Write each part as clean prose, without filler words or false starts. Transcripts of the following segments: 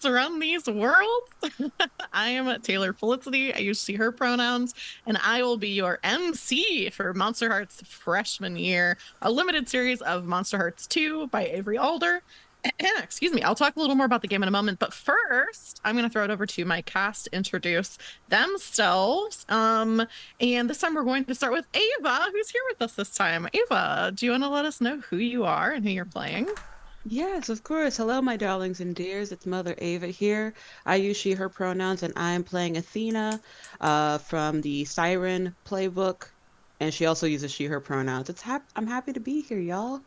run these worlds. I am Taylor Felicity. I use she, her pronouns, and I will be your MC for Monster Hearts Freshman Year, a limited series of Monster Hearts 2 by Avery Alder. Excuse me, I'll talk a little more about the game in a moment, but first, I'm going to throw it over to my cast to introduce themselves. And this time we're going to start with Ava, who's here with us this time. Ava, do you want to let us know who you are and who you're playing? Yes, of course. Hello, my darlings and dears. It's Mother Ava here. I use she, her pronouns, and I am playing Athena from the Siren playbook. And she also uses she, her pronouns. I'm happy to be here, y'all.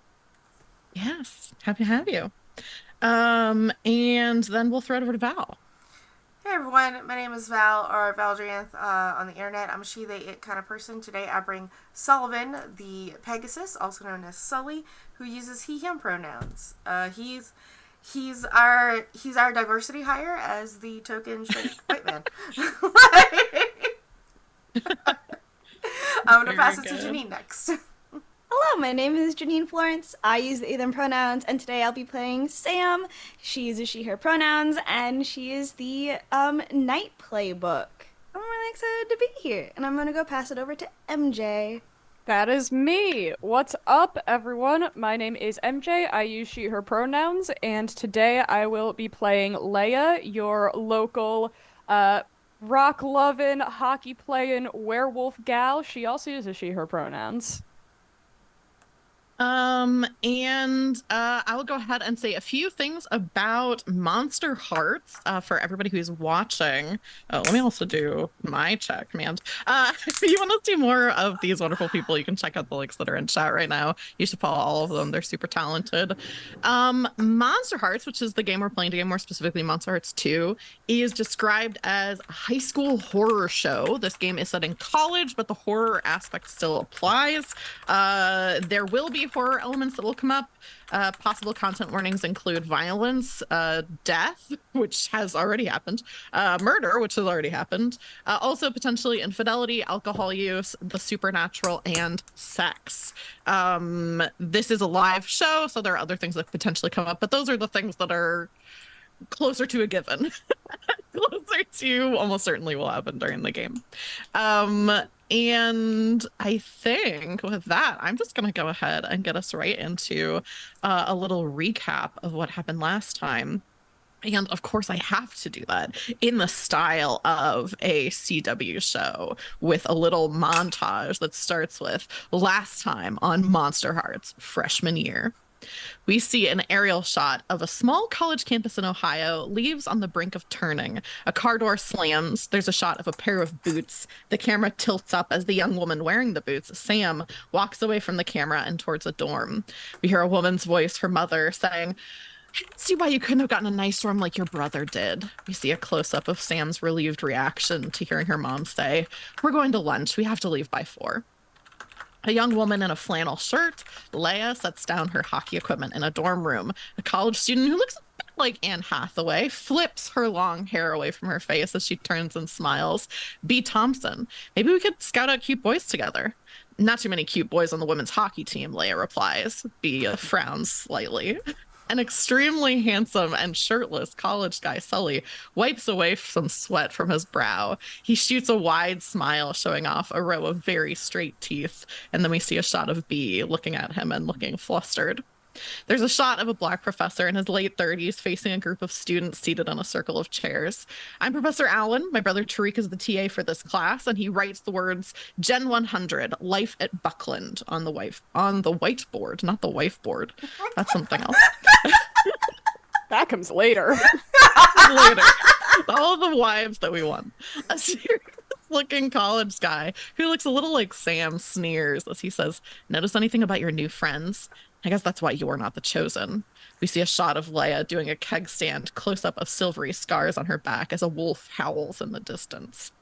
Yes, happy to have you. And then we'll throw it over to Val. Hey everyone, my name is Val, or Valdrianth on the internet. I'm a she, they, it kind of person. Today I bring Sullivan, the Pegasus, also known as Sully, who uses he, him pronouns. He's our diversity hire as the token straight white man. I'm gonna pass it to Janine next. Hello, my name is Janine Florence. I use the them pronouns, and today I'll be playing Sam. She uses she, her pronouns, and she is the Night Playbook. I'm really excited to be here, and I'm going to go pass it over to MJ. That is me. What's up, everyone? My name is MJ. I use she, her pronouns, and today I will be playing Leia, your local rock-loving, hockey-playing werewolf gal. She also uses she, her pronouns. I will go ahead and say a few things about Monster Hearts for everybody who's watching. Oh, let me also do my check, man. If you want to see more of these wonderful people, you can check out the links that are in chat right now. You should follow all of them. They're super talented. Monster Hearts, which is the game we're playing today, more specifically Monster Hearts 2, is described as a high school horror show. This game is set in college, but the horror aspect still applies. There will be horror elements that will come up. Possible content warnings include violence, death, which has already happened, murder, which has already happened, also potentially infidelity, alcohol use, the supernatural, and sex. This is a live show, so there are other things that potentially come up, but those are the things that are closer to a given. Closer to almost certainly will happen during the game. And I think with that, I'm just going to go ahead and get us right into a little recap of what happened last time. And of course, I have to do that in the style of a CW show with a little montage that starts with last time on Monster Hearts Freshman Year. We see an aerial shot of a small college campus in Ohio, leaves on the brink of turning. A car door slams. There's a shot of a pair of boots. The camera tilts up as the young woman wearing the boots, Sam, walks away from the camera and towards a dorm. We hear a woman's voice, her mother, saying, "I don't see why you couldn't have gotten a nice dorm like your brother did." We see a close-up of Sam's relieved reaction to hearing her mom say, "We're going to lunch. We have to leave by 4." A young woman in a flannel shirt, Leia, sets down her hockey equipment in a dorm room. A college student who looks a bit like Anne Hathaway flips her long hair away from her face as she turns and smiles. B. Thompson, maybe we could scout out cute boys together. Not too many cute boys on the women's hockey team, Leia replies. B. frowns slightly. An extremely handsome and shirtless college guy, Sully, wipes away some sweat from his brow. He shoots a wide smile, showing off a row of very straight teeth. And then we see a shot of B looking at him and looking flustered. There's a shot of a black professor in his late 30s facing a group of students seated in a circle of chairs. "I'm Professor Allen. My brother Tariq is the TA for this class, and he writes the words Gen 100, Life at Buckland on the whiteboard, not the wife board. That's something else." That comes later. Later. All the wives that we want. A serious looking college guy who looks a little like Sam sneers as he says, "Notice anything about your new friends? I guess that's why you're not the chosen." We see a shot of Leia doing a keg stand, close up of silvery scars on her back as a wolf howls in the distance.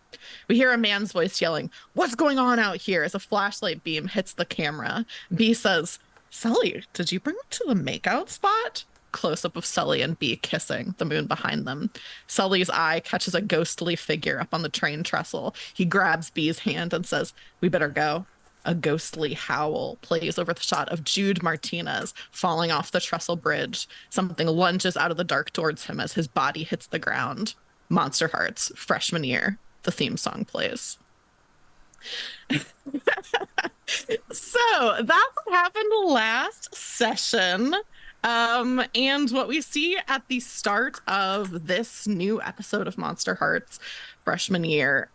We hear a man's voice yelling, "What's going on out here?" as a flashlight beam hits the camera. B says, "Sully, did you bring me to the makeout spot?" Close up of Sully and B kissing, the moon behind them. Sully's eye catches a ghostly figure up on the train trestle. He grabs B's hand and says, "We better go." A ghostly howl plays over the shot of Jude Martinez falling off the trestle bridge. Something lunges out of the dark towards him as his body hits the ground. Monster Hearts, freshman year. The theme song plays. So that's what happened last session. And what we see at the start of this new episode of Monster Hearts freshman year,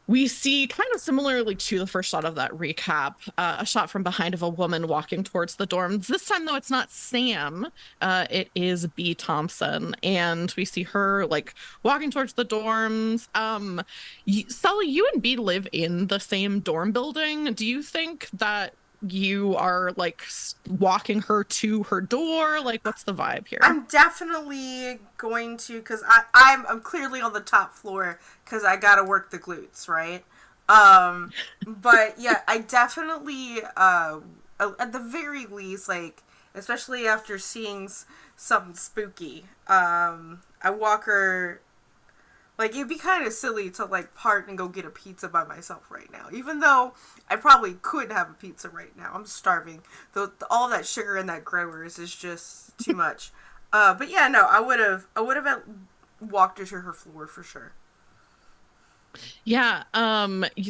we see kind of similarly to the first shot of that recap, a shot from behind of a woman walking towards the dorms. This time, though, it's not Sam. It is B. Thompson. And we see her like walking towards the dorms. Sully, you and B live in the same dorm building. Do you think that you are like walking her to her door? Like, what's the vibe here? I'm definitely going to, because I'm clearly on the top floor because I gotta work the glutes, right? But yeah, I definitely, at the very least, like, especially after seeing something spooky, I walk her. Like, it'd be kind of silly to, like, part and go get a pizza by myself right now. Even though I probably could have a pizza right now. I'm starving. All that sugar in that Growers is just too much. But yeah, no, I would have walked her to her floor for sure. Yeah.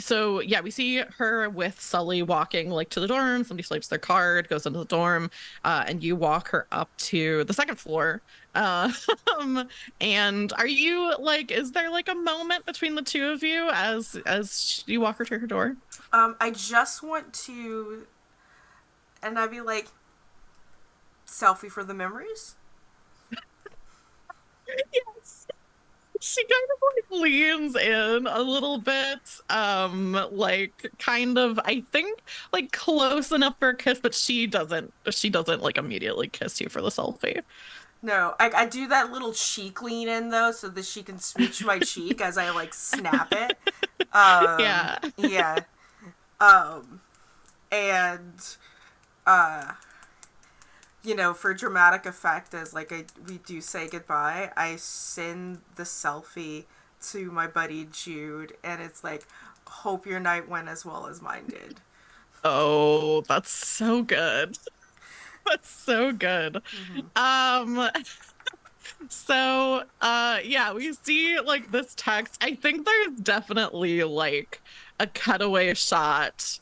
So yeah, we see her with Sully walking like to the dorm. Somebody swipes their card, goes into the dorm, and you walk her up to the second floor. And are you like, is there like a moment between the two of you as you walk her to her door? I just want to, and I'd be like, selfie for the memories. Yes. She kind of like leans in a little bit, like kind of, I think, like close enough for a kiss, but she doesn't like immediately kiss you for the selfie. No, I do that little cheek lean in though, so that she can smooch my cheek as I like snap it. Yeah. Yeah. And for dramatic effect, as like we do say goodbye, I send the selfie to my buddy Jude, and it's like, hope your night went as well as mine did. Oh, that's so good. That's so good. Mm-hmm. Yeah, we see like this text. I think there's definitely like a cutaway shot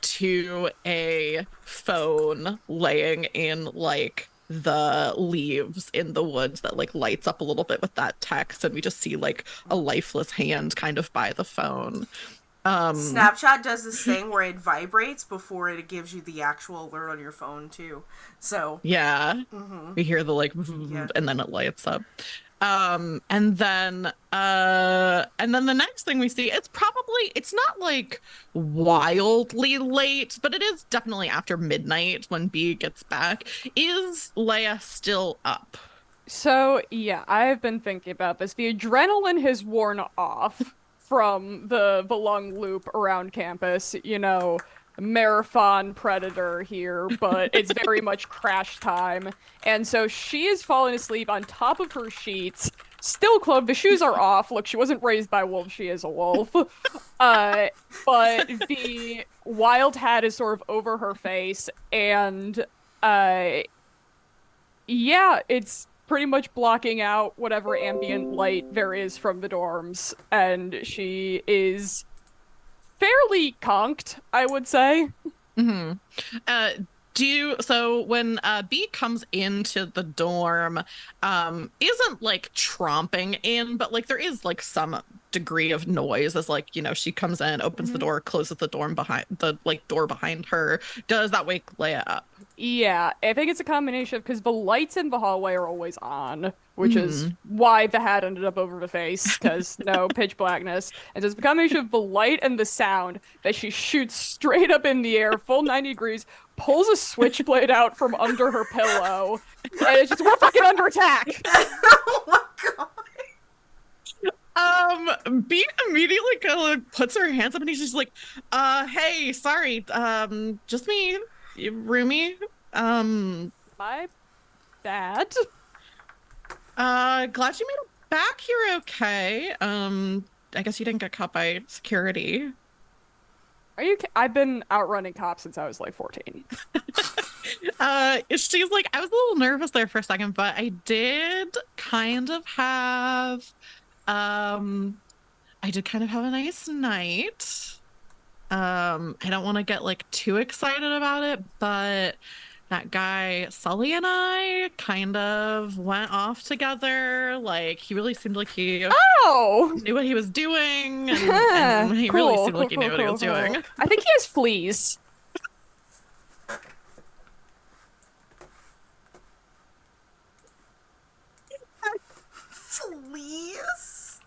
to a phone laying in like the leaves in the woods that like lights up a little bit with that text, and we just see like a lifeless hand kind of by the phone. Snapchat does this thing where it vibrates before it gives you the actual alert on your phone too. So Yeah. mm-hmm. We hear the like Yeah. and then it lights up. And then the next thing we see, it's not like wildly late, but it is definitely after midnight when B gets back. Is Leia still up? So, yeah, I've been thinking about this. The adrenaline has worn off from the long loop around campus, marathon predator here, but it's very much crash time. And so she is falling asleep on top of her sheets, still clothed. The shoes are off. Look, she wasn't raised by wolves, she is a wolf. But the wild hat is sort of over her face, and yeah, it's pretty much blocking out whatever ambient light there is from the dorms, and she is fairly conked, I would say. Mm-hmm. So when B comes into the dorm, isn't like tromping in, but like there is like some degree of noise as like, she comes in, opens the door, closes the door behind her. Does that wake Leia up? Yeah, I think it's a combination of, because the lights in the hallway are always on, which is why the hat ended up over the face, because no pitch blackness. And so it's a combination of the light and the sound that she shoots straight up in the air, full 90 degrees, pulls a switchblade out from under her pillow, and it's just, we're fucking under attack! Oh my god. B immediately kind of puts her hands up and he's just like, hey, sorry, just me, roomie. My bad. Glad you made it back here okay. I guess you didn't get caught by security. Are you? I've been outrunning cops since I was like 14. She's like, I was a little nervous there for a second, but I did kind of have, um, I did kind of have a nice night. I don't want to get like too excited about it, but that guy Sully and I kind of went off together. Like he really seemed like he Oh, knew what he was doing, and he really cool, seemed cool, like he knew cool, what he cool, was doing. cool. I think he has fleas. Please.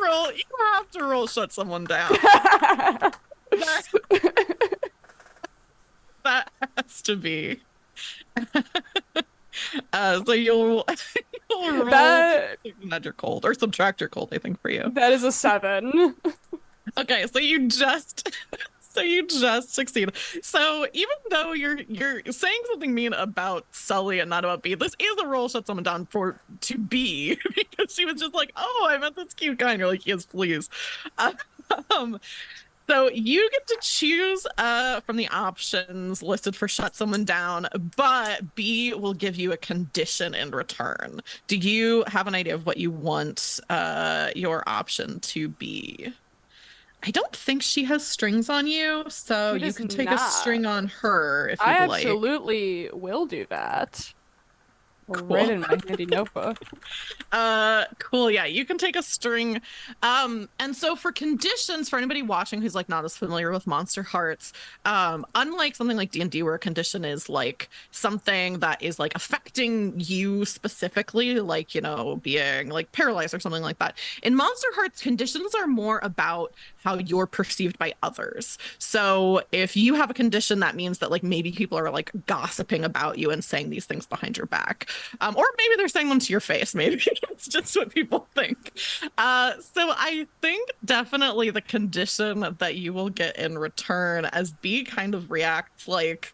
You have to roll shut someone down. That, that has to be. So you'll roll That add your cold or subtract your cold, I think, for you. that is a 7. Okay, so you just succeed. So even though you're saying something mean about Sully and not about B, this is a roll shut someone down for to B because she was just like, oh, I met this cute guy, and you're like, he has fleas. Um, so you get to choose from the options listed for shut someone down, but B will give you a condition in return. Do you have an idea of what you want your option to be? I don't think she has strings on you, so She you does can take a not. string on her if I you'd like. absolutely will do that. I'll write Cool. in my handy notebook. Cool. Yeah, you can take a string. And so for conditions, for anybody watching who's like not as familiar with Monster Hearts, unlike something like D&D where a condition is like something that is like affecting you specifically, like, you know, being like paralyzed or something like that. In Monster Hearts, conditions are more about how you're perceived by others. So if you have a condition, that means that like maybe people are like gossiping about you and saying these things behind your back. Or maybe they're saying them to your face. Maybe it's just what people think. So I think definitely the condition that you will get in return as B kind of reacts like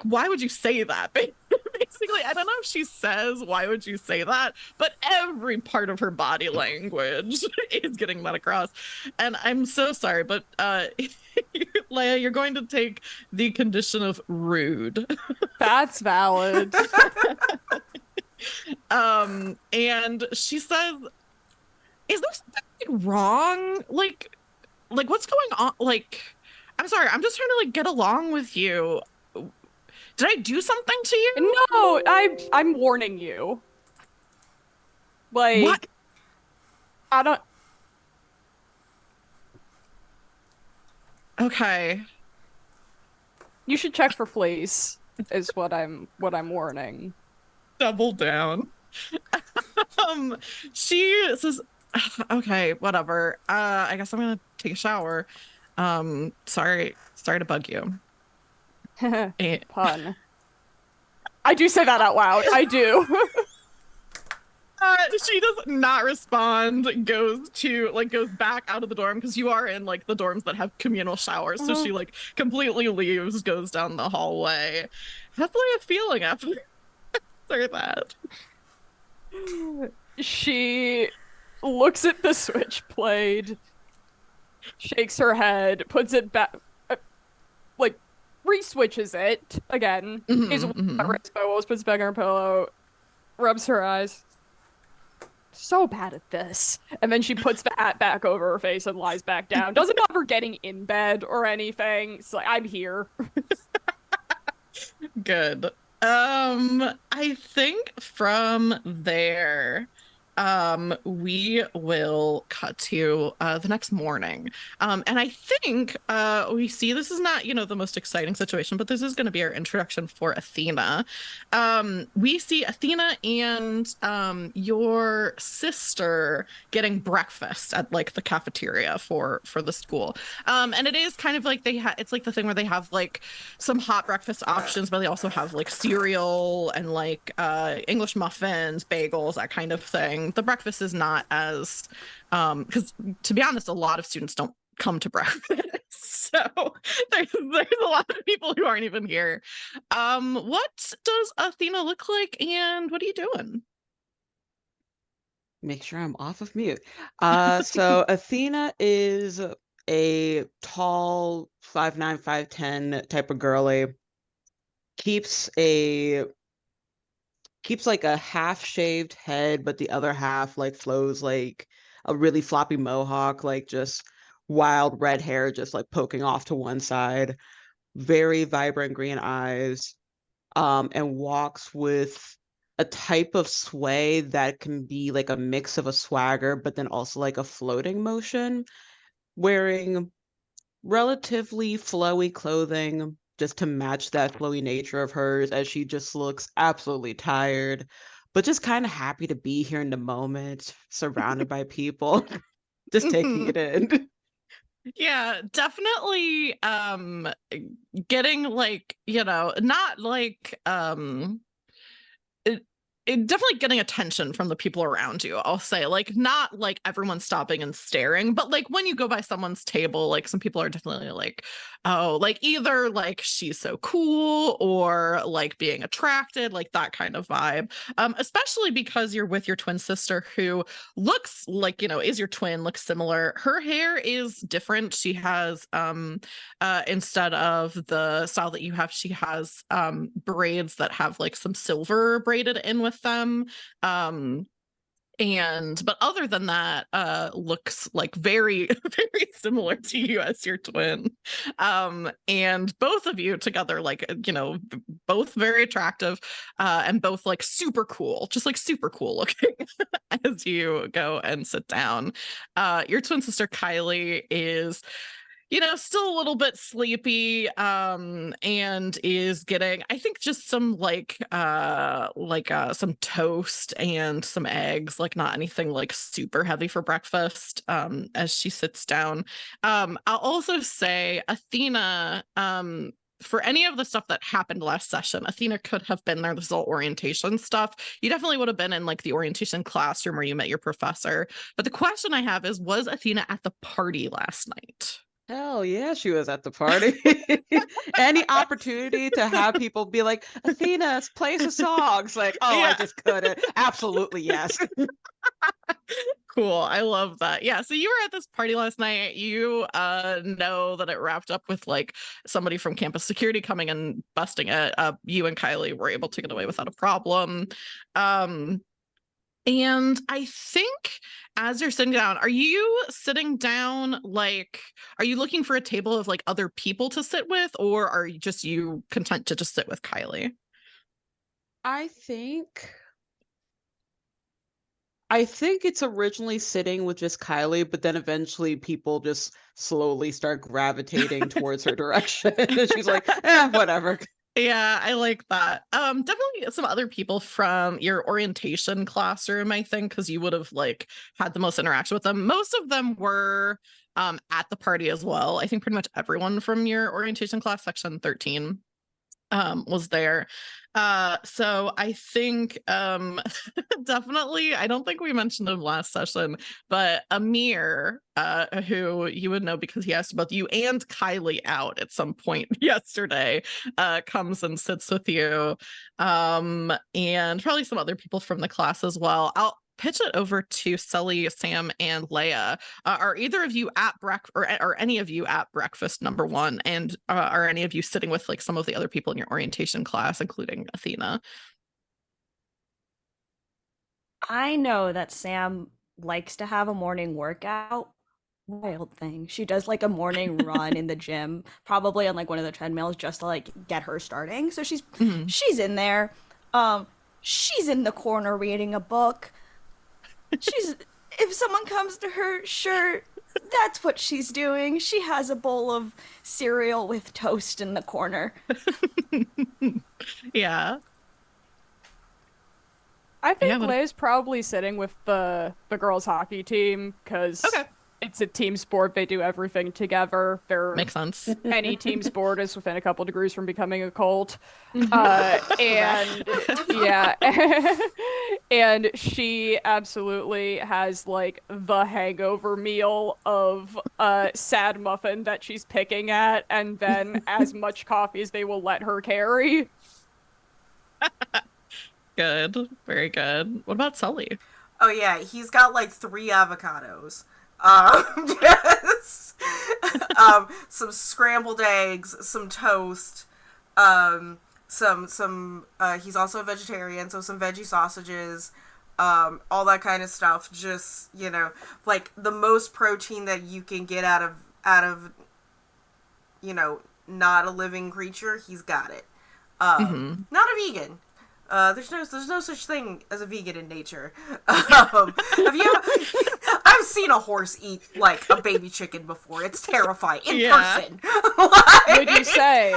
why would you say that? Basically, I don't know if she says why would you say that, but every part of her body language is getting that across. And I'm so sorry, but Leia, you're going to take the condition of rude. That's valid. And she says, is there something wrong? Like what's going on? Like, I'm sorry, I'm just trying to like get along with you. Did I do something to you? No, I'm warning you. Like, What? I don't. Okay. You should check for fleas. Is what I'm warning. Double down. Um, she says, okay, whatever. I guess I'm gonna take a shower. Sorry to bug you. Eh, Pun. I do say that out loud. I do. she does not respond, goes back out of the dorm because you are in like the dorms that have communal showers. So she like completely leaves, goes down the hallway. How do I feeling after that? She looks at the switchblade, shakes her head, puts it back, like re-switches it again. Is puts it back on her pillow, rubs her eyes. So bad at this. And then she puts the hat back over her face and lies back down. Doesn't bother getting in bed or anything. It's like, I'm here. Good. I think from there, we will cut to the next morning. And I think we see this is not, you know, the most exciting situation, but this is going to be our introduction for Athena. We see Athena and your sister getting breakfast at like the cafeteria for the school. And it is kind of like it's like the thing where they have like some hot breakfast options, but they also have like cereal and like English muffins, bagels, that kind of thing. The breakfast is not as because to be honest, a lot of students don't come to breakfast. So there's a lot of people who aren't even here. What does Athena look like and what are you doing? Make sure I'm off of mute. So Athena is a tall 5'9", 5'10" type of girly. Keeps a keeps like a half shaved head, but the other half like flows like a really floppy mohawk, like just wild red hair just like poking off to one side. Very vibrant green eyes, and walks with a type of sway that can be like a mix of a swagger, but then also like a floating motion, wearing relatively flowy clothing just to match that flowy nature of hers, as she just looks absolutely tired, but just kind of happy to be here in the moment, surrounded by people, just taking it in. Yeah, definitely getting like, not like definitely getting attention from the people around you. I'll say, like, not like everyone stopping and staring, but like when you go by someone's table, like some people are definitely like, oh, like either like she's so cool or like being attracted, like that kind of vibe. Especially because you're with your twin sister who looks like, is your twin, looks similar. Her hair is different. She has instead of the style that you have, she has braids that have like some silver braided in with them. But other than that, looks like very very similar to you as your twin. And both of you together, like, both very attractive, and both like super cool, just like super cool looking. As you go and sit down, your twin sister Kylie is, still a little bit sleepy, and is getting, I think, just some some toast and some eggs, like not anything like super heavy for breakfast, as she sits down. I'll also say Athena, for any of the stuff that happened last session, Athena could have been there. This is all orientation stuff. You definitely would have been in like the orientation classroom where you met your professor. But the question I have is, was Athena at the party last night? Hell yeah, she was at the party. Any opportunity to have people be like, Athena, play some songs. Like, oh, I Yeah. just couldn't. Absolutely, yes. Cool. I love that. Yeah. So you were at this party last night. You know that it wrapped up with like somebody from campus security coming and busting it. You and Kylie were able to get away without a problem. And I think as you're sitting down, are you sitting down like, are you looking for a table of like other people to sit with, or are you content to just sit with Kylie? I think I think it's originally sitting with just Kylie, but then eventually people just slowly start gravitating towards her direction. And she's like, whatever. Yeah, I like that. Definitely some other people from your orientation classroom, I think, because you would have like had the most interaction with them. Most of them were at the party as well. I think pretty much everyone from your orientation class, section 13, was there. So I think definitely, I don't think we mentioned him last session, but Amir, who you would know because he asked about you and Kylie out at some point yesterday, comes and sits with you, and probably some other people from the class as well. I'll pitch it over to Sully, Sam, and Leia. Are either of you at or any of you at breakfast, number one? And are any of you sitting with like some of the other people in your orientation class, including Athena? I know that Sam likes to have a morning workout. Wild thing. She does like a morning run in the gym, probably on like one of the treadmills just to like get her starting. So she's Mhm. she's in there. She's in the corner reading a book. She's if someone comes to her, sure, that's what she's doing. She has a bowl of cereal with toast in the corner. Yeah. I think Yeah, but Lay's probably sitting with the girls' hockey team because okay. it's a team sport. They do everything together. Makes sense. Any team sport is within a couple degrees from becoming a cult. And yeah, and she absolutely has like the hangover meal of sad muffin that she's picking at, and then as much coffee as they will let her carry. Good. Very good. What about Sully? Oh yeah, he's got like 3 avocados. Just, some scrambled eggs, some toast, he's also a vegetarian, so some veggie sausages, all that kind of stuff. Just, like the most protein that you can get out of, not a living creature, he's got it. Not a vegan. There's no such thing as a vegan in nature. I've seen a horse eat like a baby chicken before. It's terrifying in person. Would you say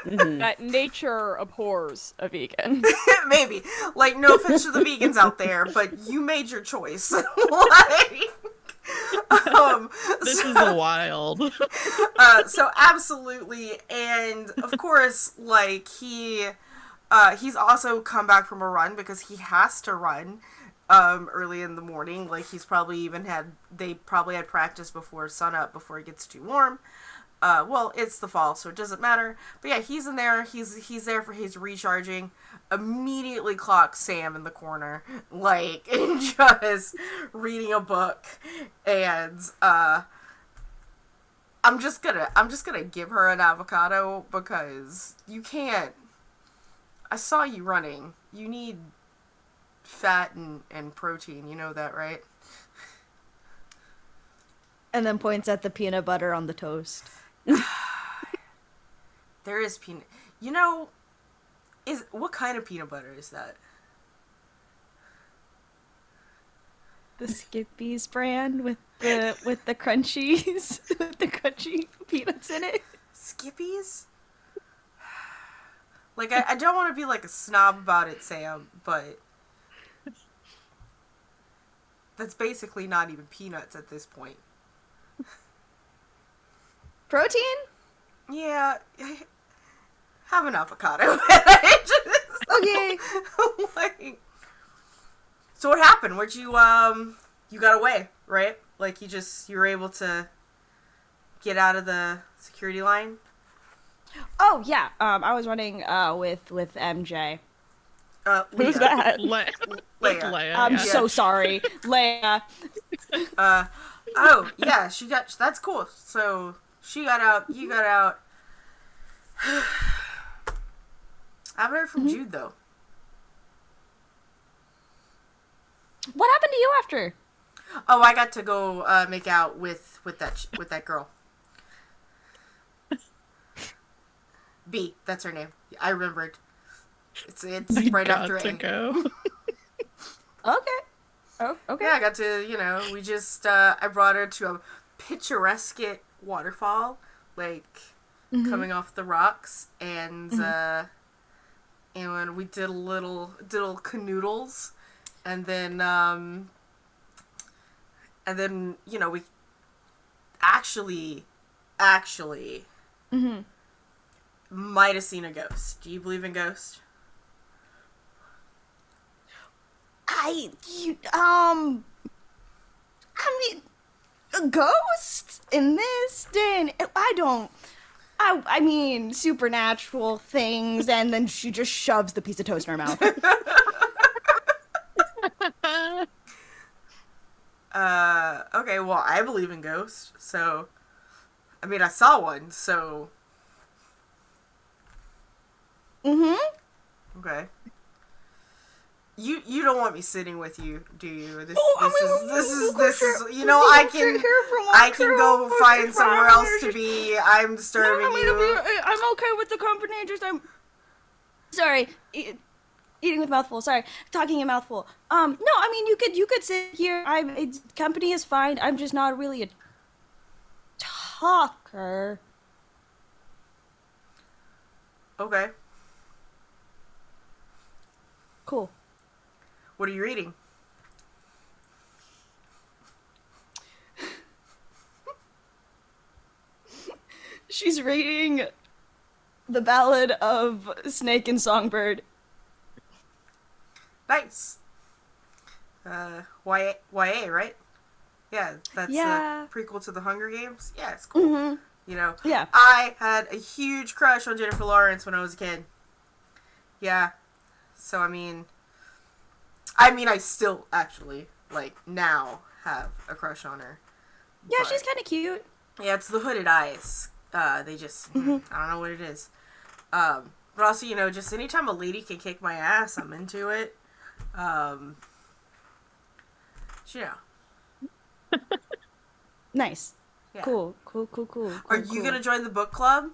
that nature abhors a vegan? Maybe. Like, no offense to the vegans out there, but you made your choice. This is wild. So absolutely, and of course, like he's also come back from a run because he has to run early in the morning. Like they probably had practice before sunup, before it gets too warm. Well, it's the fall, so it doesn't matter. But yeah, he's in there. He's there for his recharging. Immediately clocks Sam in the corner, like just reading a book, and I'm just gonna give her an avocado because you can't. I saw you running. You need fat and protein. You know that, right? And then points at the peanut butter on the toast. There is peanut. What kind of peanut butter is that? The Skippy's brand with the crunchies, with the crunchy peanuts in it. Skippy's? Like, I don't want to be like a snob about it, Sam, but that's basically not even peanuts at this point. Protein? Yeah, have an avocado. Okay. Like, so what happened? Where'd you got away, right? Like, you were able to get out of the security line? Oh yeah. I was running with MJ. Who's Leah. that? Leia. I'm yeah. so sorry, Leia. Oh yeah, that's cool. So she got out, you got out. I haven't heard from Jude though. What happened to you after? Oh, I got to go make out with that girl. B, that's her name. I remembered. It's right after A. Go. Okay. Oh, okay. Yeah, I got to, we just, I brought her to a picturesque waterfall, like, coming off the rocks, and when we did little canoodles, and then, we actually, might have seen a ghost. Do you believe in ghosts? I mean, a ghost in this day, I mean, supernatural things, and then she just shoves the piece of toast in her mouth. Okay, well, I believe in ghosts, so, I mean, I saw one, so. Okay. You don't want me sitting with you, do you? This is I can go find somewhere else to be. I'm disturbing you. I'm okay with the company. Just I'm sorry. Eating with mouthful. Sorry, talking in mouthful. No, I mean you could sit here. Company is fine. I'm just not really a talker. Okay. Cool. What are you reading? She's reading The Ballad of Snake and Songbird. Nice. YA, right? Yeah, that's a prequel to the Hunger Games. Yeah, it's cool. Yeah. I had a huge crush on Jennifer Lawrence when I was a kid. Yeah. So, I mean, I still actually, like, now have a crush on her. Yeah, But, she's kind of cute. yeah, it's the hooded eyes. They just, I don't know what it is. But also, you know, just anytime a lady can kick my ass, I'm into it. You know. Nice. Yeah. Cool. Are you gonna join the book club?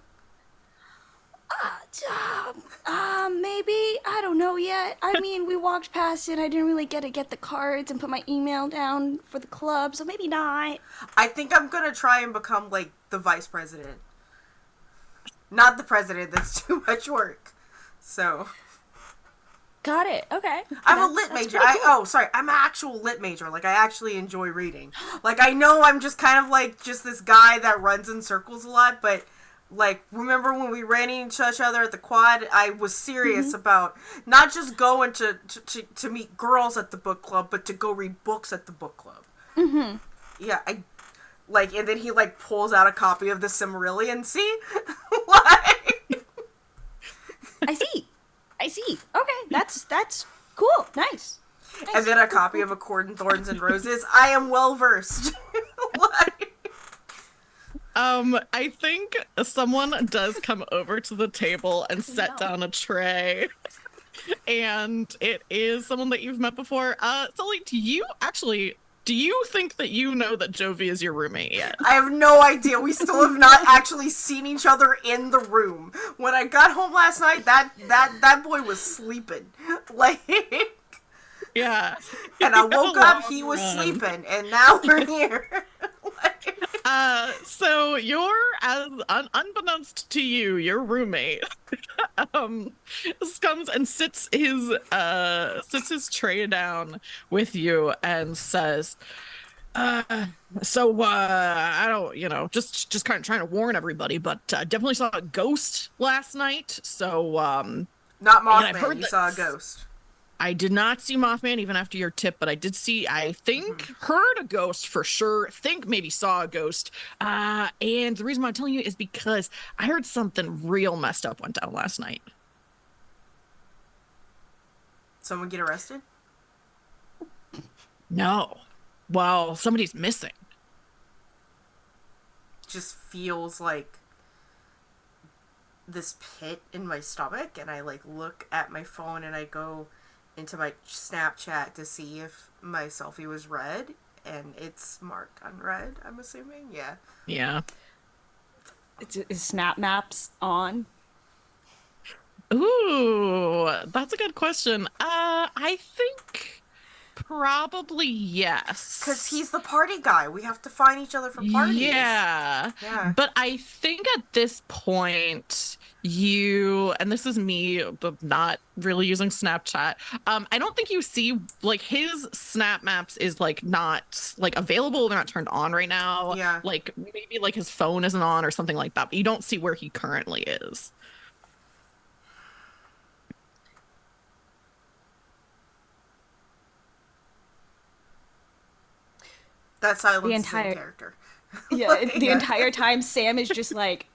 Maybe. I don't know yet. I mean, we walked past it. I didn't really get the cards and put my email down for the club, so maybe not. I think I'm gonna try and become, like, the vice president. Not the president, that's too much work. So. Got it. Okay. I'm a lit major. I'm an actual lit major. Like, I actually enjoy reading. Like, I know I'm just kind of, like, just this guy that runs in circles a lot, but, like, remember when we ran into each other at the quad? I was serious about not just going to meet girls at the book club, but to go read books at the book club. Mm-hmm. Yeah, and then he, like, pulls out a copy of the Silmarillion, see? Like... I see. Okay, that's cool. Nice. And then a copy of A Cord and Thorns and Roses. I am well versed. Like... I think someone does come over to the table and set down a tray. And it is someone that you've met before. Sully, do you think that you know that Jovi is your roommate yet? I have no idea. We still have not actually seen each other in the room. When I got home last night, that boy was sleeping. Like... Yeah. And I woke up, he was sleeping, and now we're here. Like... So you're, as unbeknownst to you, your roommate, comes and sits his tray down with you and says, I don't, just kind of trying to warn everybody, but definitely saw a ghost last night. So, not and I've Mothman, heard you saw a ghost. I did not see Mothman even after your tip, but I did see, I think, heard a ghost for sure. Think maybe saw a ghost. And the reason why I'm telling you is because I heard something real messed up went down last night. Someone get arrested? No. Well, somebody's missing. Just feels like this pit in my stomach, and I, like, look at my phone and I go into my Snapchat to see if my selfie was read, and it's marked unread, I'm assuming. Yeah. Is Snap Maps on? Ooh, that's a good question. I think probably yes. Because he's the party guy. We have to find each other for parties. Yeah. But I think at this point, and this is me not really using Snapchat, I don't think you see, like, his Snap Maps is, like, not, like, available. They're not turned on right now. Yeah. Like, maybe, like, his phone isn't on or something like that, but you don't see where he currently is. That silence The is entire- in character. Yeah, the entire time Sam is just like,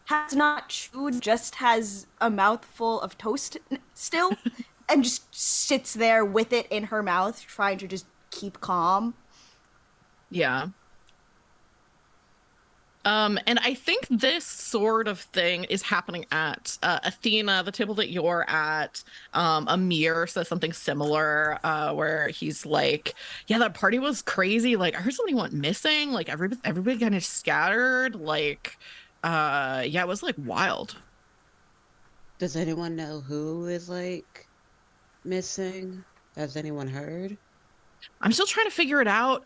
has not chewed, just has a mouthful of toast still, and just sits there with it in her mouth, trying to just keep calm. Yeah. And I think this sort of thing is happening at Athena, the table that you're at. Amir says something similar, where he's like, yeah, that party was crazy. Like, I heard somebody went missing. Like, everybody kind of scattered. Like, yeah, it was, like, wild. Does anyone know who is, like, missing? Has anyone heard? I'm still trying to figure it out.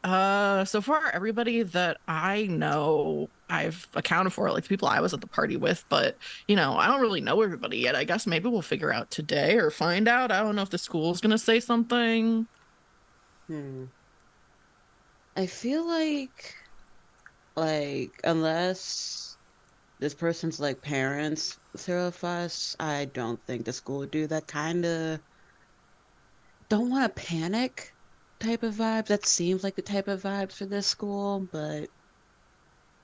So far, everybody that I know, I've accounted for, like the people I was at the party with, but, I don't really know everybody yet. I guess maybe we'll figure out today or find out. I don't know if the school's gonna say something. I feel like, unless this person's, like, parents throw a fuss, I don't think the school would do that. Kinda don't want to panic type of vibes. That seems like the type of vibes for this school, but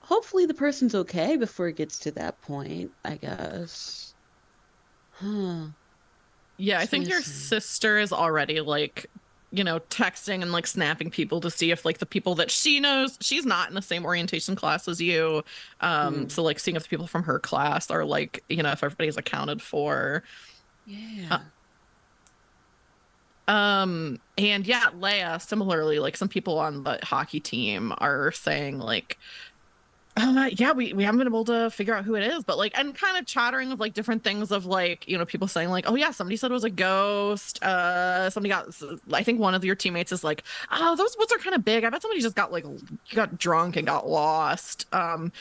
hopefully the person's okay before it gets to that point, I guess. Yeah, I think your Listen. sister is already, like, texting and like snapping people to see if like the people that she knows, she's not in the same orientation class as you. So like seeing if the people from her class are like, if everybody's accounted for. Uh, Yeah. and yeah, Leia, similarly, like some people on the hockey team are saying like, yeah, we haven't been able to figure out who it is, but like, and kind of chattering of like different things of like, people saying like, oh yeah, somebody said it was a ghost. I think one of your teammates is like, oh, those woods are kind of big. I bet somebody just got drunk and got lost.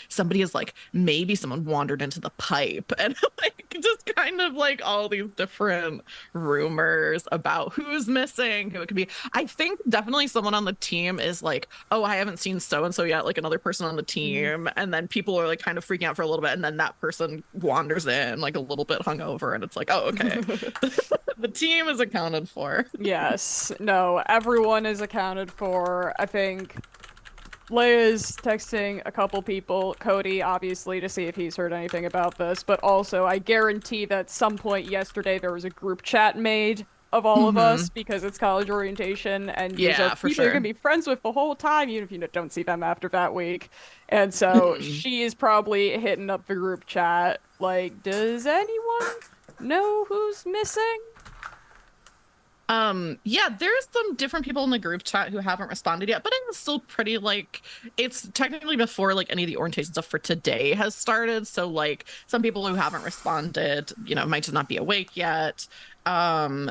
Somebody is like, maybe someone wandered into the pipe, and like just kind of like all these different rumors about who's missing, who it could be. I think definitely someone on the team is like, oh, I haven't seen so and so yet, like another person on the team, and then people are like kind of freaking out for a little bit, and then that person wanders in like a little bit hungover, and it's like, oh, okay. The team is accounted for. Yes. No, everyone is accounted for. I think Leia's texting a couple people, Cody, obviously, to see if he's heard anything about this, but also I guarantee that at some point yesterday there was a group chat made of all of us because it's college orientation, and these are Yeah, for people you're sure. gonna be friends with the whole time, even if you don't see them after that week. And so she is probably hitting up the group chat, like, does anyone know who's missing? Yeah, there's some different people in the group chat who haven't responded yet, but it's still pretty like it's technically before like any of the orientation stuff for today has started. So like some people who haven't responded, might just not be awake yet. Um,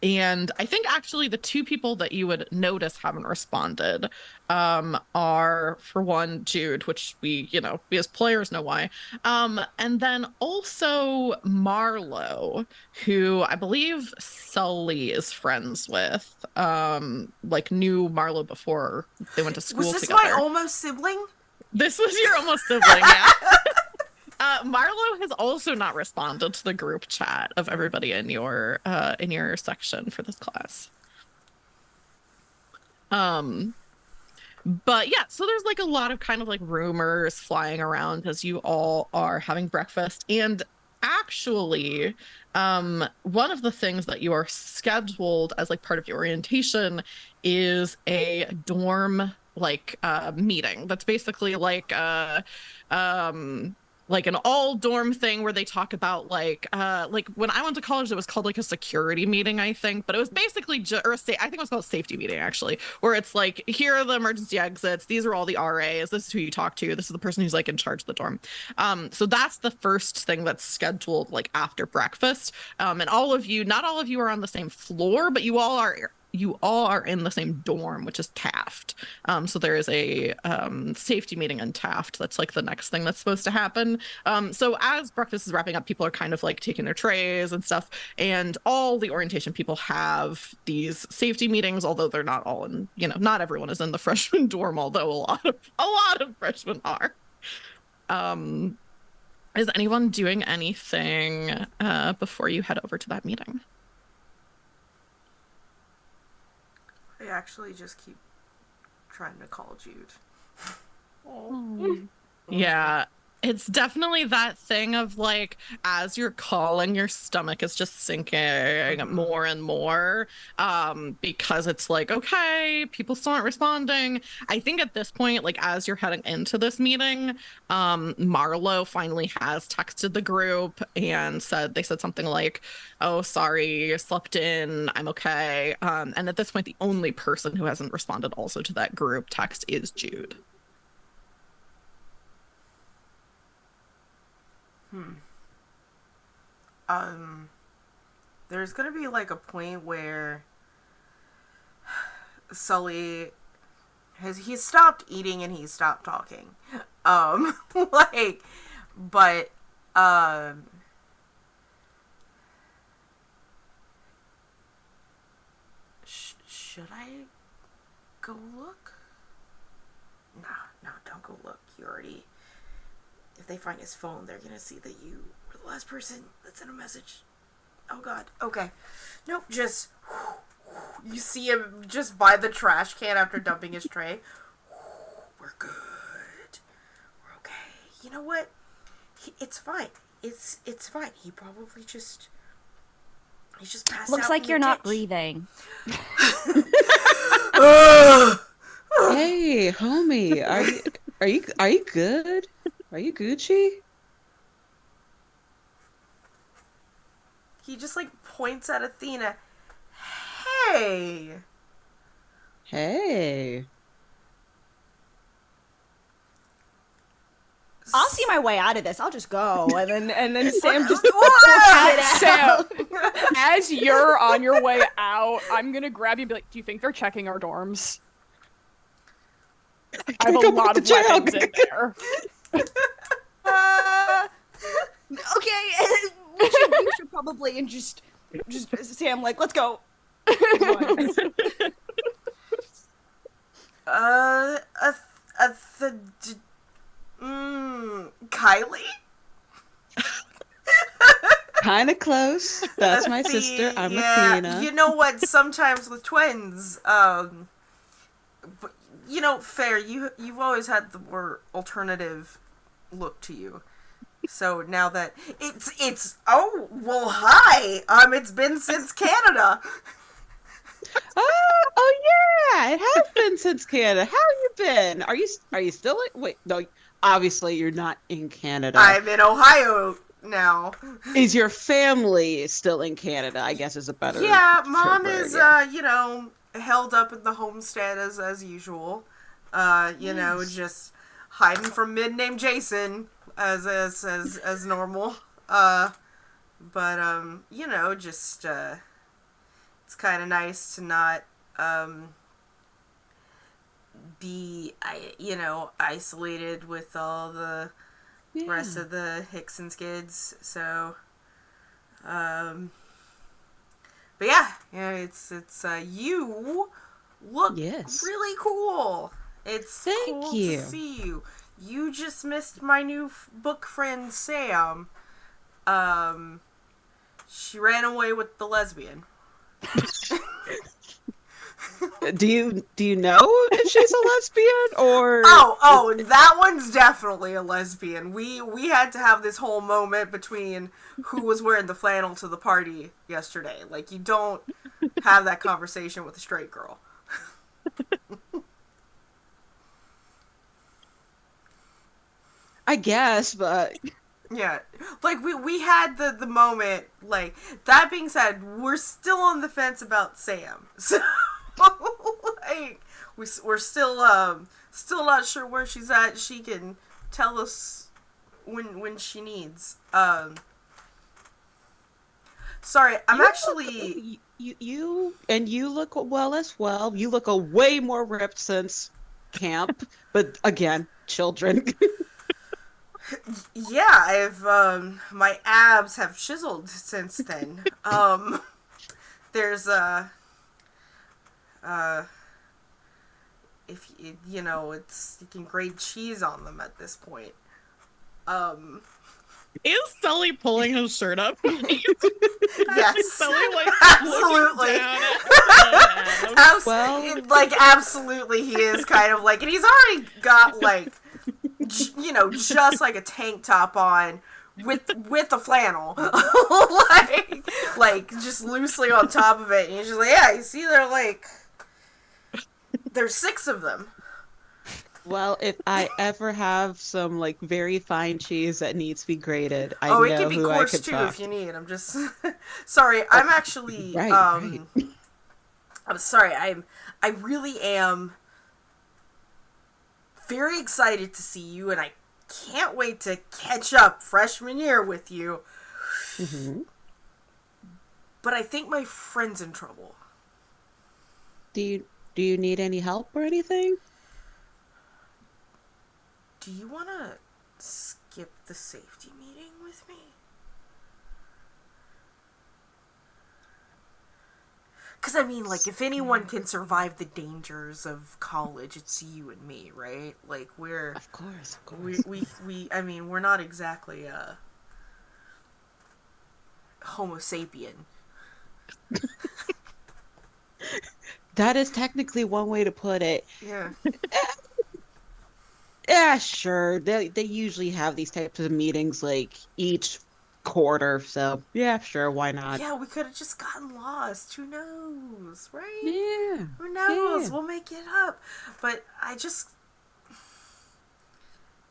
and I think actually the two people that you would notice haven't responded are for one Jude, which we as players know why. And then also Marlowe, who I believe Sully is friends with. Like knew Marlowe before they went to Was school this my together. almost sibling? This was your almost sibling, yeah. Marlowe has also not responded to the group chat of everybody in your section for this class. Um, but yeah, so there's like a lot of kind of like rumors flying around as you all are having breakfast. And actually, one of the things that you are scheduled as like part of your orientation is a dorm meeting. That's basically um like an all dorm thing where they talk about like when I went to college it was called like a security meeting, I think, but it was basically I think it was called a safety meeting actually, where it's like, here are the emergency exits, these are all the RAs, this is who you talk to, this is the person who's like in charge of the dorm. So that's the first thing that's scheduled like after breakfast. And all of you, not all of you are on the same floor, but you all are in the same dorm, which is Taft. So there is a safety meeting in Taft. That's like the next thing that's supposed to happen. So as breakfast is wrapping up, people are kind of like taking their trays and stuff. And all the orientation people have these safety meetings, although they're not all in, not everyone is in the freshman dorm, although a lot of freshmen are. Is anyone doing anything before you head over to that meeting? I actually just keep trying to call Jude. Yeah, it's definitely that thing of like, as you're calling, your stomach is just sinking more and more, because it's like, okay, people still aren't responding. I think at this point, like as you're heading into this meeting, Marlowe finally has texted the group and they said something like, oh, sorry, slept in, I'm okay. And at this point, the only person who hasn't responded also to that group text is Jude. There's gonna be like a point where Sully he's stopped eating and he's stopped talking. Like, but should I go look? No, don't go look. You already. If they find his phone, they're gonna see that you were the last person that sent a message. Oh God. Okay. Nope. Just you see him just by the trash can after dumping his tray. We're good. We're okay. You know what? It's fine. It's fine. He probably just He's just passed Looks out like in you're the not ditch. breathing. Hey, homie, are you good? Are you Gucci? He just like points at Athena. Hey. Hey. I'll see my way out of this. I'll just go, and then Sam just What? get Sam, out. as you're on your way out, I'm gonna grab you and be like, do you think they're checking our dorms? I have a Go back lot to of jail. weapons in there. Okay, we should probably and just Sam like let's go. Uh, Kylie? Kind of close. That's my sister. I'm yeah, Athena. you know what? Sometimes with twins, but, you know, fair. You've always had the more alternative look to you. So now that it's oh well, hi. It's been since Canada. Oh yeah, it has been since Canada. How have you been? Are you still in? Wait, no. Obviously, you're not in Canada. I'm in Ohio now. Is your family still in Canada? I guess is a better. Yeah, mom word, is yeah. held up at the homestead as usual. Just hiding from mid-name Jason as normal. Just it's kind of nice to not be isolated with all the rest of the Hickson's kids. So but yeah, it's you look really cool. It's Thank cool you. to see you. You just missed my new book friend Sam. She ran away with the lesbian. Do you know if she's a lesbian or? Oh, that one's definitely a lesbian. We had to have this whole moment between who was wearing the flannel to the party yesterday. Like, you don't have that conversation with a straight girl. I guess, but Yeah, like we had the moment. Like, that being said, we're still on the fence about Sam. So like we're still not sure where she's at. She can tell us when she needs. Sorry, I'm actually you look well as well. You look a way more ripped since camp, but again, children. yeah. I've my abs have chiseled since then. There's if it's you can grate cheese on them at this point. Is Sully pulling his shirt up? Yes, Sully, like, absolutely. looking down at Well, like absolutely, he is kind of like, and he's already got like, just like a tank top on with a flannel, like just loosely on top of it, and he's just like, yeah, you see, there's 6 of them. well, if I ever have some like very fine cheese that needs to be grated, I It know can be who I coarse could too talk if you need. I'm just sorry. I'm actually right. I'm sorry. I really am very excited to see you, and I can't wait to catch up freshman year with you. Mm-hmm. But I think my friend's in trouble. Do you need any help or anything? Do you want to skip the safety meeting with me? Because, I mean, like, if anyone can survive the dangers of college, it's you and me, right? Like, we're... Of course. I mean, we're not exactly, Homo sapien. That is technically one way to put it. Yeah. Yeah, sure. They usually have these types of meetings like each quarter, so yeah, sure, why not? Yeah, we could have just gotten lost. Who knows, right? Yeah, Who knows? yeah. We'll make it up. But I just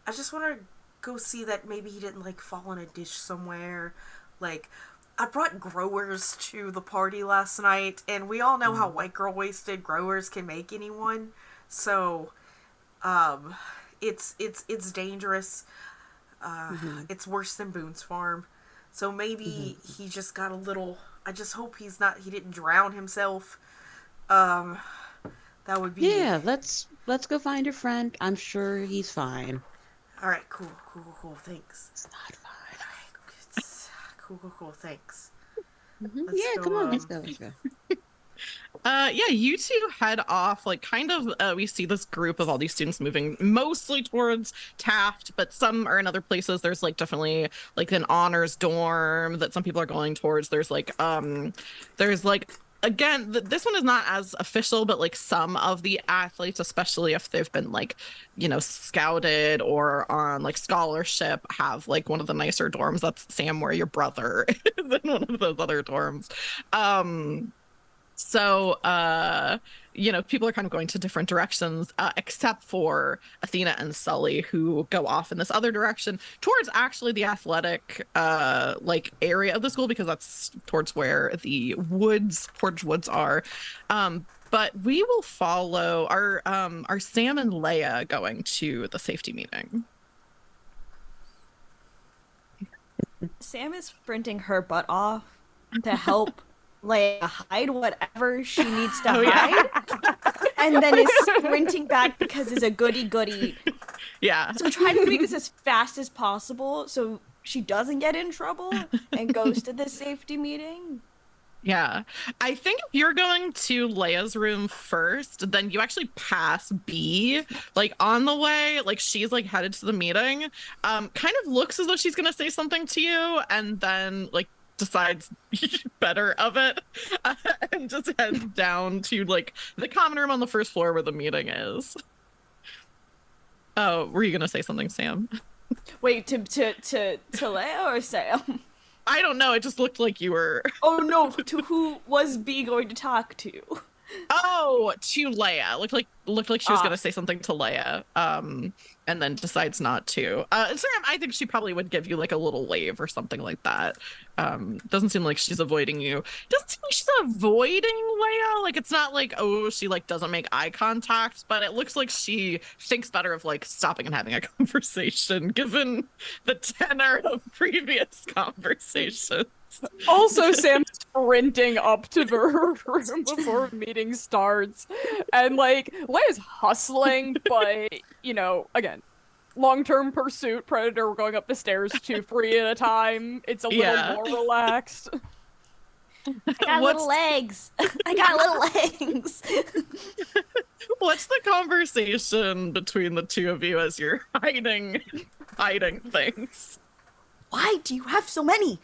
want to go see that maybe he didn't like fall in a ditch somewhere. Like, I brought growers to the party last night, and we all know how white girl wasted growers can make anyone. So, it's dangerous. It's worse than Boone's farm. So maybe he just got a little. I just hope he didn't drown himself. That would be. Yeah, let's go find your friend. I'm sure he's fine. All right, cool. Thanks. It's not fine. Cool. Thanks. Yeah, go, come on, let's go. Yeah, you two head off, like kind of we see this group of all these students moving mostly towards Taft, but some are in other places. There's like definitely like an honors dorm that some people are going towards. There's like again, this one is not as official, but like some of the athletes, especially if they've been like, scouted or on like scholarship, have like one of the nicer dorms. That's Sam, where your brother is in one of those other dorms. So, people are kind of going to different directions, except for Athena and Sully, who go off in this other direction towards actually the athletic, area of the school, because that's towards where the Portage Woods are. But we will follow our Sam and Leia going to the safety meeting. Sam is sprinting her butt off to help Leia hide whatever she needs to hide, and then is sprinting back because it's a goody. Yeah. So trying to make this as fast as possible so she doesn't get in trouble and goes to the safety meeting. Yeah. I think if you're going to Leia's room first, then you actually pass B, like on the way, like she's like headed to the meeting, kind of looks as though she's going to say something to you, and then like decides better of it, and just heads down to like the common room on the first floor where the meeting is. Oh, were you gonna say something, Sam? Wait, to Leia or Sam? I don't know. It just looked like you were. Oh no, to who was B going to talk to? Oh, to Leia. Looked like she was gonna say something to Leia, and then decides not to. Sam, I think she probably would give you like a little wave or something like that. Doesn't seem like she's avoiding you. Doesn't seem like she's avoiding Leia. Like, it's not like, oh, she like doesn't make eye contact, but it looks like she thinks better of like stopping and having a conversation, given the tenor of previous conversations. Also, Sam's sprinting up to the room before meeting starts. And, like, Leia's hustling, but, again, long-term pursuit, Predator, we're going up the stairs 2 free at a time. It's a little more relaxed. I got little legs. I got little legs. What's the conversation between the two of you as you're hiding things? Why do you have so many?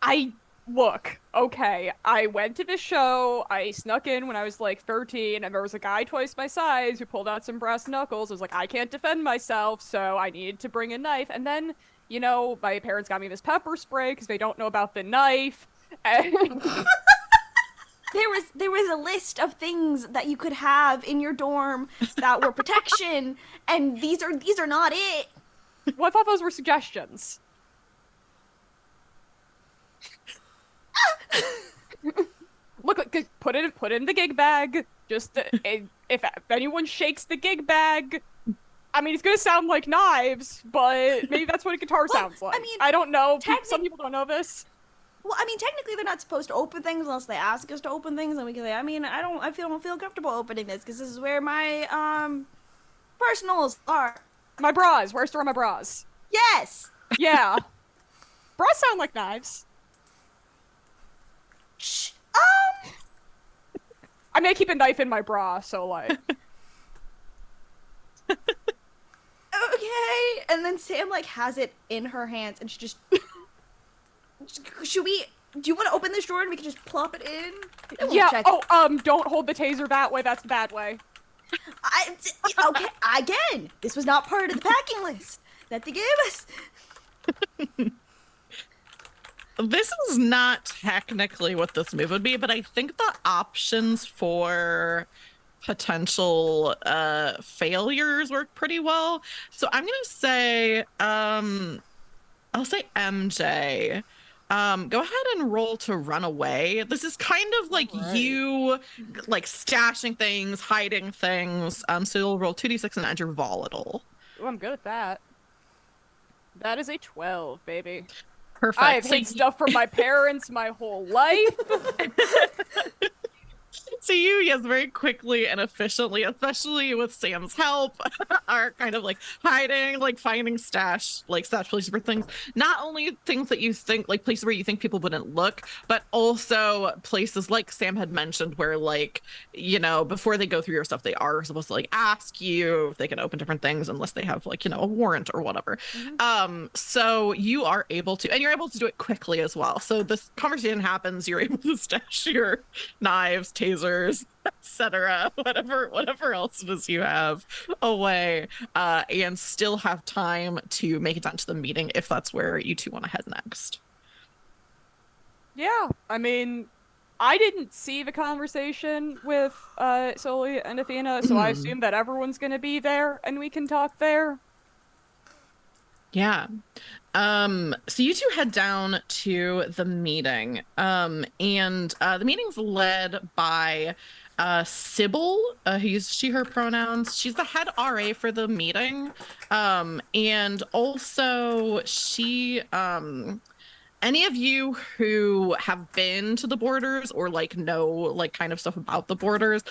I look, okay, I went to this show, I snuck in when I was like 13, and there was a guy twice my size who pulled out some brass knuckles. I was like, I can't defend myself, so I needed to bring a knife. And then, my parents got me this pepper spray because they don't know about the knife. And There was a list of things that you could have in your dorm that were protection, and these are not it. well, I thought those were suggestions. Look, put it in the gig bag. Just if anyone shakes the gig bag, I mean, it's gonna sound like knives, but maybe that's what a guitar sounds like. I don't know. Some people don't know this. Well, I mean, technically they're not supposed to open things unless they ask us to open things, and we can say, I don't feel comfortable opening this because this is where my personals are. My bras. Where I store my bras. Yes. Yeah. Bras sound like knives. Shh. I may keep a knife in my bra, so like. Okay. And then Sam like has it in her hands, and she just. Do you want to open this drawer and we can just plop it in? Yeah. Don't hold the taser that way. That's the bad way. Okay. Again, this was not part of the packing list that they gave us. this is not technically what this move would be, but I think the options for potential failures work pretty well. So I'm gonna say I'll say MJ. Go ahead and roll to run away. This is kind of like All right. you like stashing things, hiding things. So you'll roll 2d6 and add your volatile. Ooh, I'm good at that. That is a 12, baby. Perfect. I've hid stuff from my parents my whole life. So you, yes, very quickly and efficiently, especially with Sam's help, are kind of like hiding, like finding stash places for things. Not only things that you think, like places where you think people wouldn't look, but also places like Sam had mentioned where, like, you know, before they go through your stuff, they are supposed to like ask you if they can open different things unless they have like, you know, a warrant or whatever. So you are able to, and you're able to do it quickly as well. So this conversation happens, you're able to stash your knives, tasers, etc., whatever else it is you have away, and still have time to make it down to the meeting if that's where you two want to head next. Yeah, I mean, I didn't see the conversation with Soli and Athena, so I assume that everyone's gonna be there and we can talk there. Yeah. So you two head down to the meeting. And the meeting's led by Sybil, who uses she, her pronouns. She's the head RA for the meeting. And also she any of you who have been to the borders or like know like kind of stuff about the borders,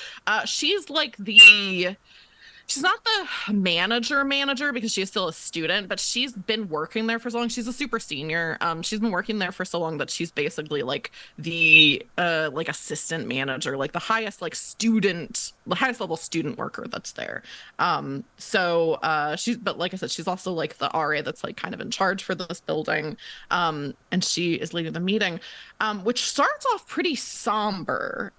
she's like the she's not the manager because she's still a student, but she's been working there for so long. She's a super senior. She's been working there for so long that she's basically like the like assistant manager, like the highest the highest level student worker that's there. She's, but like I said, she's also like the RA that's like kind of in charge for this building. And she is leading the meeting, which starts off pretty somber.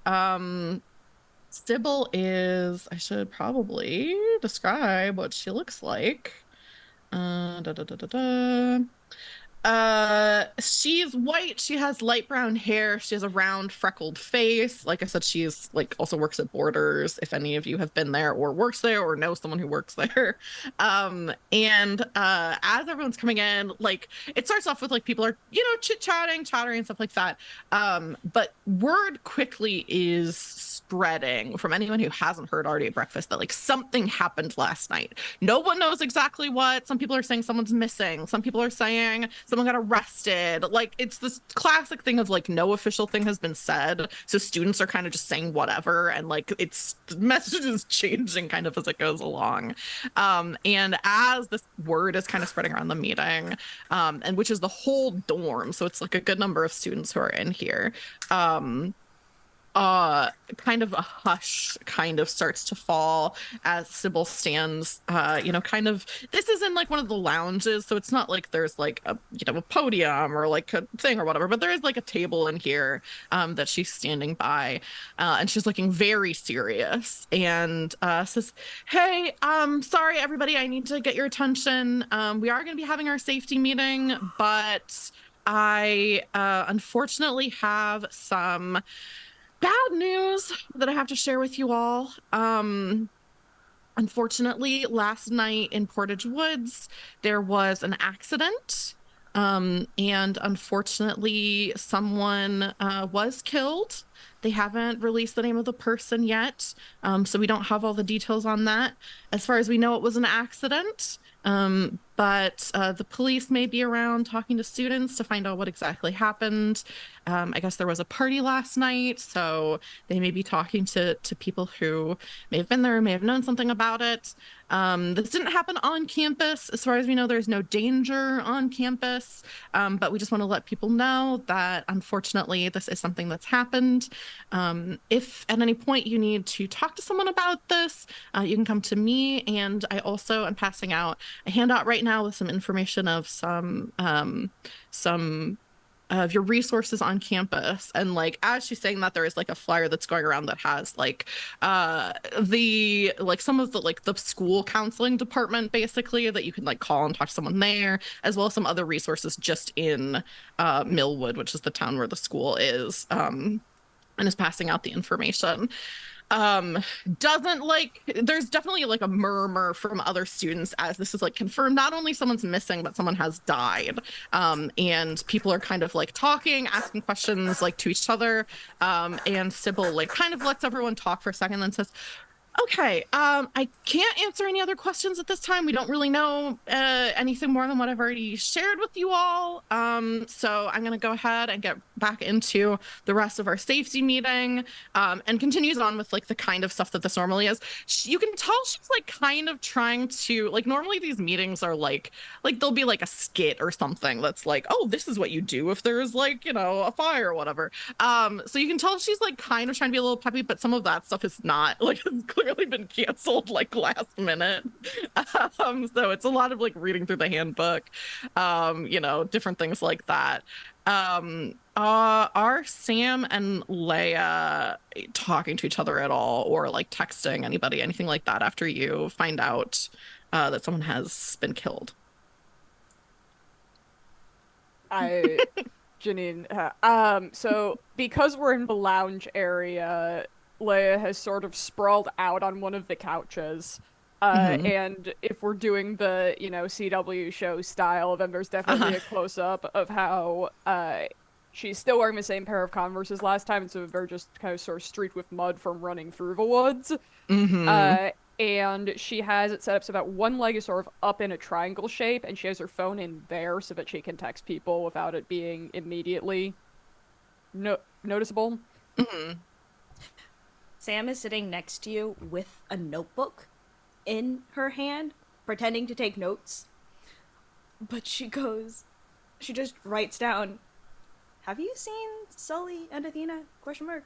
Sybil is, I should probably describe what she looks like. Da, da, da, da, da. She's white. She has light brown hair. She has a round, freckled face. Like I said, she's like also works at Borders. If any of you have been there or works there or know someone who works there, as everyone's coming in, like it starts off with like people are chit-chatting, chattering, and stuff like that. But word quickly is spreading from anyone who hasn't heard already at breakfast that like something happened last night. No one knows exactly what. Some people are saying someone's missing. Some people are saying someone got arrested. Like it's this classic thing of like no official thing has been said. So students are kind of just saying whatever. And like it's the message is changing kind of as it goes along. And as this word is kind of spreading around the meeting, and which is the whole dorm. So it's like a good number of students who are in here. Kind of a hush kind of starts to fall as Sybil stands, kind of, this is in like one of the lounges, so it's not like there's like a podium or like a thing or whatever, but there is like a table in here that she's standing by, and she's looking very serious and says, hey, sorry everybody, I need to get your attention. We are going to be having our safety meeting, but I unfortunately have some bad news that I have to share with you all. Unfortunately, last night in Portage Woods, there was an accident. And unfortunately, someone was killed. They haven't released the name of the person yet, so we don't have all the details on that. As far as we know, it was an accident. But the police may be around talking to students to find out what exactly happened. I guess there was a party last night, so they may be talking to people who may have been there, may have known something about it. This didn't happen on campus. As far as we know, there's no danger on campus, but we just want to let people know that unfortunately this is something that's happened. If at any point you need to talk to someone about this, you can come to me, and I also am passing out a handout right now with some information of some of your resources on campus. And like as she's saying that, there is like a flyer that's going around that has like the like some of the like the school counseling department basically that you can like call and talk to someone there, as well as some other resources just in Millwood, which is the town where the school is. And is passing out the information. um doesn't like There's definitely like a murmur from other students as this is like confirmed, not only someone's missing but someone has died. And people are kind of like talking, asking questions like to each other. And Sybil like kind of lets everyone talk for a second, then says, okay, I can't answer any other questions at this time. We don't really know anything more than what I've already shared with you all. So I'm going to go ahead and get back into the rest of our safety meeting, and continues on with like the kind of stuff that this normally is. You can tell she's like kind of trying to like, normally these meetings are like there'll be like a skit or something that's like, oh, this is what you do if there's like, you know, a fire or whatever. So you can tell she's like kind of trying to be a little peppy, but some of that stuff is not like clearly been canceled like last minute. So it's a lot of like reading through the handbook, you know, different things like that. Are Sam and Leia talking to each other at all, or like texting anybody, anything like that, after you find out that someone has been killed? So because we're in the lounge area, Leia has sort of sprawled out on one of the couches. And if we're doing the, you know, CW show style, then there's definitely a close-up of how she's still wearing the same pair of Converse last time, and so they're just kind of sort of streaked with mud from running through the woods. And she has it set up so that one leg is sort of up in a triangle shape, and she has her phone in there so that she can text people without it being immediately noticeable. Sam is sitting next to you with a notebook in her hand, pretending to take notes. But she just writes down, "Have you seen Sully and Athena? Question mark."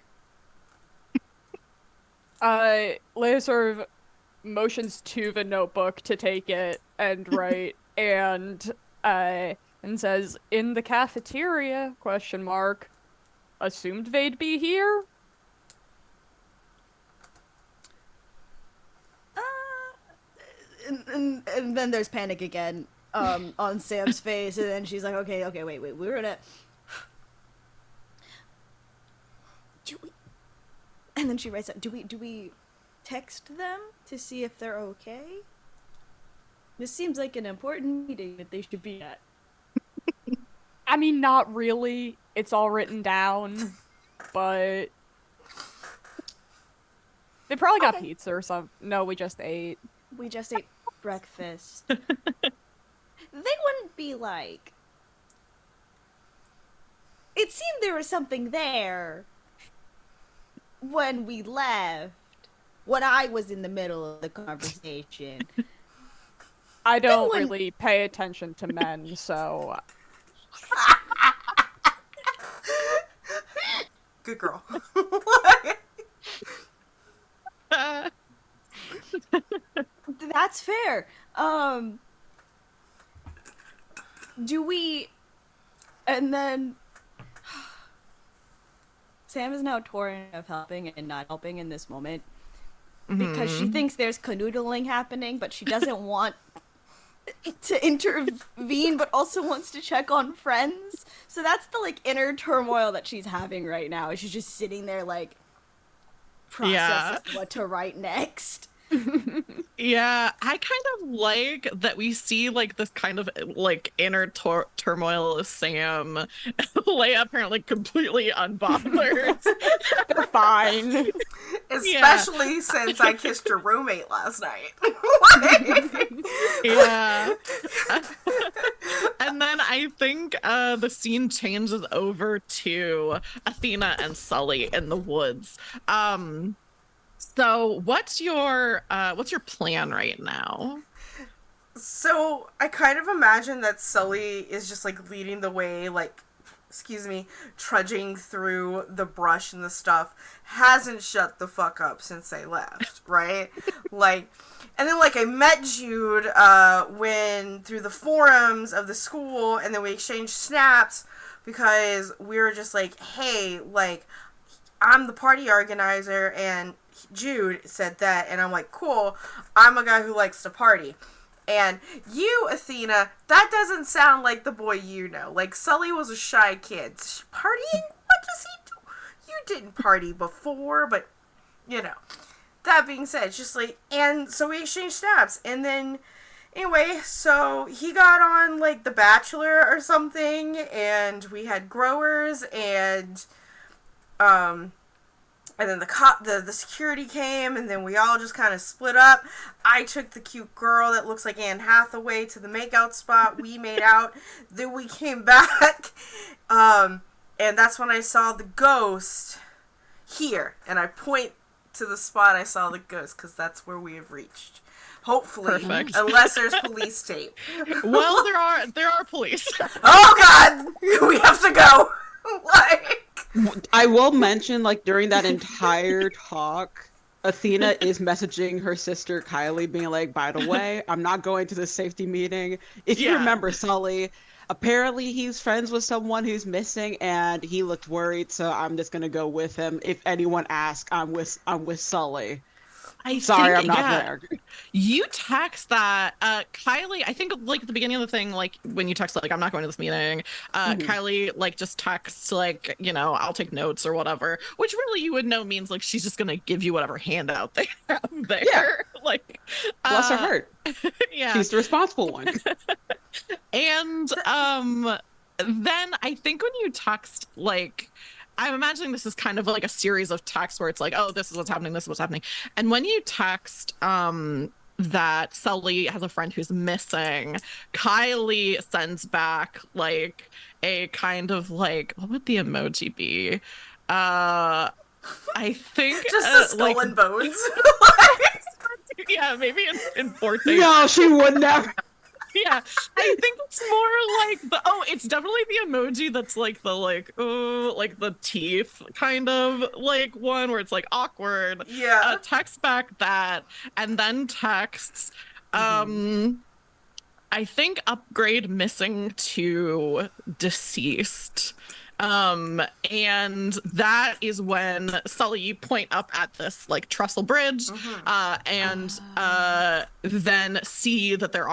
Leia sort of motions to the notebook to take it and write, and says, "In the cafeteria? Question mark. Assumed they'd be here." And then there's panic again on Sam's face, and then she's like, okay, wait, we're gonna... Do we... And then she writes out, do we text them to see if they're okay? This seems like an important meeting that they should be at. I mean, not really. It's all written down, but... They probably got pizza or something. No, we just ate. We just ate breakfast. They wouldn't be like... It seemed there was something there when we left, when I was in the middle of the conversation. I don't really pay attention to men, so... Good girl. That's fair. Do we... And then... Sam is now torn of helping and not helping in this moment. Because she thinks there's canoodling happening, but she doesn't want to intervene, but also wants to check on friends. So that's the, like, inner turmoil that she's having right now. She's just sitting there, like, processing what to write next. Yeah, I kind of like that we see like this kind of like inner turmoil of Sam. Leia apparently completely unbothered. They're fine. Especially since I kissed your roommate last night. Yeah. And then I think the scene changes over to Athena and Sully in the woods. So what's your plan right now? So I kind of imagine that Sully is just like leading the way, like, trudging through the brush and the stuff, hasn't shut the fuck up since they left, right? Like, and then like I met Jude when through the forums of the school, and then we exchanged snaps because we were just like, hey, like, I'm the party organizer, and Jude said that, and I'm like, cool, I'm a guy who likes to party. And you, Athena, that doesn't sound like the boy you know. Like, Sully was a shy kid. Partying? What does he do? You didn't party before, but, you know. That being said, it's just like, and so we exchanged snaps, and then, anyway, so he got on, like, The Bachelor or something, and we had growers, and then the security came, and then we all just kind of split up. I took the cute girl that looks like Anne Hathaway to the makeout spot. We made out. Then we came back, and that's when I saw the ghost here, and I point to the spot I saw the ghost, because that's where we have reached. Hopefully. Perfect. Unless there's police tape. Well, there are police. Oh god! We have to go! Like... I will mention, like, during that entire talk, Athena is messaging her sister Kylie, being like, by the way, I'm not going to the safety meeting. If you remember Sully, apparently he's friends with someone who's missing, and he looked worried, so I'm just gonna go with him. If anyone asks, I'm with Sully. Sorry, I'm not there. You text that, Kylie, I think, like, at the beginning of the thing, like, when you text, like, I'm not going to this meeting, Kylie, like, just texts, like, you know, I'll take notes or whatever, which really you would know means, like, she's just gonna give you whatever handout they have there. Yeah. Like, bless her heart. Yeah. She's the responsible one. And, then I think when you text, like, I'm imagining this is kind of like a series of texts where it's like, oh, this is what's happening, this is what's happening. And when you text that Sully has a friend who's missing, Kylie sends back like a kind of like, what would the emoji be? I think just the skull like, and bones. Yeah, maybe in 14. No, she would never. Yeah, I think it's more like it's definitely the emoji that's like the like the teeth kind of like one where it's like awkward. Yeah. Text back that, and then texts I think upgrade missing to deceased. And that is when Sully, you point up at this like trestle bridge, and then see that there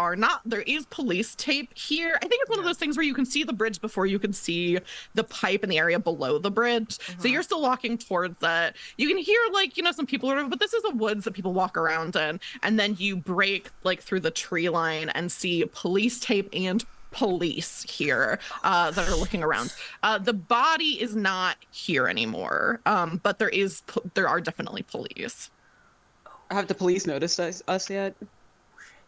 is police tape here. I think it's one of those things where you can see the bridge before you can see the pipe in the area below the bridge. So you're still walking towards that. You can hear like, you know, some people but this is a woods that people walk around in. And then you break like through the tree line and see police tape and police here that are looking around. The body is not here anymore, but there are definitely police. Have the police noticed us yet?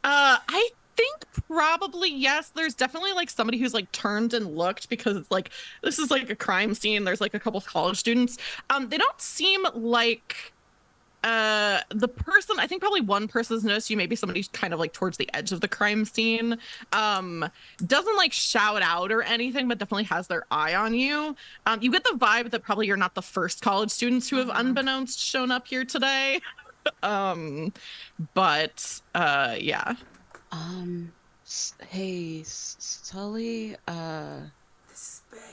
I think probably yes. There's definitely like somebody who's like turned and looked, because it's like this is like a crime scene. There's like a couple of college students. They don't seem like the person, I think probably one person has noticed you, maybe somebody kind of like towards the edge of the crime scene, doesn't like shout out or anything, but definitely has their eye on you. You get the vibe that probably you're not the first college students who have unbeknownst shown up here today. But yeah. Hey, Sully, this is bad.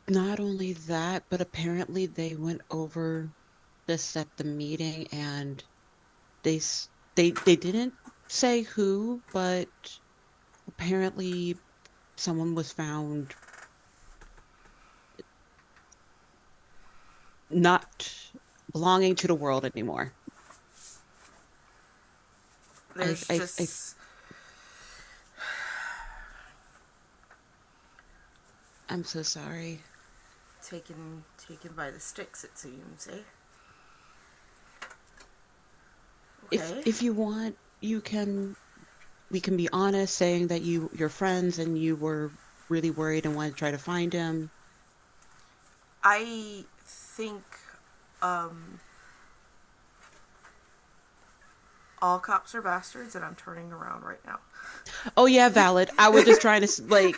Not only that, but apparently they went over this at the meeting, and they didn't say who, but apparently someone was found not belonging to the world anymore. There's I'm so sorry. Taken by the sticks, it seems, eh? Okay. If you want, we can be honest, saying that you're friends and you were really worried and wanted to try to find him. I think all cops are bastards, and I'm turning around right now. Oh yeah, valid. I was just trying to like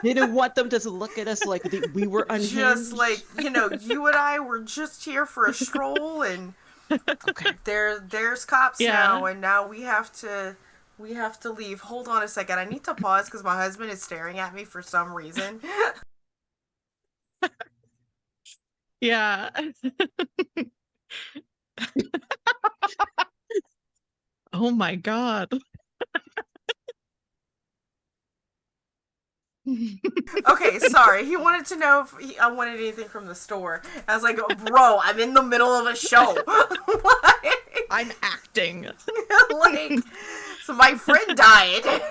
didn't want them to look at us like we were unhinged. Just like, you know, you and I were just here for a stroll, and okay, there's cops now, and now we have to We have to leave. Hold on a second. I need to pause because my husband is staring at me for some reason. Yeah. Oh my God. Okay, sorry. He wanted to know if I wanted anything from the store. I was like, bro, I'm in the middle of a show. Like, I'm acting. like, so my friend died. Like,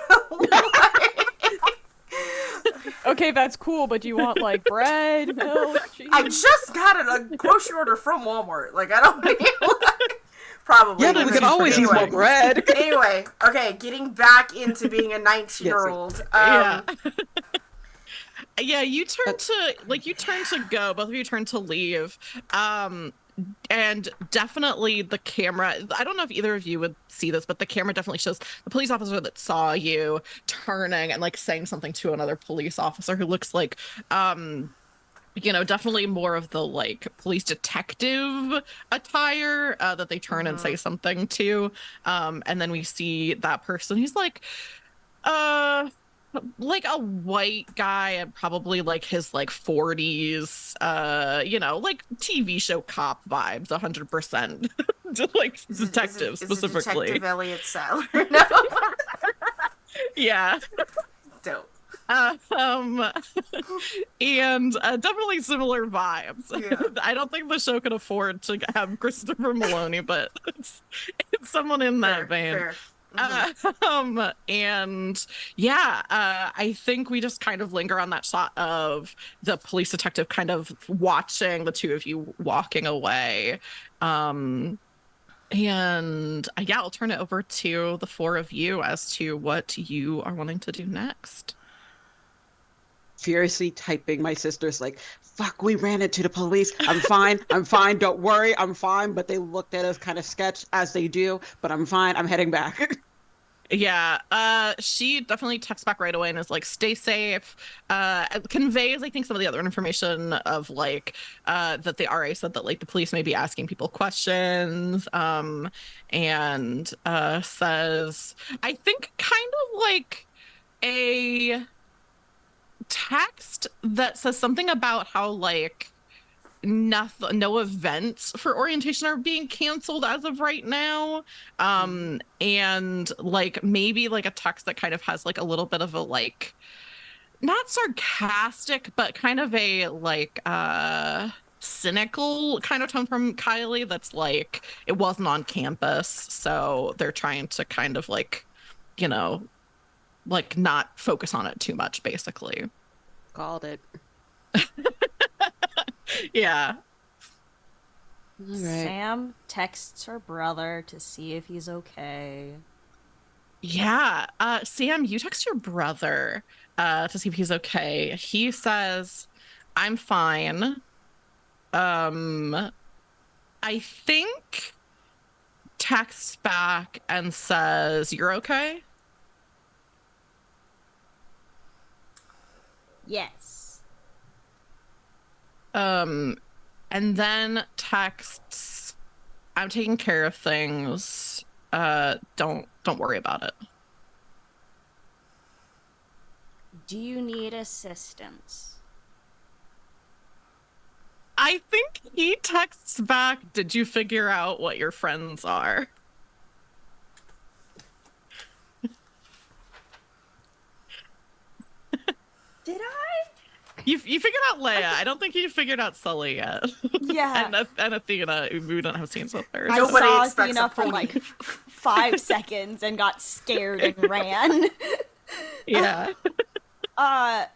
Okay, that's cool, but do you want like bread, milk, cheese? I just got a grocery order from Walmart. Like, I don't need, like, probably. Yeah, but we can always use more bread. Anyway, okay, getting back into being a 19-year-old. Yeah. Yeah, you turn to go, both of you turn to leave. And definitely the camera, I don't know if either of you would see this, but the camera definitely shows the police officer that saw you turning and like saying something to another police officer who looks like definitely more of the like police detective attire that they turn and say something to. And then we see that person. He's like a white guy and probably like his like 40s, like TV show cop vibes, 100%. Like detective specifically. Detective Elliot Sadler. No. Yeah. Dope. And definitely similar vibes. Yeah. I don't think the show can afford to have Christopher Maloney, but it's someone in that vein. Fair. And yeah, I think we just kind of linger on that shot of the police detective kind of watching the two of you walking away. And yeah, I'll turn it over to the four of you as to what you are wanting to do next. Furiously typing, my sister's like, fuck, we ran into the police. I'm fine. I'm fine. Don't worry. I'm fine. But they looked at us kind of sketch as they do, but I'm fine. I'm heading back. Yeah, she definitely texts back right away and is like, stay safe. Conveys, I think, some of the other information of like that the RA said that like the police may be asking people questions. And says, I think kind of like a text that says something about how like no events for orientation are being canceled as of right now, and like maybe like a text that kind of has like a little bit of a like not sarcastic but kind of a like cynical kind of tone from Kylie that's like it wasn't on campus, so they're trying to kind of like like not focus on it too much, basically. Called it. Yeah. All right. Sam texts her brother to see if he's okay. Yeah. Sam, you text your brother to see if he's okay. He says, I'm fine. I think texts back and says, you're okay? Yes. And then texts, I'm taking care of things. Don't worry about it. Do you need assistance? I think he texts back, did you figure out what your friends are? Did I? You figured out Leia. I don't think you figured out Sully yet. Yeah. and Athena. We don't have scenes with her. I Nobody saw expects Athena a for pony. like 5 seconds and got scared and ran. Yeah. And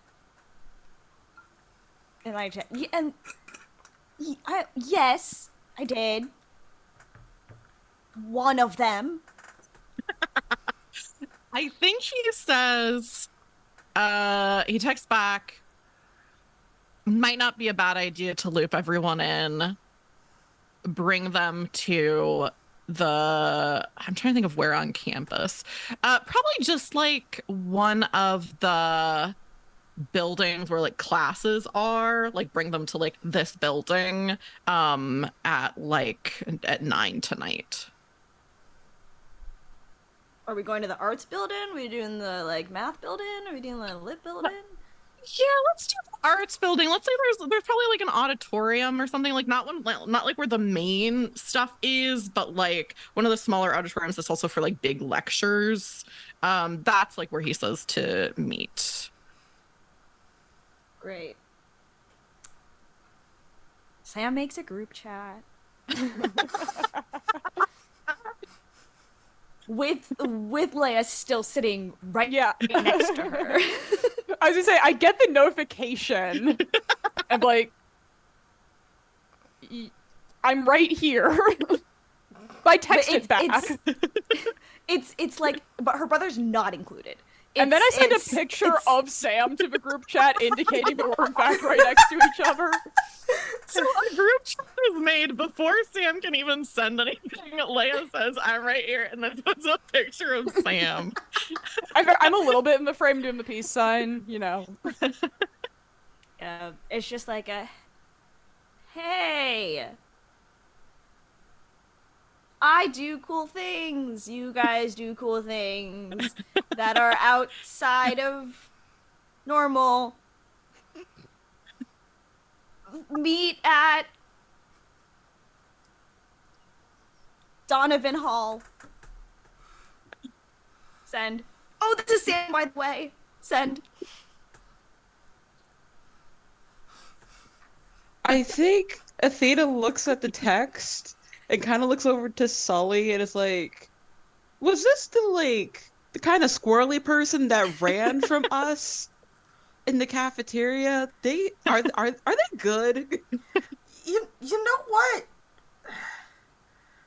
yes, I did. One of them. I think he says, he texts back, might not be a bad idea to loop everyone in, bring them to I'm trying to think of where on campus. Probably just like one of the buildings where like classes are, like bring them to like this building at 9 tonight. Are we going to the arts building? Are we doing the like math building? Are we doing the lit building? Yeah, let's do the arts building. Let's say there's probably like an auditorium or something, like not like where the main stuff is, but like one of the smaller auditoriums that's also for like big lectures. That's like where he says to meet. Great. Sam makes a group chat. with Leia still sitting right Yeah. next to her. I was gonna say, I get the notification. I'm like, I'm right here. I texted back. It's like, but her brother's not included. And then I sent a picture of Sam to the group chat indicating that we're in fact right next to each other. So a group chat is made before Sam can even send anything. Leia says, I'm right here, and then puts a picture of Sam. I'm a little bit in the frame doing the peace sign, you know. It's just like a, hey, I do cool things. You guys do cool things that are outside of normal. Meet at Donovan Hall. Send. Oh, this is Sam, by the way. Send. I think Athena looks at the text and kind of looks over to Sully and is like, was this the kind of squirrely person that ran from us in the cafeteria? They are they good? You know what?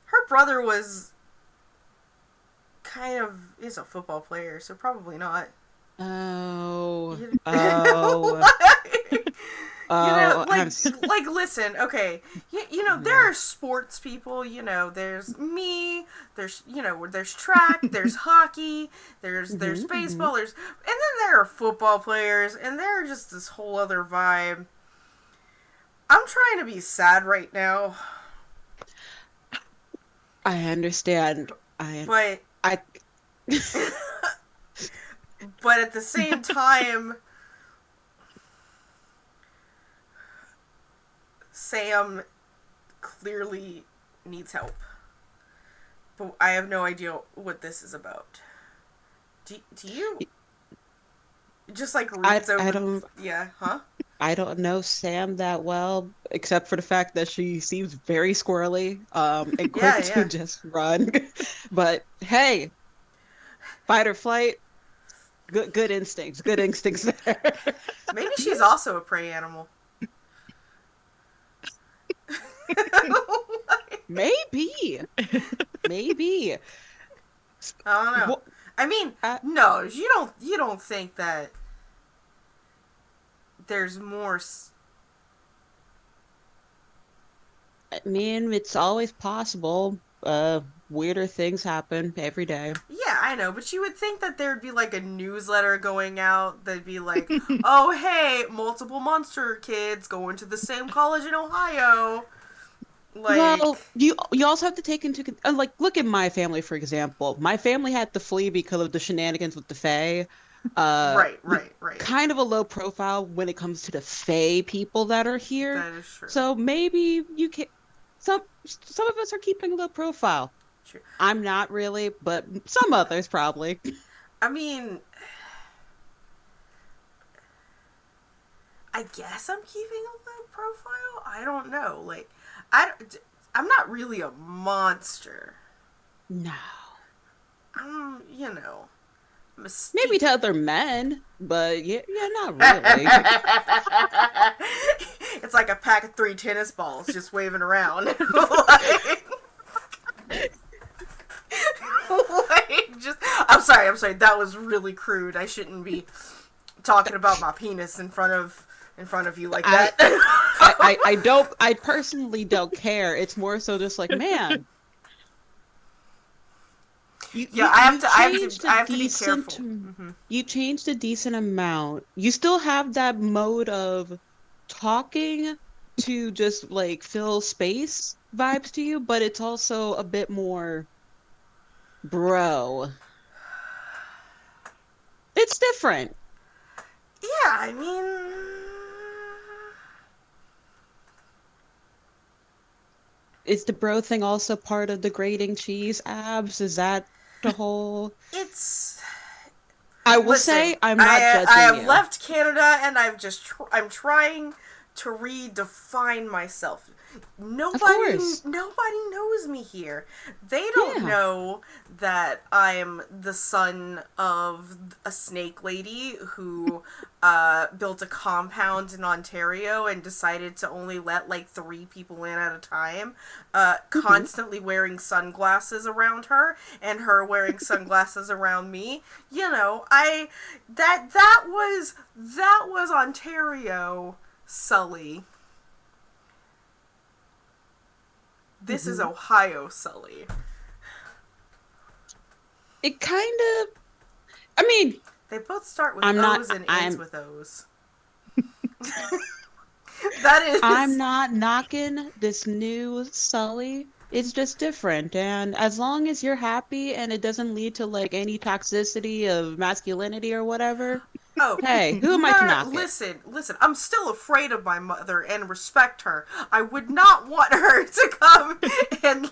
Her brother is a football player, so probably not. Oh. Listen, okay, you know, there are sports people, you know, there's me, there's track, there's hockey, there's baseball, and then there are football players, and they're just this whole other vibe. I'm trying to be sad right now. I understand. But at the same time, Sam clearly needs help. But I have no idea what this is about. Do you? Just like reads over. I don't. Yeah, huh? I don't know Sam that well, except for the fact that she seems very squirrely, and quick to just run. But hey, fight or flight, good instincts there. Maybe she's also a prey animal. Maybe. I don't know. Well, I mean, no, you don't think that there's more. I mean, it's always possible. Weirder things happen every day. Yeah, I know, but you would think that there'd be like a newsletter going out that'd be like, oh hey, multiple monster kids going to the same college in Ohio. Like, well, you also have to take into like, look at my family, for example. My family had to flee because of the shenanigans with the Fae. Right. Kind of a low profile when it comes to the Fae people that are here. That is true. So maybe you can. Some of us are keeping a low profile. True. I'm not really, but some others probably. I mean, I guess I'm keeping a low profile. I don't know. Like, I'm not really a monster. No. You know, maybe to other men, but yeah, not really. It's like a pack of 3 tennis balls just waving around. I'm sorry. That was really crude. I shouldn't be talking about my penis in front of you like that. I personally don't care. It's more so just like, man. I have to be careful. You changed a decent amount. You still have that mode of talking to just like fill space vibes to you, but it's also a bit more bro. It's different. Yeah, I mean, Is the bro thing also part of the grating cheese abs? Is that the whole? it's I will listen. say I'm not I judging have you. left Canada and I'm trying to redefine myself. Of course. Nobody knows me here. They don't Yeah. know that I'm the son of a snake lady who built a compound in Ontario and decided to only let like 3 people in at a time, constantly wearing sunglasses around her and her wearing sunglasses around me. You know, that was Ontario, Sully. This is Ohio, Sully. It kind of. I mean, They both start with I'm not. O's and ends I'm. with O's. That is. I'm not knocking this new Sully. It's just different, and as long as you're happy and it doesn't lead to like any toxicity of masculinity or whatever, Oh, hey, who am I to no, knock it? listen. I'm still afraid of my mother and respect her. I would not want her to come and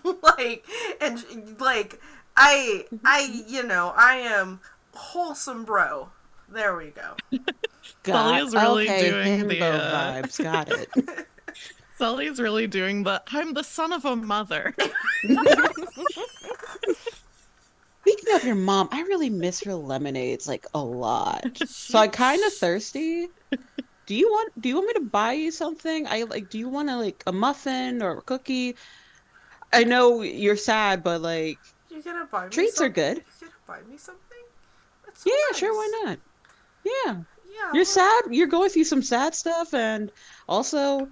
like I am wholesome bro. There we go. Sully is really Okay, doing the himbo vibes. Got it. Sully's really doing the I'm the son of a mother. Speaking of your mom, I really miss her lemonades like a lot. So I'm kind of thirsty. Do you want me to buy you something? Do you want to like a muffin or a cookie? I know you're sad, but like You gonna buy me treats are something? good. You gonna buy me something? That's so Yeah, nice. sure, why not? Yeah. Yeah, You're sad, you're going through some sad stuff and also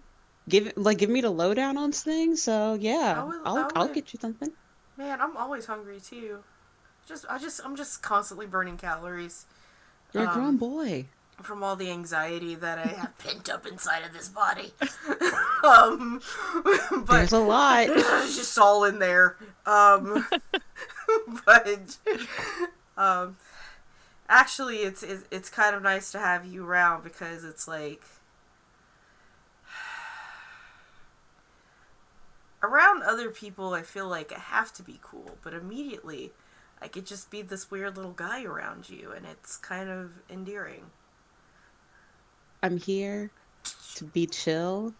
give me the lowdown on things. So I yeah, would. I'll get you something. Man, I'm always hungry too. I'm just constantly burning calories. You're a grown Um, boy. from all the anxiety that I have pent up inside of this body. um, but There's a lot. it's just all in there. But um, actually, it's kind of nice to have you around because it's like around other people. I feel like I have to be cool, but immediately I could just be this weird little guy around you, and it's kind of endearing. I'm here to be chill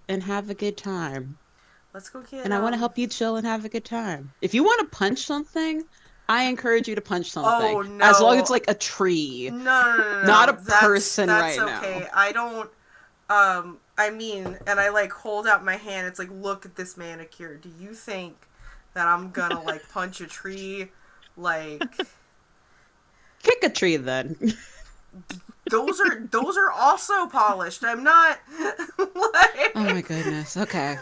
and have a good time. Let's go get And I want to help you chill and have a good time. If you want to punch something, I encourage you to punch something. Oh As long as no. it's like a tree, No. not a That's person that's right okay. now. I don't. I mean, and I like hold out my hand. It's like, look at this manicure. Do you think that I'm gonna like punch a tree? Like, Kick a tree then. those are also polished. I'm not like. Oh my goodness. Okay.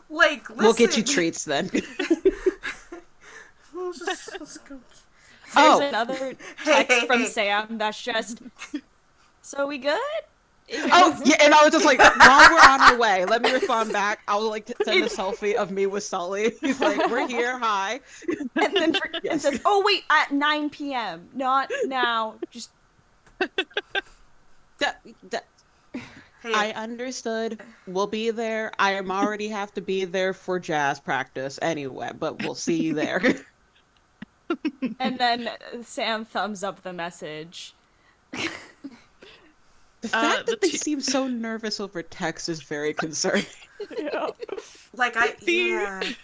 Like, listen. We'll get you treats then. Let's go. There's Oh. another Hey, text from hey. Sam that's just, so we good? Oh, yeah, and I was just like, while we're on our way, let me respond back. I would like to send a selfie of me with Sully. He's like, we're here, hi. And then and Yes. says, oh wait, at 9 p.m. Not now. Just That- Hey, I understood. We'll be there. I am already have to be there for jazz practice anyway, but we'll see you there. and then Sam thumbs up the message. The fact the that they two- seem so nervous over text is very concerning. Yeah. like The-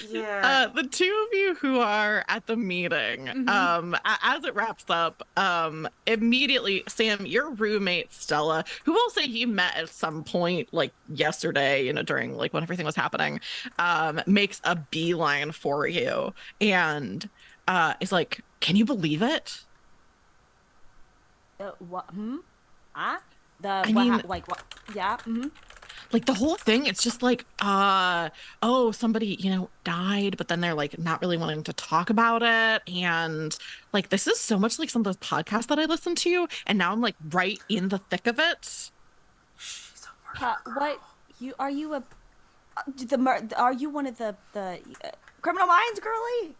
yeah. The two of you who are at the meeting, as it wraps up, immediately, Sam, your roommate Stella, who will say you met at some point, like yesterday, during like when everything was happening, makes a beeline for you and is like, "Can you believe it?" What? The I what? mean- Like what? Yeah. Like the whole thing, it's just like, oh, somebody, died, but then they're like not really wanting to talk about it. And like, this is so much like some of those podcasts that I listen to. And now I'm like right in the thick of it. She's a murderer. What? Are you a are you one of the Criminal Minds girly?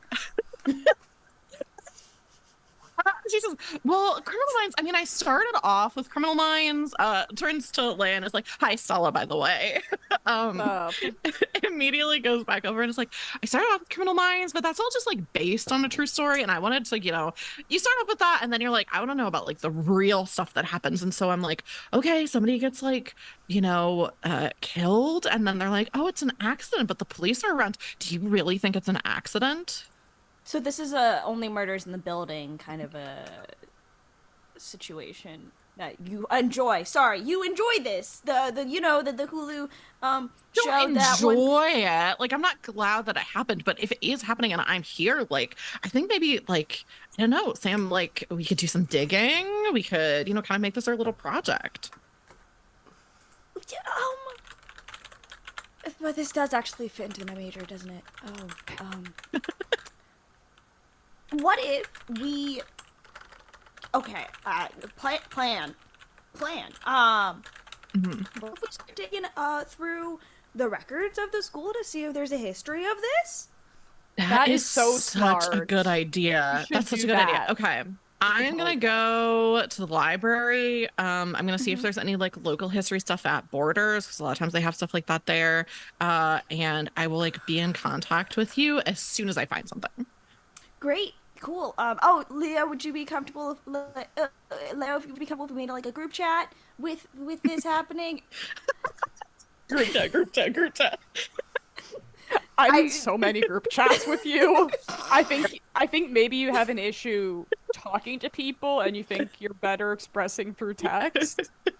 Jesus. Well, Criminal Minds, I mean, I started off with Criminal Minds, turns to Leia and is like, hi, Stella, by the way. um, Uh, immediately goes back over and is like, I started off with Criminal Minds, but that's all just like based on a true story. And I wanted to, you start off with that and then you're like, I want to know about like the real stuff that happens. And so I'm like, okay, somebody gets like, killed. And then they're like, oh, it's an accident, but the police are around. Do you really think it's an accident? So this is a only murders in the building kind of a situation that you enjoy. Sorry, you enjoy this. The Hulu show Don't that one. enjoy it. Like, I'm not glad that it happened, but if it is happening and I'm here, like, I think maybe, like, I don't know, Sam, like, we could do some digging. We could, kind of make this our little project. But this does actually fit into my major, doesn't it? What if we? Okay, plan. What if we start digging through the records of the school to see if there's a history of this? That is so such a smart. good idea. You That's should such a do good idea. that. Okay. I'm gonna go to the library. I'm gonna see if there's any like local history stuff at Borders, because a lot of times they have stuff like that there. And I will like be in contact with you as soon as I find something. Great, cool. Leo, would you be comfortable? Leo, if you'd be comfortable if we made like a group chat with this happening? Group chat. I'm in so many group chats with you. I think maybe you have an issue talking to people and you think you're better expressing through text. I don't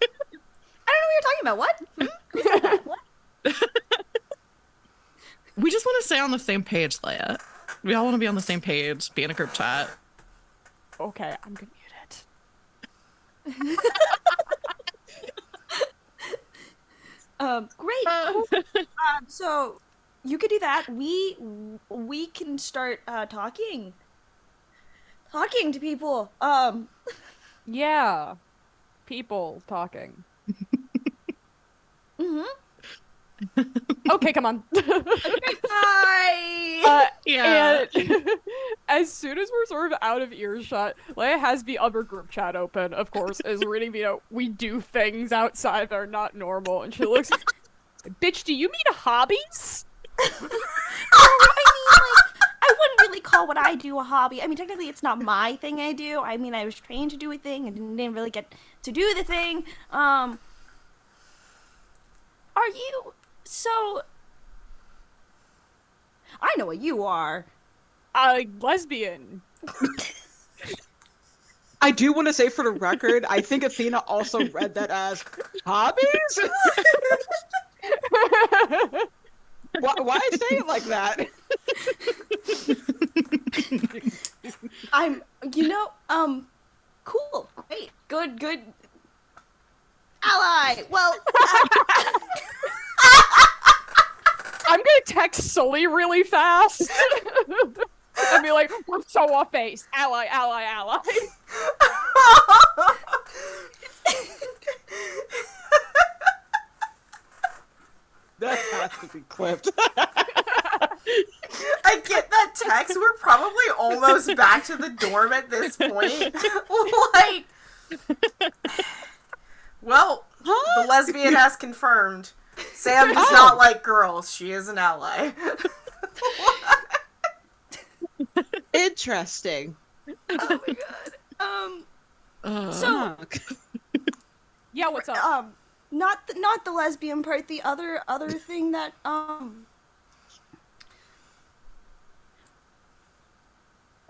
know what you're talking about. What? Who said that? What? We just want to stay on the same page, Leia. We all want to be on the same page, be in a group chat. Okay, I'm gonna mute it. Great. Cool. So you could do that. We can start talking to people. Yeah. People talking. Mm-hmm. Okay, come on. Bye. Yeah. And as soon as we're sort of out of earshot, Leia has the other group chat open, of course, is reading we do things outside that are not normal, and she looks, bitch, do you mean hobbies? I wouldn't really call what I do a hobby. I mean, technically, it's not my thing I do. I mean, I was trained to do a thing and didn't really get to do the thing. Are you... So... I know what you are. Lesbian. I do want to say for the record, I think Athena also read that as hobbies? Why say it like that? Cool, great, good. Ally, well... I'm gonna text Sully really fast. And be like, we're so off base. Ally. That has to be clipped. I get that text. We're probably almost back to the dorm at this point. Like, well, the lesbian has confirmed. Sam does not like girls. She is an ally. Interesting. Oh my god. So, yeah, what's up? not the lesbian part. The other thing that I'm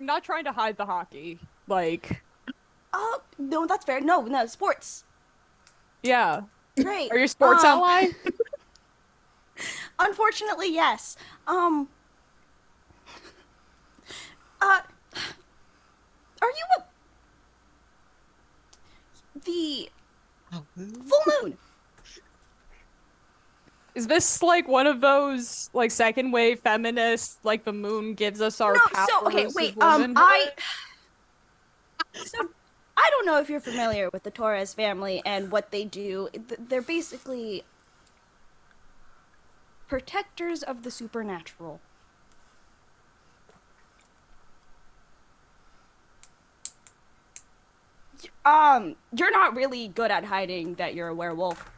not trying to hide the hockey. Like. No, that's fair. No, sports. Yeah. Great. Are you a sports ally? Unfortunately, yes. Are you the full moon? Is this like one of those like second wave feminists? Like the moon gives us our powers? So okay, wait. So I don't know if you're familiar with the Torres family and what they do. They're basically protectors of the supernatural. You're not really good at hiding that you're a werewolf.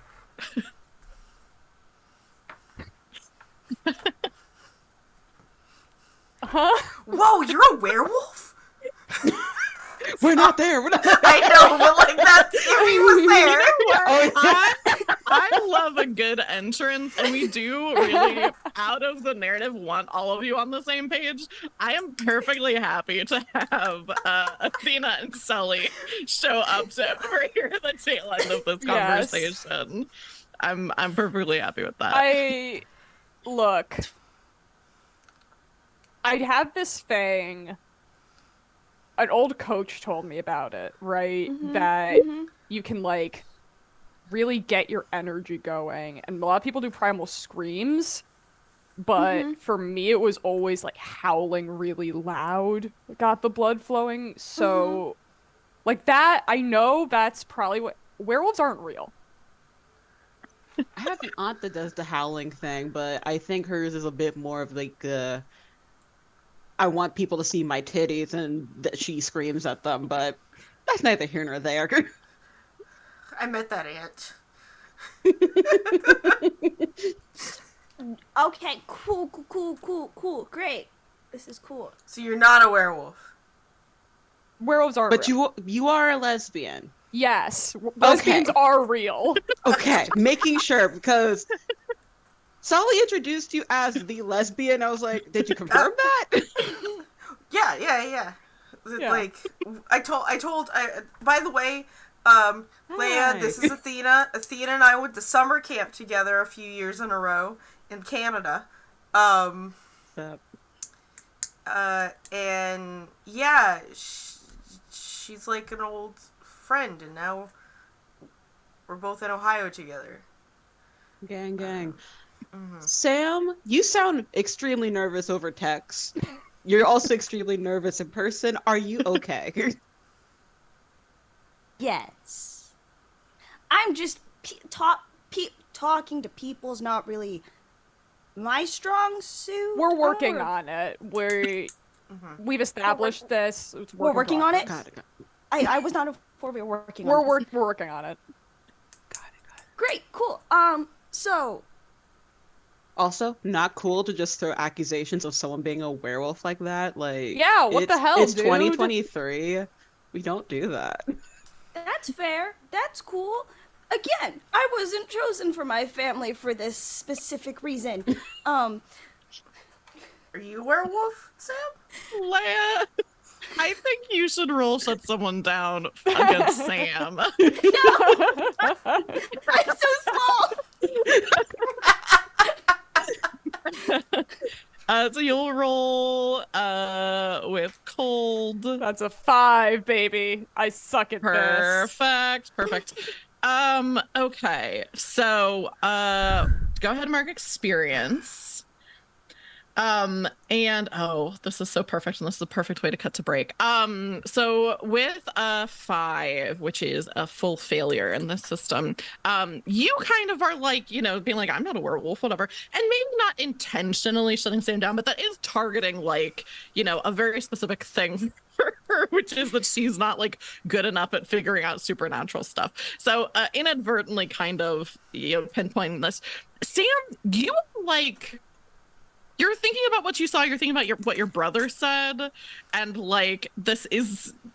Huh? Whoa, you're a werewolf? We're not there. We're not. I know, but like that's if he was there. Oh, yeah. I love a good entrance, and we do really, out of the narrative, want all of you on the same page. I am perfectly happy to have Athena and Sully show up to overhear the tail end of this Yes. conversation. I'm perfectly happy with that. Look. I'd have this thing. An old coach told me about it, right? That you can like really get your energy going. And a lot of people do primal screams, but for me it was always like howling really loud that got the blood flowing. So like that, I know that's probably what werewolves aren't real. I have an aunt that does the howling thing, but I think hers is a bit more of like I want people to see my titties and that she screams at them, but that's neither here nor there. I met that aunt. Okay, cool. Great. This is cool. So you're not a werewolf. Werewolves are But real. you are a lesbian. Yes, lesbians are real. Okay, making sure because Sully introduced you as the lesbian. I was like, did you confirm that? Yeah. Yeah. Like I told. By the way, Leia, this is Athena. Athena and I went to summer camp together a few years in a row in Canada. And yeah, she's like an old friend, and now we're both in Ohio together. Gang. Sam, you sound extremely nervous over text. You're also extremely nervous in person. Are you okay? Yes. I'm just talking to people's not really my strong suit. We're working on it. We've established this. It's We're working on it. Got it. I was not before we were working. We're on this. working on it. Got it. Great, cool. So Also, not cool to just throw accusations of someone being a werewolf like that. Like, Yeah, what the hell, It's dude? 2023. We don't do that. that's fair. That's cool. Again, I wasn't chosen for my family for this specific reason. Are you a werewolf, Sam? Leia, I think you should roll shut someone down against Sam. I'm so small. So you'll roll with cold. That's a 5, baby. I suck at this. Perfect. Okay. So go ahead and mark experience. And this is so perfect, and this is the perfect way to cut to break. So with a 5, which is a full failure in this system, you kind of are like, being like, I'm not a werewolf, whatever, and maybe not intentionally shutting Sam down, but that is targeting like, a very specific thing for her, which is that she's not like good enough at figuring out supernatural stuff. So inadvertently kind of, pinpointing this. Sam, you like... You're thinking about what you saw, you're thinking about what your brother said, and like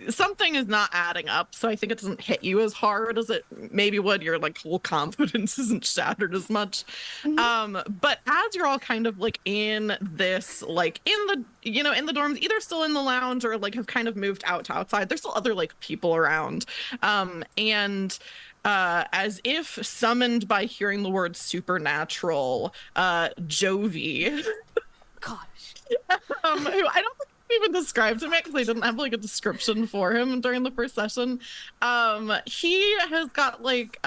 something is not adding up, so I think it doesn't hit you as hard as it maybe would. Your like whole confidence isn't shattered as much. But as you're all kind of like in this, like in the in the dorms, either still in the lounge or like have kind of moved out to outside, there's still other like people around. And as if summoned by hearing the word supernatural, Jovi, Gosh. who I don't think I even described him yet because I didn't have like a description for him during the first session. He has got like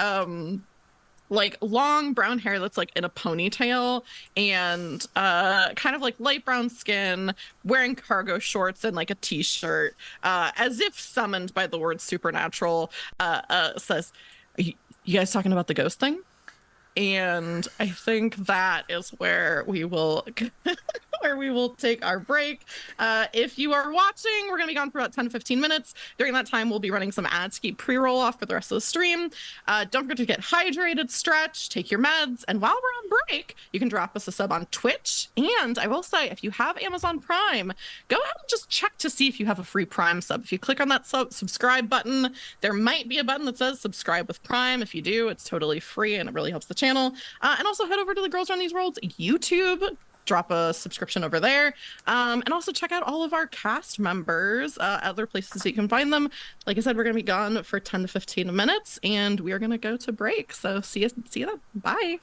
long brown hair that's like in a ponytail, and kind of like light brown skin, wearing cargo shorts and like a t-shirt, as if summoned by the word supernatural, says, "You guys talking about the ghost thing?" And I think that is where we will where we will take our break. If you are watching, we're going to be gone for about 10 to 15 minutes. During that time, we'll be running some ads to keep pre-roll off for the rest of the stream. Don't forget to get hydrated, stretch, take your meds. And while we're on break, you can drop us a sub on Twitch. And I will say, if you have Amazon Prime, go ahead and just check to see if you have a free Prime sub. If you click on that subscribe button, there might be a button that says subscribe with Prime. If you do, it's totally free and it really helps the channel. And also head over to the Girls Run These Worlds YouTube. Drop a subscription over there, and also check out all of our cast members, other places you can find them. Like I said, we're going to be gone for 10 to 15 minutes, and we are going to go to break. So see you then. Bye.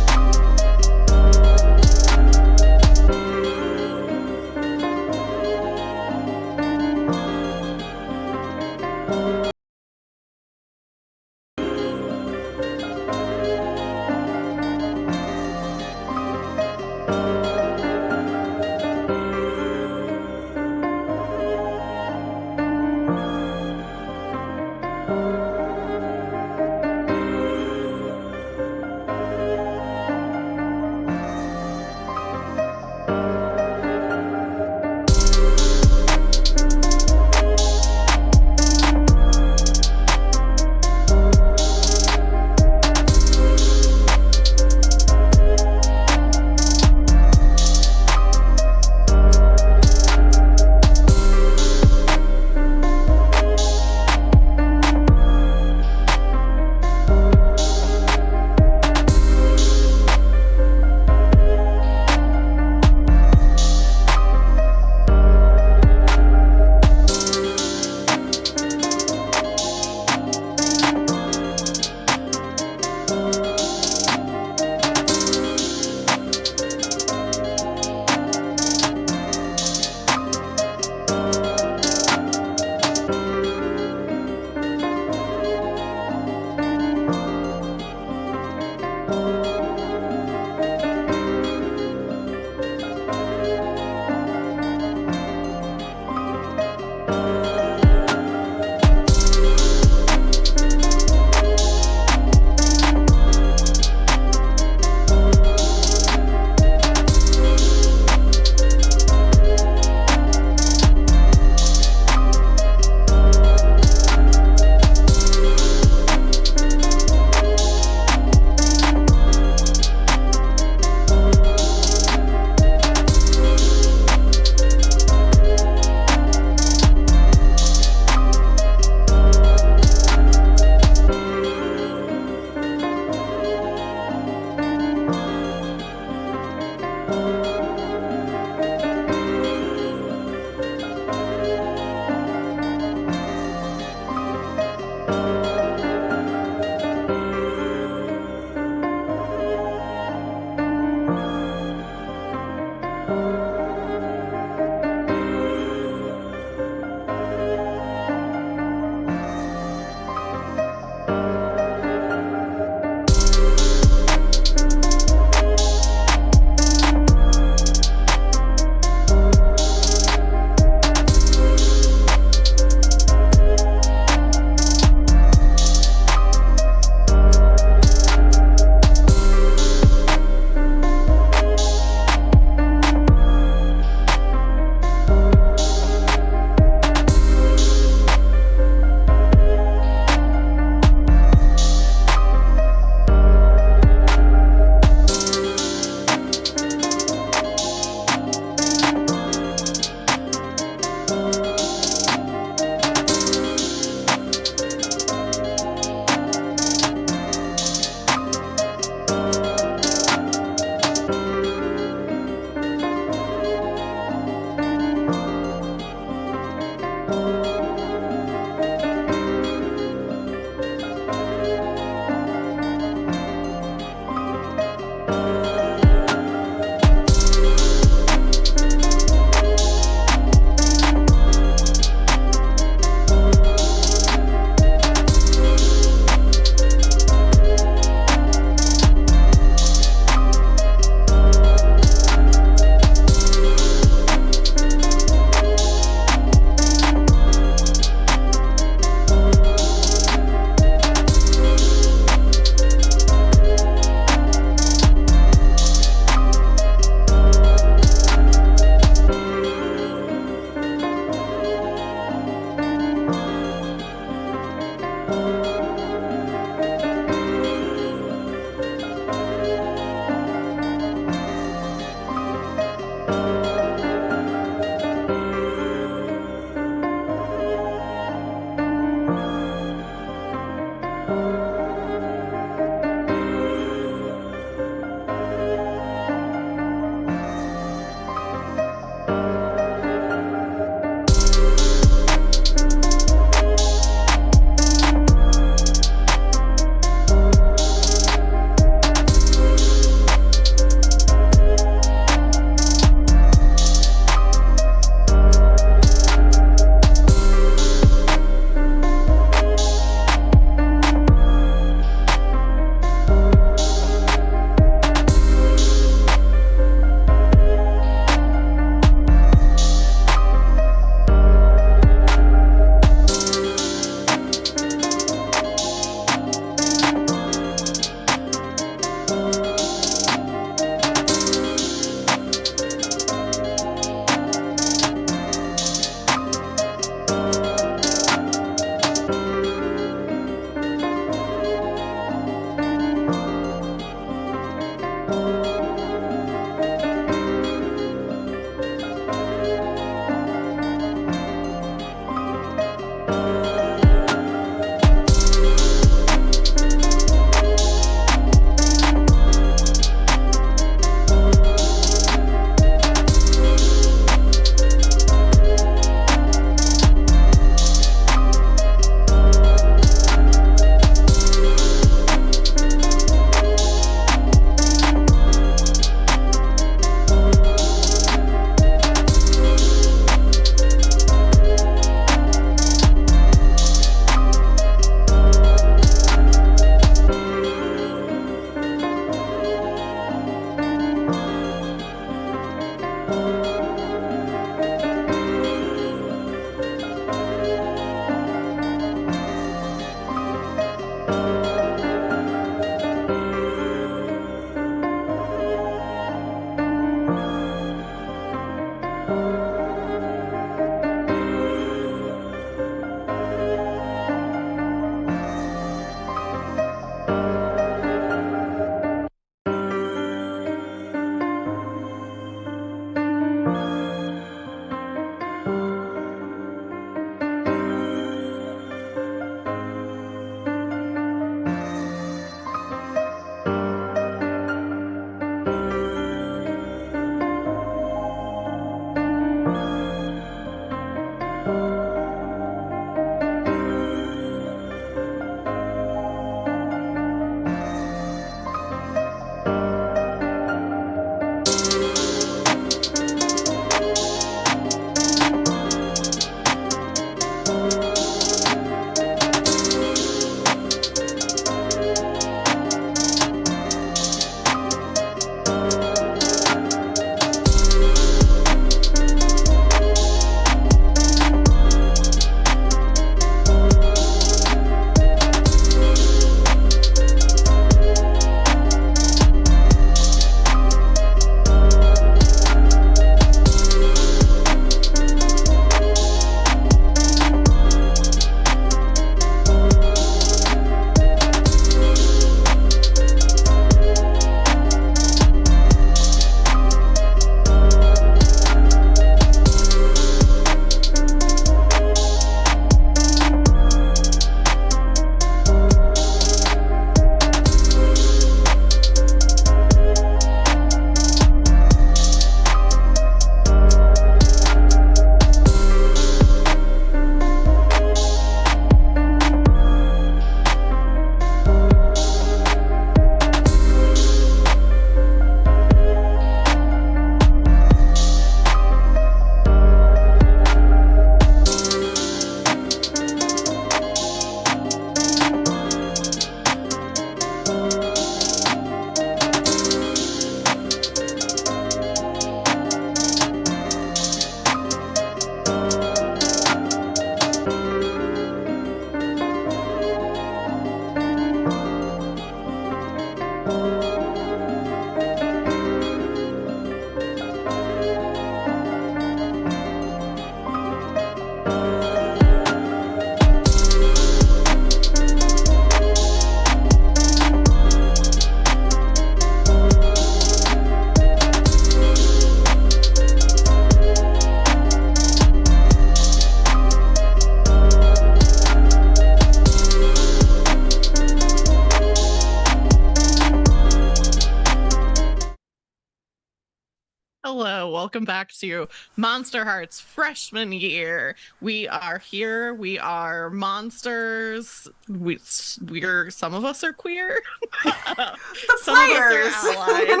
Hello, welcome back to Monster Hearts freshman year. We are here. We are monsters. We're some of us are queer. The Some of players. us are allies.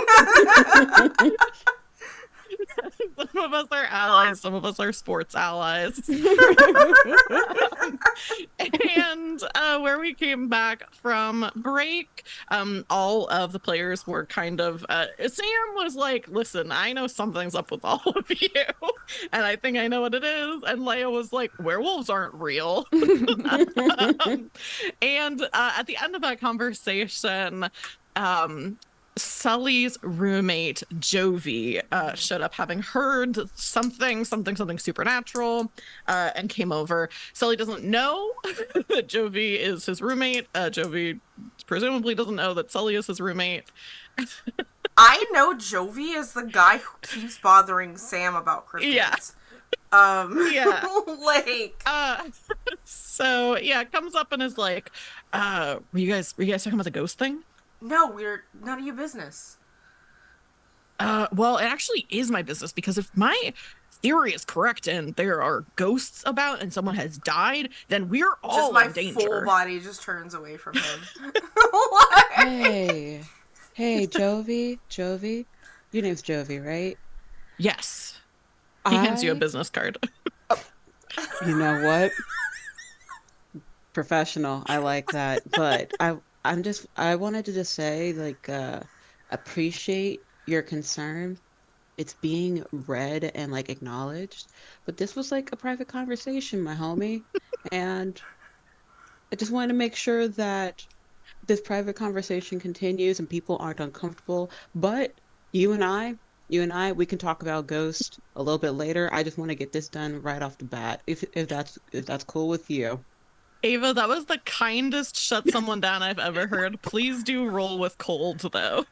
Some of us are allies. Some of us are sports allies. And where we came back from break, all of the players were kind of Sam was like, listen, I know something's up with all of you, and I think I know what it is. And Leia was like, werewolves aren't real. And at the end of that conversation, Sully's roommate Jovi showed up, having heard something supernatural, and came over. Sully doesn't know that Jovi is his roommate. Jovi presumably doesn't know that Sully is his roommate. I know Jovi is the guy who keeps bothering Sam about cryptids. Yeah. Yeah. Like, So yeah, comes up and is like, were you guys talking about the ghost thing? no, we're none of your business. Well, it actually is my business, because if my theory is correct and there are ghosts about and someone has died, then we're all Just my in danger. full body just turns away from him. Hey, Jovi, your name's Jovi, right? Yes. He hands you a business card. You know what? Professional. I like that. But I wanted to just say, like, appreciate your concern, it's being read and like acknowledged. But this was like a private conversation, my homie. And I just wanted to make sure that this private conversation continues and people aren't uncomfortable. But you and I, we can talk about Ghost a little bit later. I just want to get this done right off the bat, if that's cool with you. Ava, that was the kindest shut someone down I've ever heard. Please do roll with cold, though.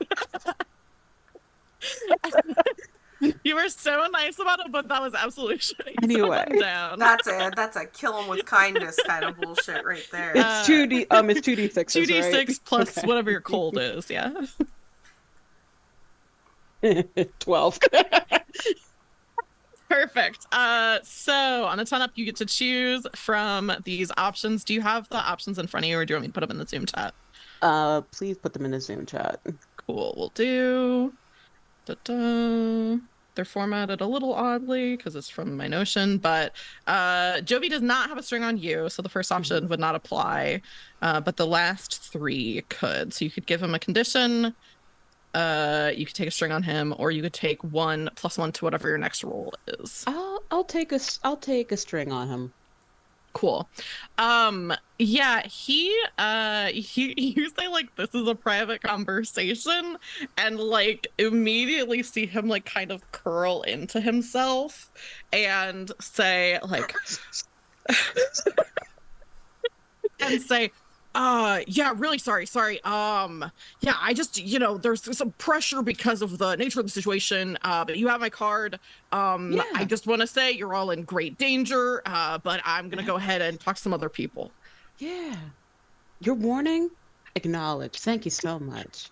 You were so nice about it, but that was absolutely shutting Anyway. someone down. That's a kill him with kindness kind of bullshit right there. It's 2D it's 2d6, 2d6 right? plus Okay. whatever your cold is, yeah. 12. Perfect. So on a 10 up, you get to choose from these options. Do you have the options in front of you, or do you want me to put them in the Zoom chat? Please put them in the Zoom chat. Cool, we'll do. Da-da. They're formatted a little oddly because it's from my Notion, but Jovi does not have a string on you, so the first option would not apply, but the last three could. So you could give him a condition, you could take a string on him, or you could take 1 + 1 to whatever your next roll is. I'll take a string on him. Cool. Yeah, you say like this is a private conversation, and like immediately see him like kind of curl into himself and say like and say, yeah, really sorry. Yeah, I just, there's some pressure because of the nature of the situation, but you have my card. Yeah. I just want to say you're all in great danger, but I'm going to go ahead and talk to some other people. Yeah. Your warning? Acknowledged. Thank you so much.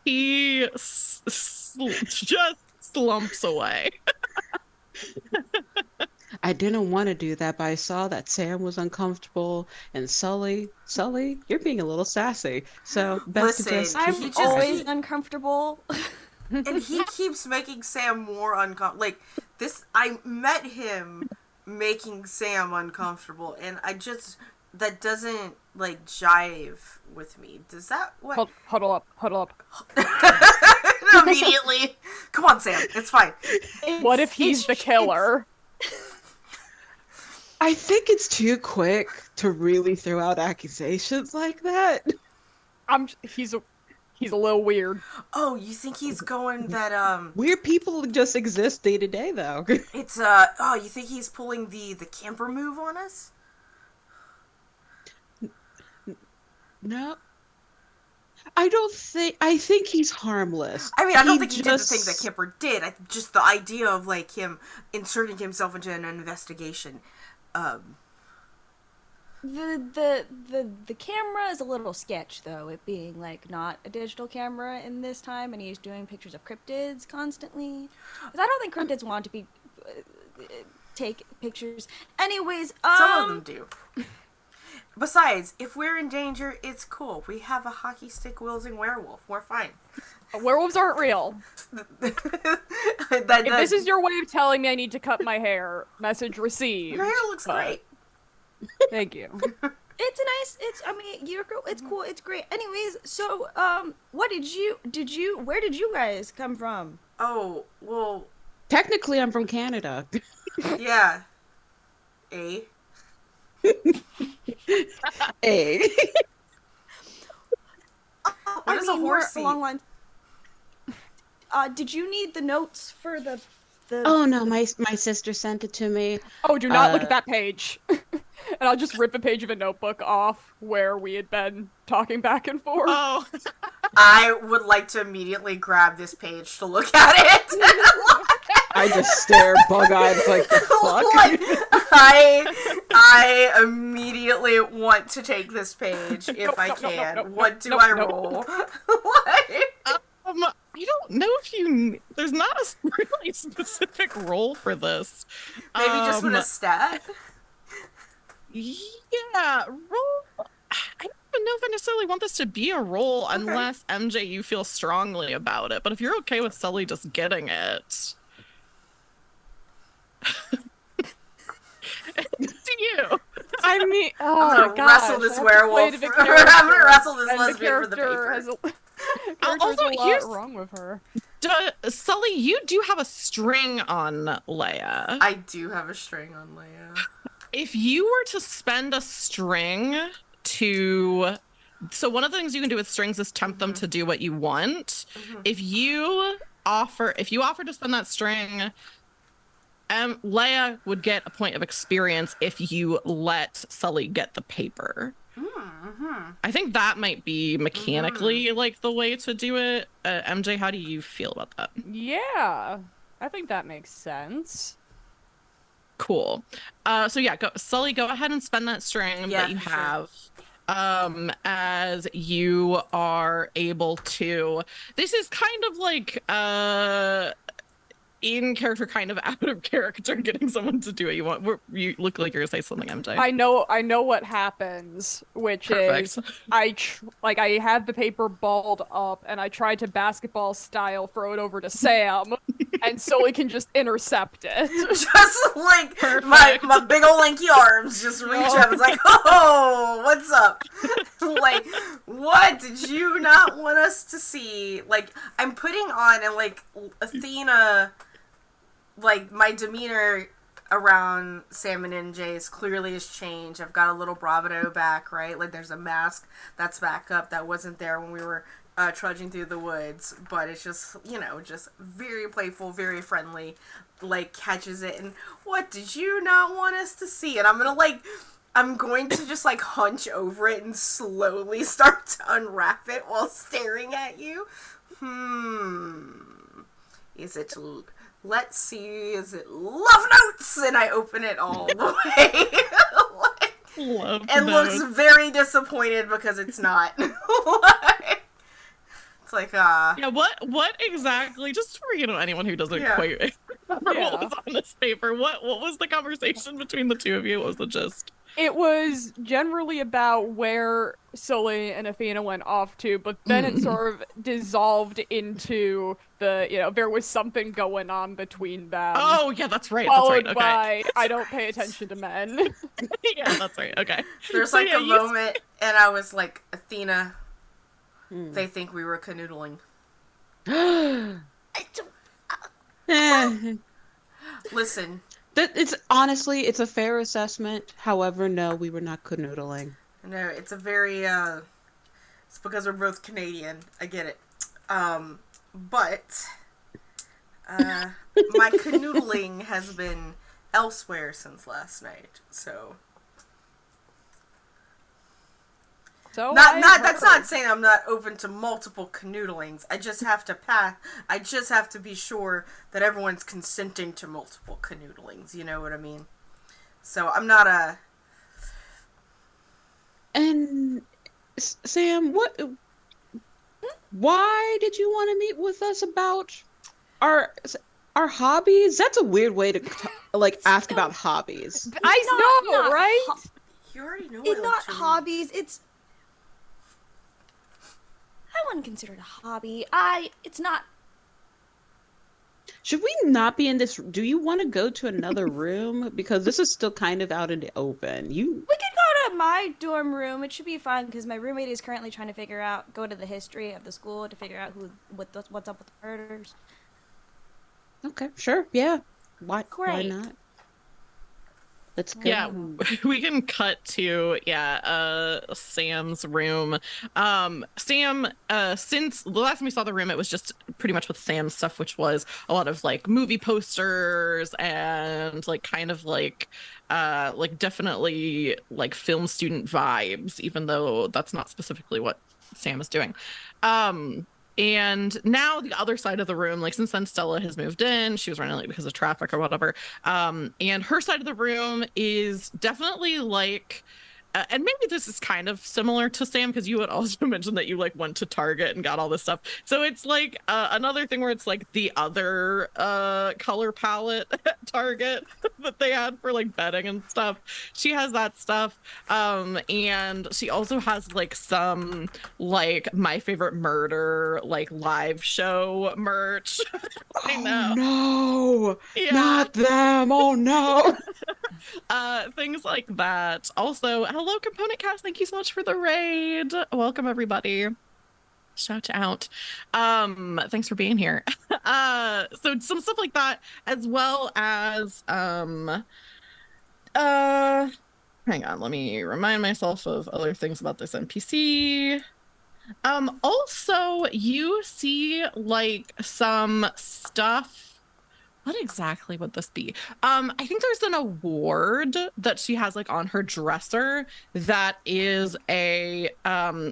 He just slumps away. I didn't want to do that, but I saw that Sam was uncomfortable, and Sully, you're being a little sassy. So best to Listen, just he I'm just- always uncomfortable. And he keeps making Sam more uncomfortable. Like, this, I met him making Sam uncomfortable, and that doesn't, like, jive with me. Does that, what? Huddle up. Immediately. Come on, Sam, it's fine. What if he's the killer? I think it's too quick to really throw out accusations like that. He's a little weird. Oh, you think he's going that, Weird people just exist day to day, though. it's, you think he's pulling the camper move on us? No. I think he's harmless. I mean, I don't think he did the things that Kipper did. Just the idea of, like, him inserting himself into an investigation. The camera is a little sketch, though, it being like not a digital camera in this time, and he's doing pictures of cryptids constantly. 'Cause I don't think cryptids want to be take pictures. Anyways, Some of them do. Besides, if we're in danger, it's cool. We have a hockey stick wielding werewolf. We're fine. Werewolves aren't real. If this is your way of telling me I need to cut my hair, message received. Your hair looks but- great. Thank you. it's cool, it's great. Anyways, so, where did you guys come from? Oh, well, Technically, I'm from Canada. yeah. A. Hey. What is a horse seat? Along lines. Did you need the notes for the? Oh no, my sister sent it to me. Oh, do not look at that page. And I'll just rip a page of a notebook off where we had been talking back and forth. Oh, I would like to immediately grab this page to look at it. I just stare bug-eyed like the fuck. Like, I immediately want to take this page if I can. What do I roll? Like, I don't know if there's not a really specific role for this. maybe just with a stat. Yeah, roll. I don't even know if I necessarily want this to be a role unless MJ, you feel strongly about it. But if you're okay with Sully just getting it, it's to you. I mean, I'm oh gonna my gosh, wrestle this I have to werewolf. play the I'm gonna character, wrestle this and the lesbian for the character paper. has a Also, lot here's- wrong with her. Sully, you do have a string on Leia. I do have a string on Leia. If you were to spend a string to so one of the things you can do with strings is tempt them to do what you want. If you offer to spend that string, Leia would get a point of experience if you let Sully get the paper. I think that might be mechanically like the way to do it. MJ, how do you feel about that? Yeah, I think that makes sense. Cool. So yeah, Sully, go ahead and spend that string that you have. As you are able to. This is kind of like in character, kind of out of character, getting someone to do what you want. You look like you're gonna say something, MJ. I know what happens, which is I have the paper balled up and I tried to basketball style throw it over to Sam, and Sully can just intercept it. Just like my big old lanky arms just reach up. It's like, oh, what's up? Like, what did you not want us to see? Like, I'm putting on, and like Athena, like my demeanor around Sam and NJ's clearly has changed. I've got a little bravado back, right? Like there's a mask that's back up that wasn't there when we were trudging through the woods, but it's just, just very playful, very friendly, like catches it. And what did you not want us to see? And I'm going to just like hunch over it and slowly start to unwrap it while staring at you. Is it let's see, is it love notes? And I open it all the way. Looks very disappointed because it's not. It's like, yeah, what exactly, just for, anyone who doesn't quite remember what was on this paper, what was the conversation between the two of you? What was the gist? It was generally about where Sully and Athena went off to, but then it sort of dissolved into the, there was something going on between them. Oh, yeah, that's right. Followed that's right. Okay. by, I don't pay attention to men. Yeah, that's right. Okay. There's like a moment, and I was like, Athena, they think we were canoodling. Listen. It's a fair assessment. However, no, we were not canoodling. No, it's a very, it's because we're both Canadian. I get it. But, my canoodling has been elsewhere since last night, so. That's not saying I'm not open to multiple canoodlings. I just have to be sure that everyone's consenting to multiple canoodlings. You know what I mean? So I'm not a. And Sam, why did you want to meet with us about our hobbies? That's a weird way to ask about hobbies. I know, right? You already know. It's not hobbies. It's. I wouldn't consider it a hobby. It's not. Should we not be in this? Do you want to go to another room? Because this is still kind of out in the open. We could go to my dorm room. It should be fun because my roommate is currently trying to go to the history of the school to figure out what's up with the murders. Okay, sure, yeah. Why not? Let's go. Yeah, we can cut to Sam's room. Sam, since the last time we saw the room, it was just pretty much with Sam's stuff, which was a lot of like movie posters and like kind of like definitely like film student vibes, even though that's not specifically what Sam is doing. And now the other side of the room, like since then Stella has moved in, she was running late because of traffic or whatever. And her side of the room is definitely like, and maybe this is kind of similar to Sam because you had also mentioned that you like went to Target and got all this stuff. So it's like another thing where it's like the other color palette at Target that they had for like bedding and stuff. She has that stuff. And she also has like some like My Favorite Murder like live show merch. I know. No, not them. Oh no. Things like that. Also, hello Component Cast, thank you so much for the raid. Welcome everybody. Shout out. Thanks for being here. So some stuff like that, as well as uh hang on, let me remind myself of other things about this NPC. Also, you see like some stuff. What exactly would this be? I think there's an award that she has like on her dresser that is a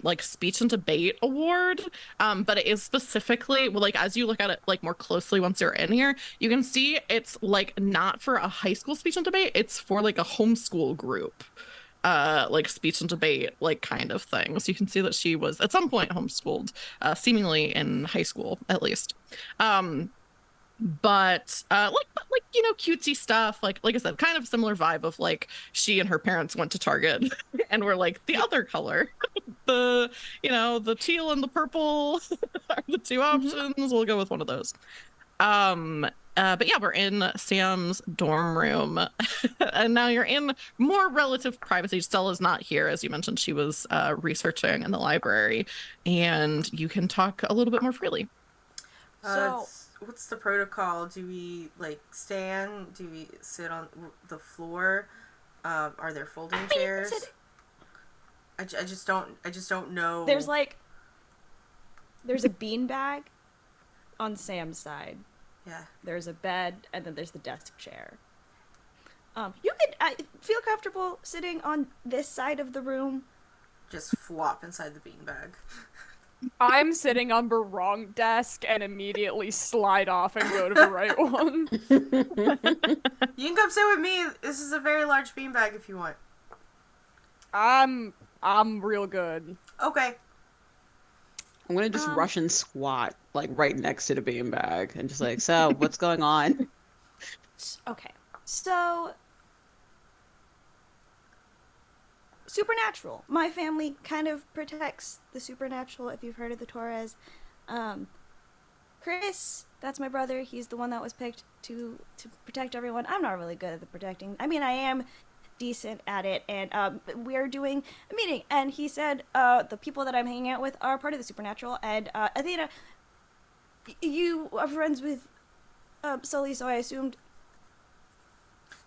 like speech and debate award. But it is specifically, well, like as you look at it like more closely once you're in here, you can see it's like not for a high school speech and debate, it's for like a homeschool group like speech and debate like kind of thing. So you can see that she was at some point homeschooled, seemingly in high school at least. But like you know, cutesy stuff, like I said, kind of similar vibe of like she and her parents went to Target and were like the other color, the you know, the teal and the purple are the two options, we'll go with one of those. But yeah, we're in Sam's dorm room and now you're in more relative privacy. Stella's not here, as you mentioned. She was researching in the library, and you can talk a little bit more freely. So, What's the protocol? Do we like stand? Do we sit on the floor? Are there folding chairs? I just don't know. there's a beanbag on Sam's side. Yeah. There's a bed, and then there's the desk chair. You could feel comfortable sitting on this side of the room. Just flop inside the beanbag. I'm sitting on the wrong desk and immediately slide off and go to the right one. You can come sit with me. This is a very large beanbag if you want. I'm real good. Okay. I'm gonna just rush and squat like right next to the beanbag and just like, so what's going on? Okay, so supernatural. My family kind of protects the supernatural. If you've heard of the Torres, Chris, that's my brother. He's the one that was picked to protect everyone. I'm not really good at the protecting. I mean, I am decent at it, and we're doing a meeting, and he said the people that I'm hanging out with are part of the supernatural, and Athena, you are friends with Sully, so I assumed.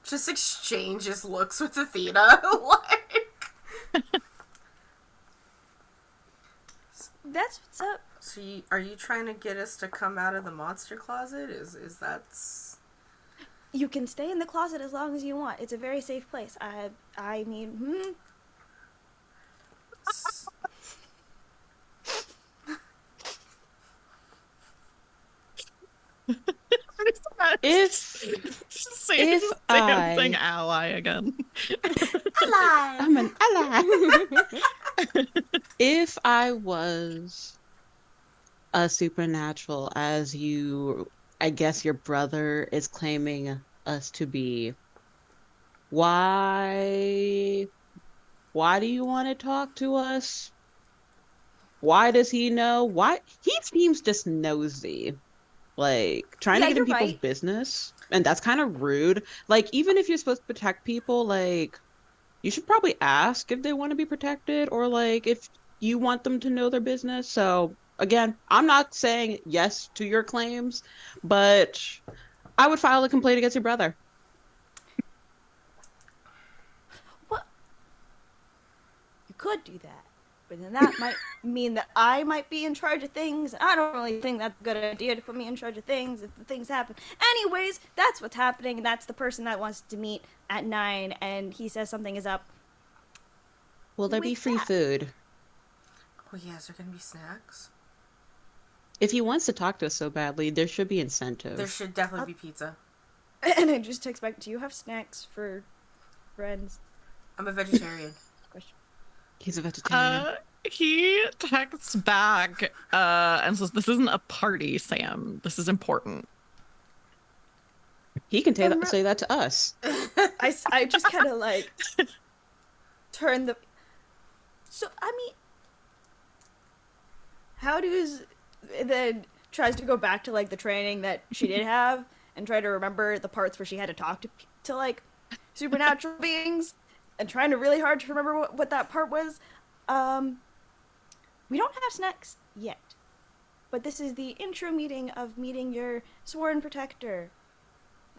Just exchanges looks with Athena. Like. That's what's up. So are you trying to get us to come out of the monster closet? Is that? You can stay in the closet as long as you want. It's a very safe place. I mean, If I saying ally again. Ally. I'm an ally. If I was a supernatural, as I guess your brother is claiming us to be, why do you want to talk to us? Why does he know? Why he seems just nosy, like trying to get in people's business, and that's kind of rude. Like, even if you're supposed to protect people, like, you should probably ask if they want to be protected, or like if you want them to know their business. So again, I'm not saying yes to your claims, but I would file a complaint against your brother. well, you could do that, but then that might mean that I might be in charge of things. I don't really think that's a good idea to put me in charge of things if the things happen. Anyways, that's what's happening. That's the person that wants to meet at 9, and he says something is up. Will there be free food? Oh yeah, is there gonna be snacks? If he wants to talk to us so badly, there should be incentive. There should definitely be pizza. And I just text back, do you have snacks for friends? I'm a vegetarian. Question. He's a vegetarian. He texts back and says, "This isn't a party, Sam. This is important." He can say that to us. I just kind of like turn the. So I mean, how does then tries to go back to like the training that she did have and try to remember the parts where she had to talk to like supernatural beings and trying to really hard to remember what that part was. We don't have snacks yet. but this is the intro meeting of meeting your sworn protector.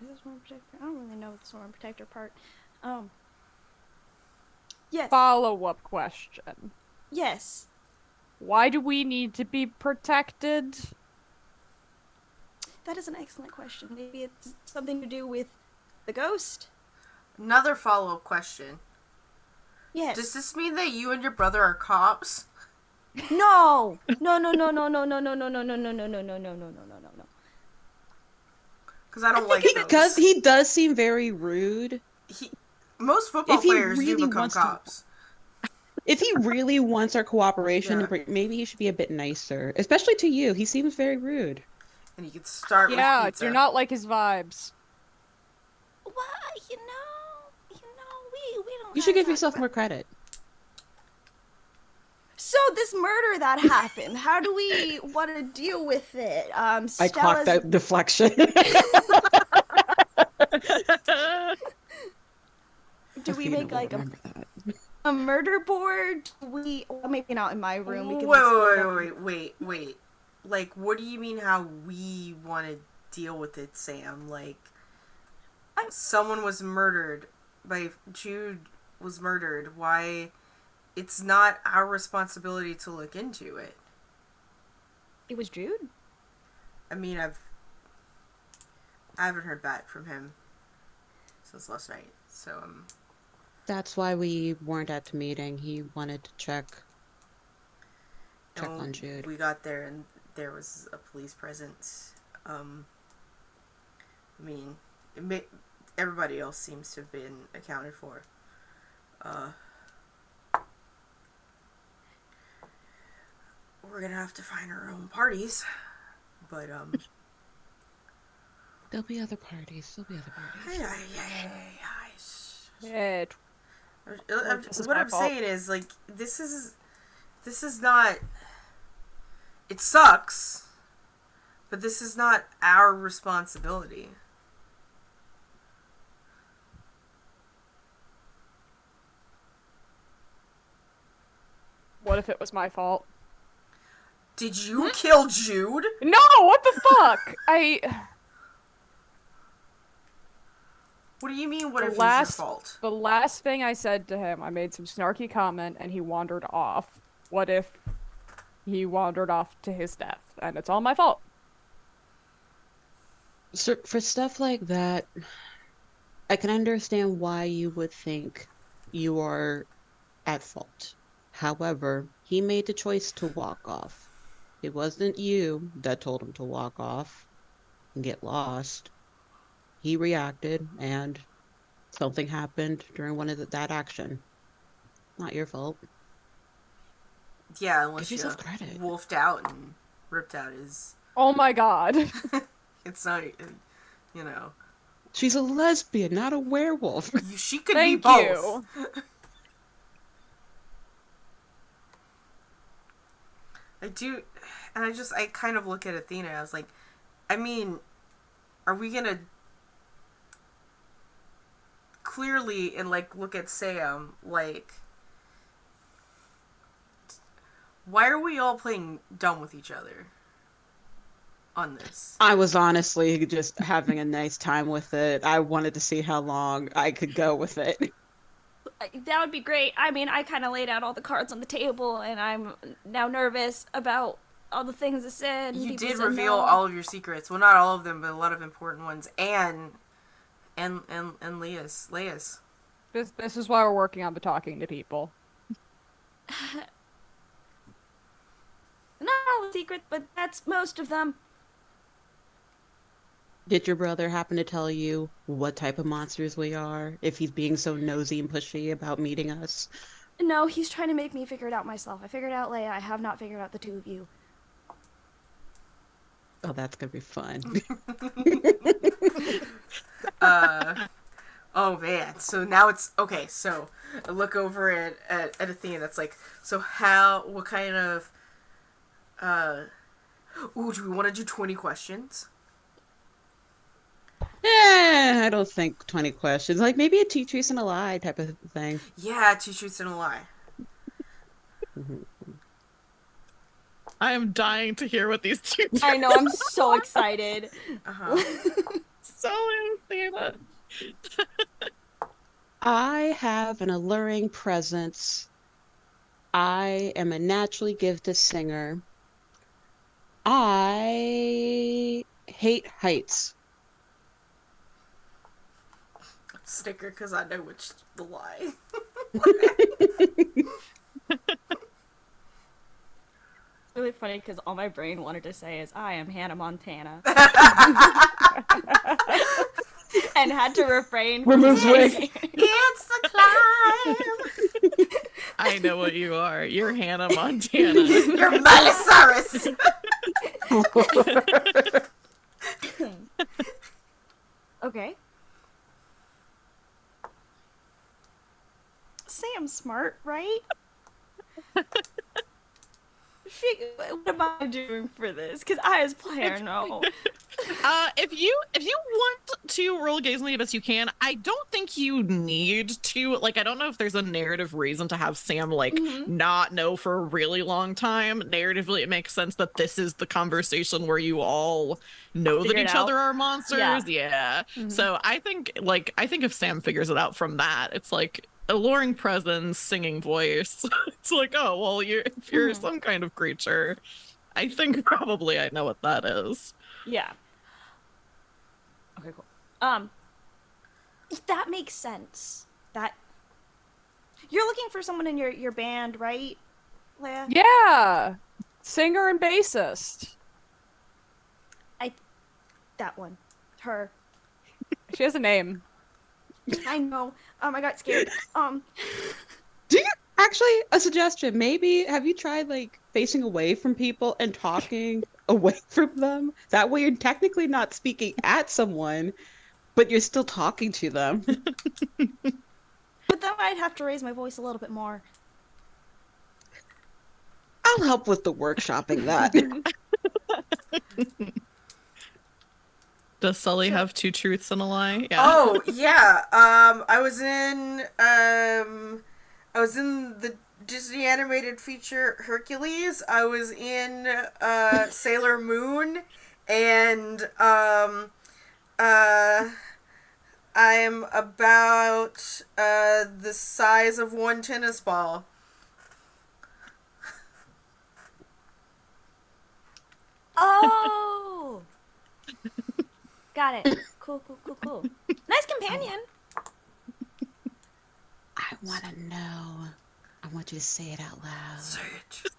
Is it sworn protector? I don't really know the sworn protector part. Yes. Follow-up question. Yes. Why do we need to be protected? That is an excellent question. Maybe it's something to do with the ghost? Another follow-up question. Yes. Does this mean that you and your brother are cops? No! No, no, no, no, no, no, no, no, no, no, no, no, no, no, no, no, no, no, no, no. Because I don't like those. Because he does seem very rude. Most football If he players do really become wants to- cops. If he really wants our cooperation, Yeah. maybe he should be a bit nicer, especially to you. He seems very rude. And you could start with Yeah, pizza. do not like his vibes. Well, we don't. You should gotta give talk yourself about- more credit. So this murder that happened, how do we want to deal with it? I clocked Stella's- that deflection. Do we Athena make will like remember that. a murder board? Well, maybe not in my room. We can Wait. Like, what do you mean how we want to deal with it, Sam? Like, someone was murdered Jude was murdered. Why? It's not our responsibility to look into it. It was Jude? I mean, I haven't heard back from him since last night. So, That's why we weren't at the meeting. He wanted to check on Jude. We got there and there was a police presence. I mean, everybody else seems to have been accounted for. We're gonna have to find our own parties, but There'll be other parties. Yeah, This is what my I'm fault. saying is, like, this is not. It sucks, but this is not our responsibility. what if it was my fault? Did you kill Jude? No, what the fuck? What do you mean? What The if last- it's your fault? The last thing I said to him, I made some snarky comment and he wandered off. What if he wandered off to his death and it's all my fault? So for stuff like that, I can understand why you would think you are at fault. However, he made the choice to walk off. It wasn't you that told him to walk off and get lost. He reacted, and something happened during one of that action. Not your fault. Yeah, unless Give you yourself credit. wolfed out and ripped out his. Oh my god. It's not, you know. She's a lesbian, not a werewolf. She could Thank be both. you. I do, and I kind of look at Athena. I was like, I mean, are we gonna clearly and like look at Sam like, why are we all playing dumb with each other on this? I was honestly just having a nice time with it. I wanted to see how long I could go with it. That would be great. I mean, I kind of laid out all the cards on the table, and I'm now nervous about all the things I said. You People did said reveal no. all of your secrets. Well, not all of them, but a lot of important ones. And Leia's. This is why we're working on the talking to people. Not all the secrets, but that's most of them. Did your brother happen to tell you what type of monsters we are? If he's being so nosy and pushy about meeting us? No, he's trying to make me figure it out myself. I figured out Leia. I have not figured out the two of you. Oh, that's gonna be fun. Oh man, so now it's okay. So I look over at Athena. That's like, so what kind of do we want to do 20 questions? I don't think 20 questions. Like maybe a two truths and a lie type of thing. Yeah, 2 truths and a lie. I am dying to hear what these two do. I know, I'm so excited. So excited. I have an alluring presence. I am a naturally gifted singer. I hate heights. Sticker, because I know which the lie. Really funny because all my brain wanted to say is I am Hannah Montana. And had to refrain from Removes wig. saying It's the climb. I know what you are. You're Hannah Montana. You're Miley Cyrus. Okay. Sam's smart, right? What am I doing for this? Because I, as player, know. If you want to roll gaze in the abyss, you can. I don't think you need to. Like, I don't know if there's a narrative reason to have Sam like not know for a really long time. Narratively, it makes sense that this is the conversation where you all know Figure that it each out. other are monsters. Yeah. Mhm. So I think if Sam figures it out from that, it's like alluring presence, singing voice. It's like, oh well, if you're some kind of creature, I think probably I know what that is. Yeah. Okay, cool. That makes sense. That you're looking for someone in your band, right, Leia? Yeah, singer and bassist. That one. Her. She has a name. I know. I got scared. Do you actually a suggestion? Maybe have you tried like facing away from people and talking away from them? That way you're technically not speaking at someone, but you're still talking to them. But then I'd have to raise my voice a little bit more. I'll help with the workshopping that. Does Sully have two truths and a lie? Yeah. Oh yeah. I was in the Disney animated feature Hercules. I was in Sailor Moon, and I'm about the size of one tennis ball. Oh! Got it. Cool. Nice companion. I want to know. I want you to say it out loud. Say it.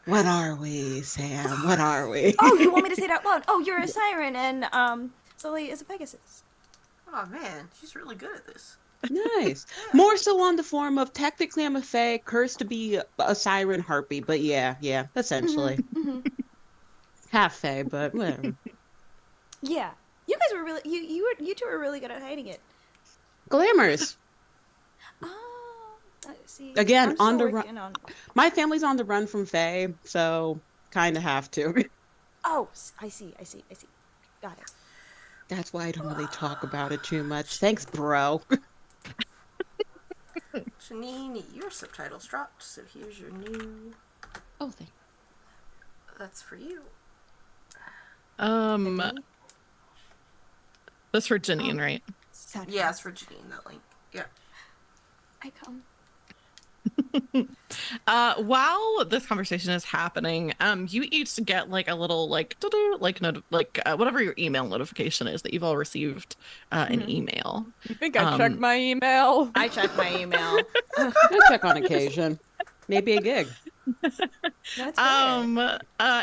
What are we, Sam? What are we? Oh, you want me to say it out loud? Oh, you're a siren, and Sully is a Pegasus. Oh man, she's really good at this. Nice. More so on the form of technically I'm a fae, cursed to be a siren harpy, but yeah, essentially. Half fae, but whatever. Yeah, you guys were really you two were really good at hiding it. Glamorous. Oh, let's see. Again, I'm still on the working run. on... My family's on the run from fae, so kind of have to. Oh, I see. Got it. That's why I don't really talk about it too much. Thanks, bro. Janine, your subtitles dropped, so here's your new. Oh, thank That's for you. That's for Janine, right? Sad. Yeah, it's for Janine, that link. Yeah. I come. While this conversation is happening, you each get like a little like whatever your email notification is that you've all received an email. You think I checked my email? I check my email. I check on occasion. Maybe a gig. That's fair.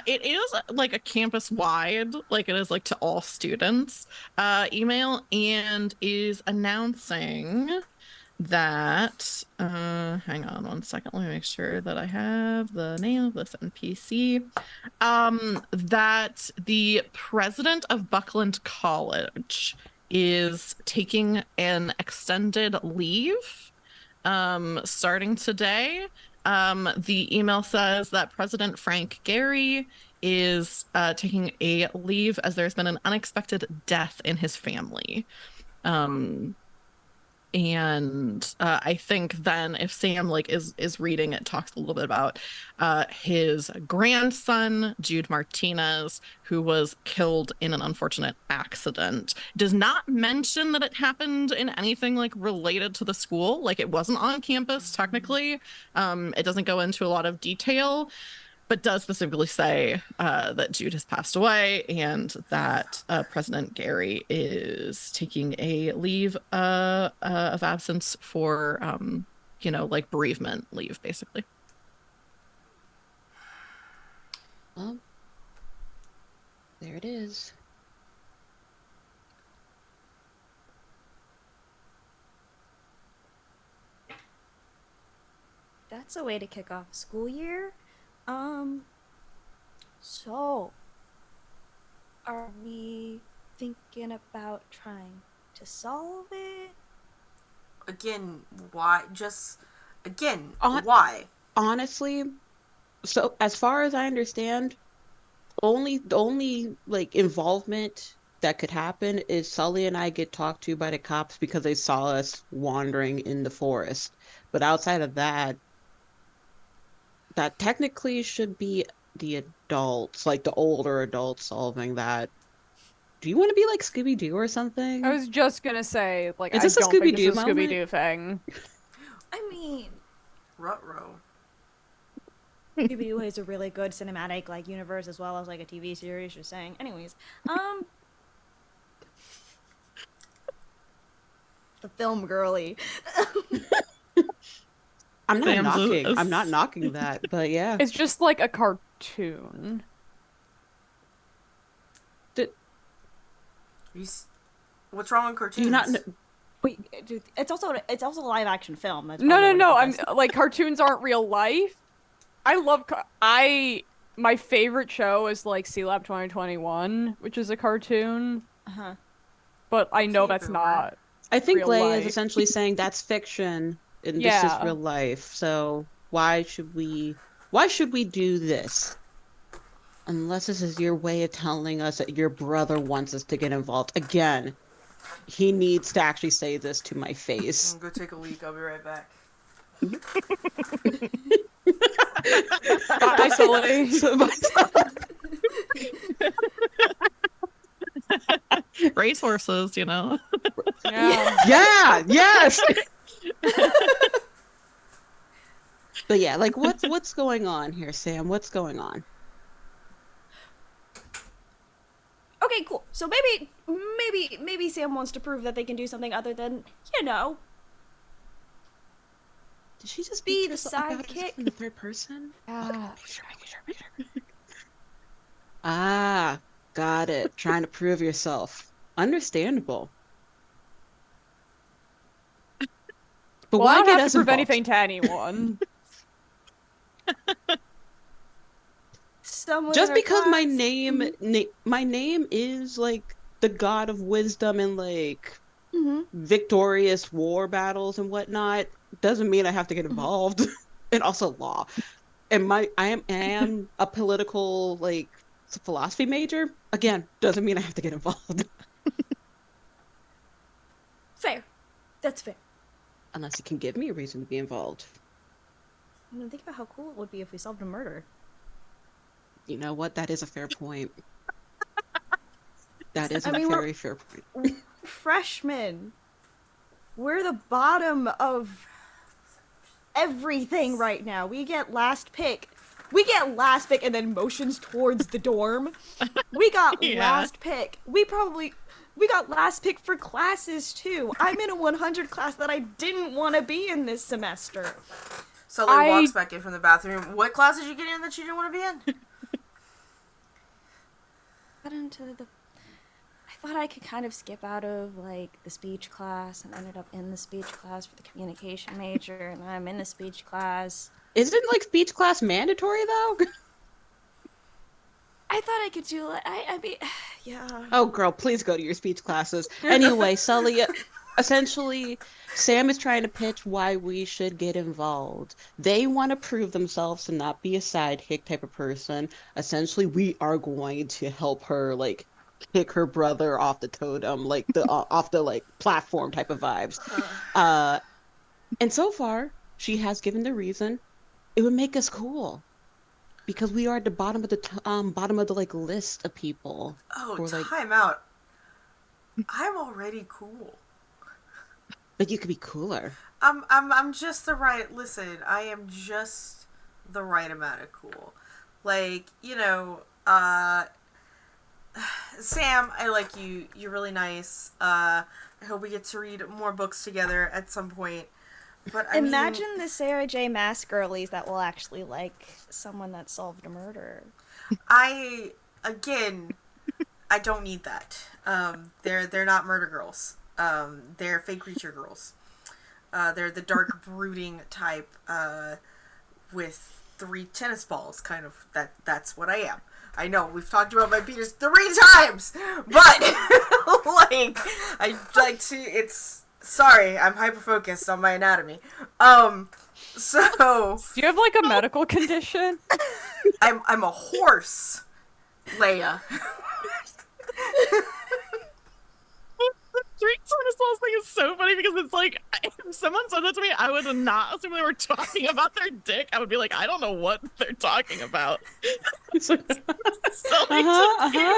It is like a campus wide, like it is like to all students, email, and is announcing that hang on one second, let me make sure that I have the name of this NPC. That the president of Buckland College is taking an extended leave starting today. The email says that President Frank Gehry is taking a leave as there's been an unexpected death in his family. And I think then if Sam like is reading, it talks a little bit about his grandson Jude Martinez, who was killed in an unfortunate accident. Does not mention that it happened in anything like related to the school, like it wasn't on campus technically. It doesn't go into a lot of detail, but does specifically say that Jude has passed away and that President Gary is taking a leave of absence for, like bereavement leave, basically. Well, there it is. That's a way to kick off a school year. Um, so are we thinking about trying to solve it? Again, why? Just again, On- why? Honestly, so as far as I understand, the only like involvement that could happen is Sully and I get talked to by the cops because they saw us wandering in the forest. But outside of that, that technically should be the adults, like the older adults solving that. Do you want to be like Scooby-Doo or something? I was just gonna say, like, Is I this a don't think Scooby-Doo this is a moment? Scooby-Doo thing. I mean, Ruh-roh. Scooby-Doo is a really good cinematic like universe as well as like a TV series. Just saying. Anyways, the film girly. I'm not knocking that, but yeah. It's just like a cartoon. What's wrong with cartoons? Do you not Wait, dude, it's also a live action film. That's No, probably no, what no. it I'm is. like cartoons aren't real life. I love my favorite show is like Sea Lab 2021, which is a cartoon, Uh-huh. but I know Okay, that's boomer. not I think real Leia is life. essentially saying that's fiction and this is Yeah. real life. So why should we do this? Unless this is your way of telling us that your brother wants us to get involved. Again, he needs to actually say this to my face. I'm gonna go take a leak. I'll be right back. Bye, Sully. Racehorses, Yeah. Yeah, yes. But yeah, like what's going on here, Sam? What's going on? Okay, cool. So maybe Sam wants to prove that they can do something other than, Did she just be speak the to us about us sidekick? in the third person? Yeah. Make sure. Ah, got it. Trying to prove yourself. Understandable. But Well, why I don't get have us to prove involved? anything to anyone. Someone Just in our because my class- name is like the god of wisdom and like Mhm. victorious war battles and whatnot doesn't mean I have to get involved. And also law. And I am a political like philosophy major. Again, doesn't mean I have to get involved. Fair. That's fair. Unless you can give me a reason to be involved. I mean, think about how cool it would be if we solved a murder. You know what? That is a fair point. That is I a mean, very fair point. Freshmen. We're the bottom of everything right now. We get last pick. And then motions towards the dorm. We got Yeah. last pick. We got last pick for classes too. I'm in a 100 class that I didn't want to be in this semester. Sully walks back in from the bathroom. What class did you get in that you didn't want to be in? Got into the I thought I could kind of skip out of like the speech class and ended up in the speech class for the communication major, and I'm in the speech class. Isn't like speech class mandatory though? I thought I could do I mean yeah. Oh girl, please go to your speech classes. Anyway, Sully, essentially Sam is trying to pitch why we should get involved. They want to prove themselves to not be a sidekick type of person. Essentially, we are going to help her like kick her brother off the totem, like the off the like platform type of vibes. Uh, Uh, and so far, she has given the reason it would make us cool because we are at the bottom of the like list of people oh, who are like, time out. I'm already cool. but you could be cooler. I'm just the right. Listen, I am just the right amount of cool. Like, Sam, I like you. You're really nice. I hope we get to read more books together at some point. But I Imagine mean, the Sarah J. Maas girlies that will actually like someone that solved a murder. I again, I don't need that. They're not murder girls. They're fake creature girls. They're the dark brooding type with 3 tennis balls. Kind of that's what I am. I know we've talked about my penis 3 times, but like I like to. It's sorry, I'm hyper focused on my anatomy. So Do you have like a medical condition? I'm a horse, Leia. Three tennis balls thing is so funny because it's like if someone said that to me, I would not assume they were talking about their dick. I would be like, I don't know what they're talking about. So like,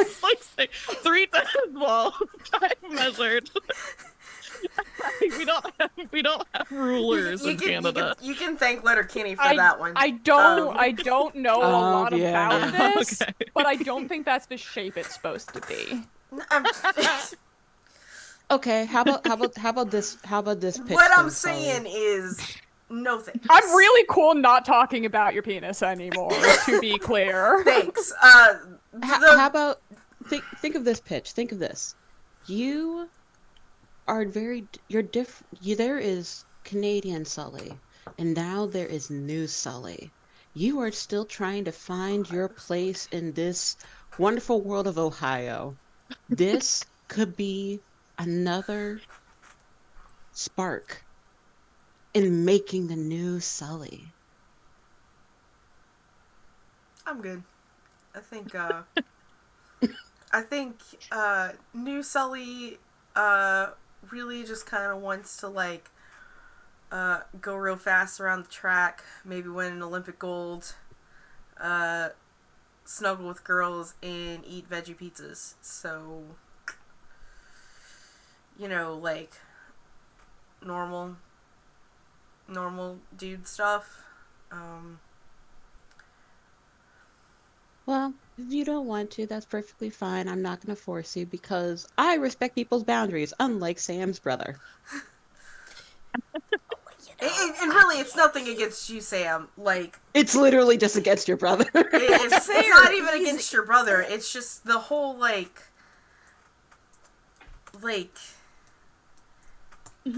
it's like say, 3 tennis balls I've measured. we don't have rulers in Canada. You can thank Letterkenny for that one. I don't know a lot about yeah. this, Okay. but I don't think that's the shape it's supposed to be. Okay, how about this pitch What I'm then, Sully? saying is no thanks. I'm really cool not talking about your penis anymore, to be clear. Thanks. How about think of this pitch. Think of this. You are there is Canadian Sully, and now there is new Sully. You are still trying to find your place in this wonderful world of Ohio. This could be another spark in making the new Sully. I'm good. I think new Sully really just kind of wants to like go real fast around the track, maybe win an Olympic gold, snuggle with girls, and eat veggie pizzas. So, like normal dude stuff. Well, if you don't want to, that's perfectly fine. I'm not going to force you because I respect people's boundaries, unlike Sam's brother. And really, it's nothing against you, Sam. Like, It's literally just against your brother. it's not even against your brother. It's just the whole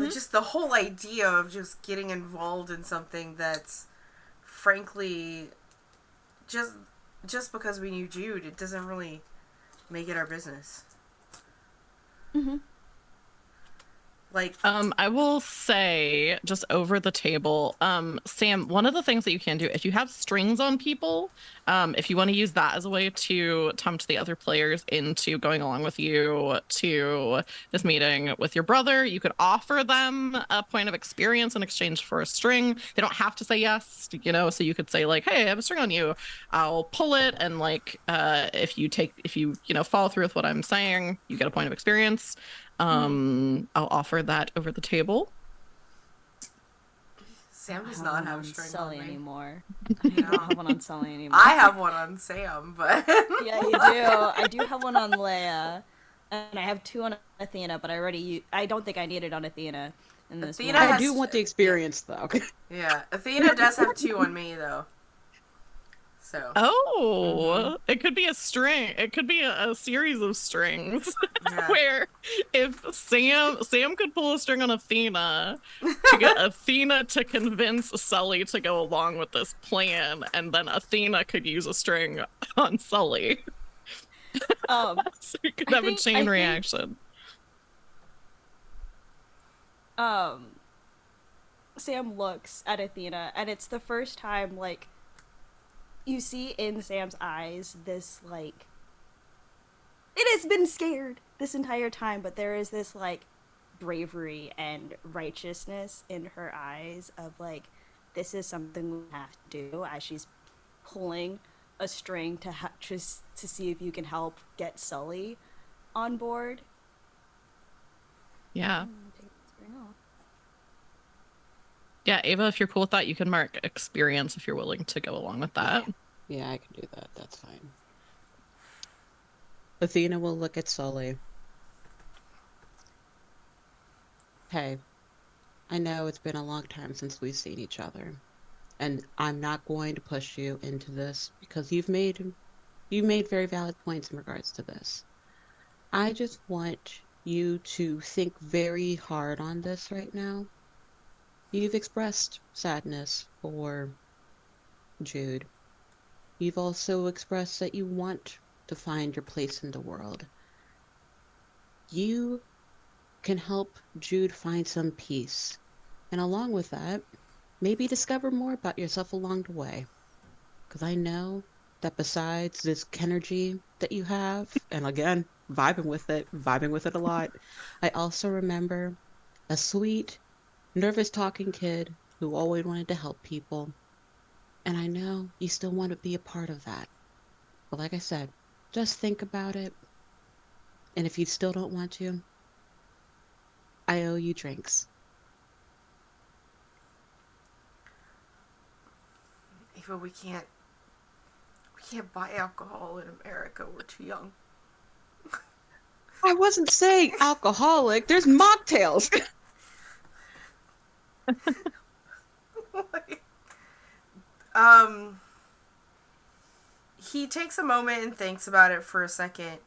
just the whole idea of just getting involved in something that's frankly just because we knew Jude, it doesn't really make it our business. Like, I will say, just over the table, Sam, one of the things that you can do, if you have strings on people, if you want to use that as a way to tempt the other players into going along with you to this meeting with your brother, you could offer them a point of experience in exchange for a string. They don't have to say yes, so you could say like, hey, I have a string on you. I'll pull it, and like, if you follow through with what I'm saying, you get a point of experience. I'll offer that over the table. Sam does not have a string Sully on me. anymore. I I don't have one on Sully anymore. I have one on Sam, but Yeah, you do. I do have one on Leia, and I have 2 on Athena, but I don't think I need it on Athena in this Athena one. has- I do want the experience, though. yeah, Athena does have 2 on me though. So. Oh, it could be a string. It could be a series of strings Yeah. where if Sam could pull a string on Athena to get Athena to convince Sully to go along with this plan, and then Athena could use a string on Sully. So you could have a chain reaction. Sam looks at Athena, and it's the first time, like, you see in Sam's eyes this, like, it has been scared this entire time, but there is this like bravery and righteousness in her eyes of like, this is something we have to do, as she's pulling a string to just to see if you can help get Sully on board. Yeah. Yeah, Ava, if you're cool with that, you can mark experience if you're willing to go along with that. Yeah, I can do that. That's fine. Athena will look at Sully. Hey, I know it's been a long time since we've seen each other, and I'm not going to push you into this because you've made very valid points in regards to this. I just want you to think very hard on this right now. You've expressed sadness for Jude. You've also expressed that you want to find your place in the world. You can help Jude find some peace, and along with that, maybe discover more about yourself along the way. Because I know that besides this energy that you have, and again, vibing with it a lot, I also remember a sweet, nervous talking kid who always wanted to help people. And I know you still want to be a part of that. But like I said, just think about it. And if you still don't want to, I owe you drinks. Eva, we can't buy alcohol in America. We're too young. I wasn't saying alcoholic. There's mocktails. He takes a moment and thinks about it for a second,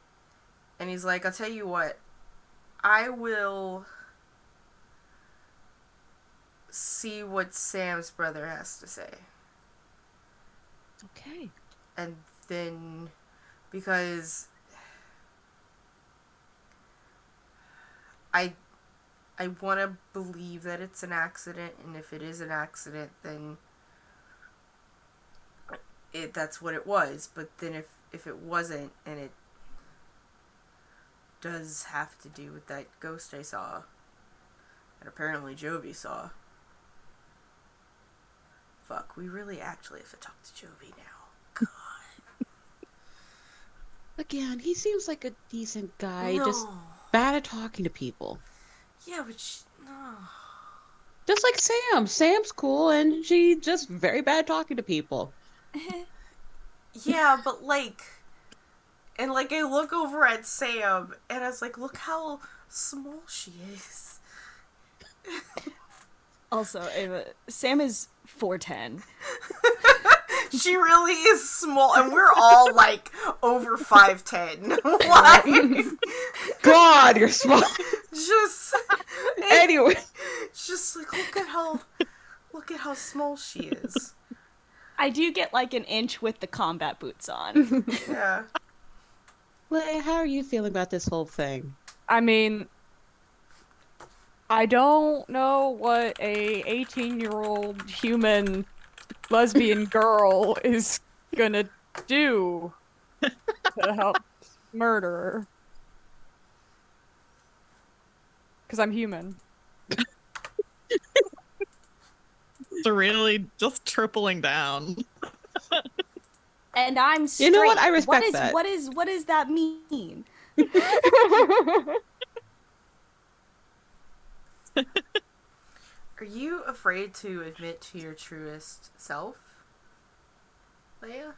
and he's like, I'll tell you what, I will see what Sam's brother has to say. Okay. And then, because I want to believe that it's an accident, and if it is an accident, then that's what it was. But then if it wasn't, and it does have to do with that ghost I saw, and apparently Jovi saw, fuck, we really actually have to talk to Jovi now. God. Again, he seems like a decent guy, No. just bad at talking to people. Yeah, but no. Just like Sam. Sam's cool, and she just very bad at talking to people. Yeah, but like, and like I look over at Sam, and I was like, look how small she is. Also, Sam is 4'10". She really is small, and we're all like over 5'10". Like, God, you're small. just Anyway, just like look at how small she is. I do get like an inch with the combat boots on. Yeah. Leia, how are you feeling about this whole thing? I mean, I don't know what a 18-year-old human lesbian girl is gonna do to help murder. Because I'm human. It's really just tripling down. And I'm straight. You know what? I respect that. What does that mean? Are you afraid to admit to your truest self, Leia?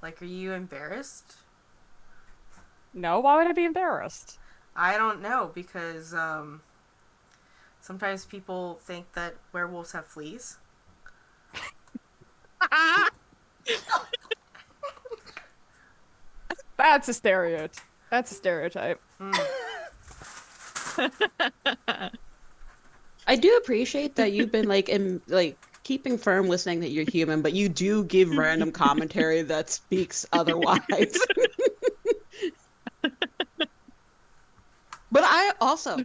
Like, are you embarrassed? No, why would I be embarrassed? I don't know, because sometimes people think that werewolves have fleas. That's a stereotype. That's a stereotype. I do appreciate that you've been like keeping firm with saying that you're human, but you do give random commentary that speaks otherwise. But I also,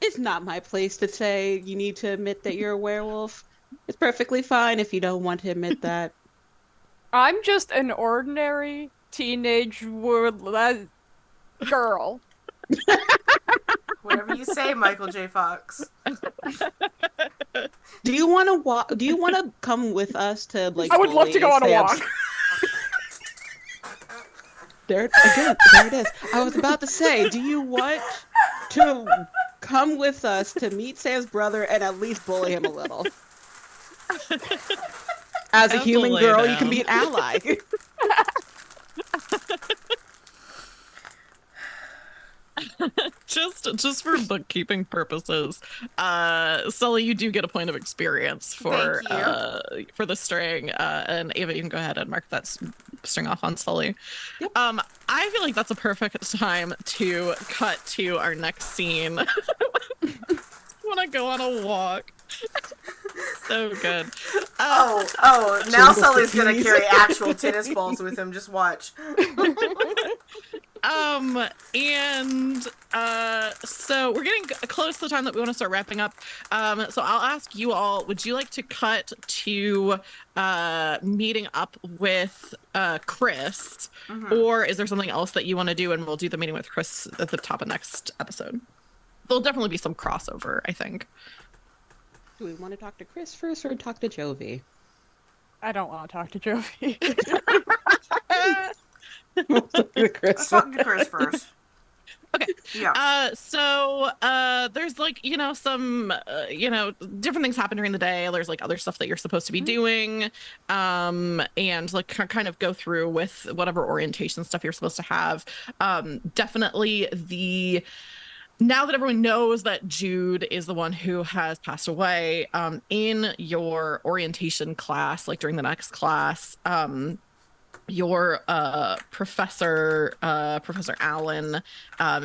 it's not my place to say you need to admit that you're a werewolf. It's perfectly fine if you don't want to admit that. I'm just an ordinary teenage Girl. Whatever you say, Michael J. Fox. Do you want to walk? Do you want to come with us to like I would love to bully go on a Sam's- walk. There again, there it is. I was about to say, do you want to come with us to meet Sam's brother and at least bully him a little? As a human Absolutely girl, you can down. be an ally. Just for bookkeeping purposes, Sully, you do get a point of experience for Thank you. the string, and Ava, you can go ahead and mark that string off on Sully. Yep. I feel like that's a perfect time to cut to our next scene. When I go on a walk. So good. Now Jungle Sully's gonna cookies. carry actual tennis balls with him. Just watch. So we're getting close to the time that we want to start wrapping up. So I'll ask you all, would you like to cut to meeting up with Chris, or is there something else that you want to do, and we'll do the meeting with Chris at the top of next episode? There'll definitely be some crossover, I think. Do we want to talk to Chris first or talk to Jovi? I don't want to talk to Jovi. Let's talk to Chris first. Okay. Yeah. There's like, some, different things happen during the day. There's like other stuff that you're supposed to be doing. And like kind of go through with whatever orientation stuff you're supposed to have. Definitely now that everyone knows that Jude is the one who has passed away, in your orientation class, like during the next class, your Professor Allen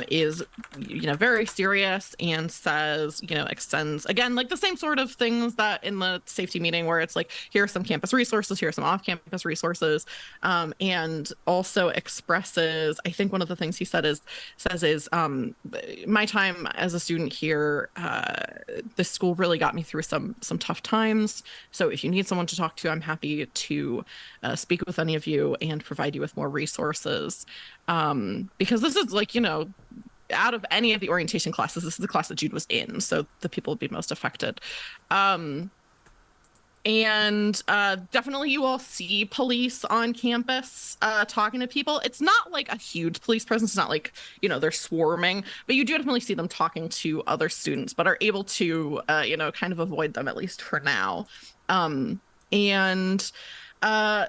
is very serious and says, extends again like the same sort of things that in the safety meeting where it's like, here are some campus resources, here are some off-campus resources, and also expresses, I think one of the things he says is my time as a student here, this school really got me through some tough times, so if you need someone to talk to, I'm happy to speak with any of you and provide you with more resources, because this is like, out of any of the orientation classes, this is the class that Jude was in, so the people would be most affected. Definitely you all see police on campus talking to people. It's not like a huge police presence. It's not like, they're swarming, but you do definitely see them talking to other students, but are able to, kind of avoid them, at least for now.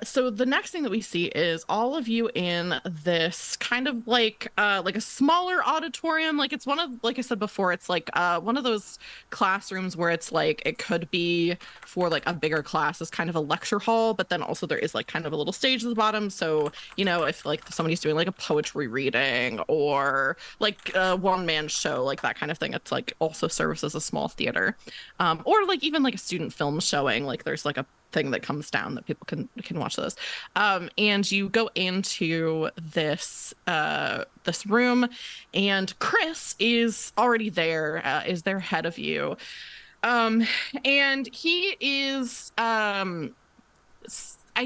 So the next thing that we see is all of you in this kind of like a smaller auditorium. Like it's like I said before, it's like one of those classrooms where it's like it could be for like a bigger class as kind of a lecture hall, but then also there is like kind of a little stage at the bottom. So, if like somebody's doing like a poetry reading or like a one-man show, like that kind of thing, it's like also serves as a small theater. Or like even like a student film showing, like there's like a thing that comes down that people can watch those, and you go into this room, and Chris is already there, is there ahead of you, and he is I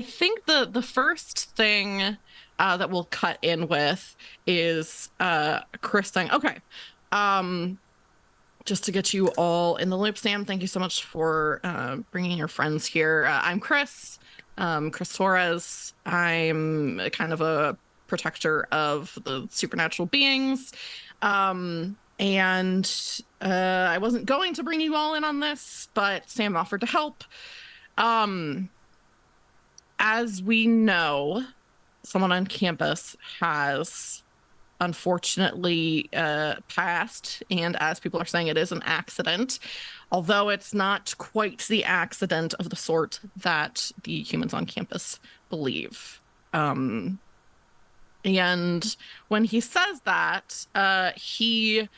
think the first thing that we'll cut in with is Chris saying, okay, just to get you all in the loop, Sam, thank you so much for bringing your friends here. I'm Chris, Chris Torres. I'm kind of a protector of the supernatural beings. I wasn't going to bring you all in on this, but Sam offered to help. As we know, someone on campus has unfortunately passed, and as people are saying, it is an accident, although it's not quite the accident of the sort that the humans on campus believe. And when he says that, he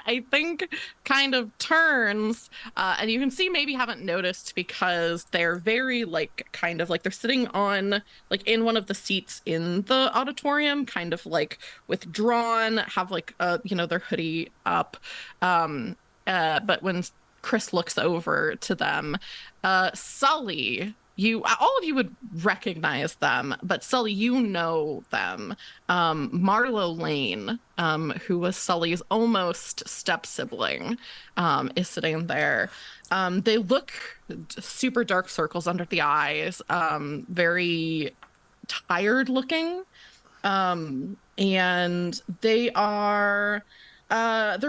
I think kind of turns, and you can see, maybe haven't noticed, because they're very like kind of like they're sitting on like in one of the seats in the auditorium, kind of like withdrawn, have like their hoodie up, but when Chris looks over to them, Sully all of you would recognize them, but Sully, you know them. Marlo Lane, who was Sully's almost step sibling, is sitting there. They look super dark circles under the eyes, very tired looking. And they're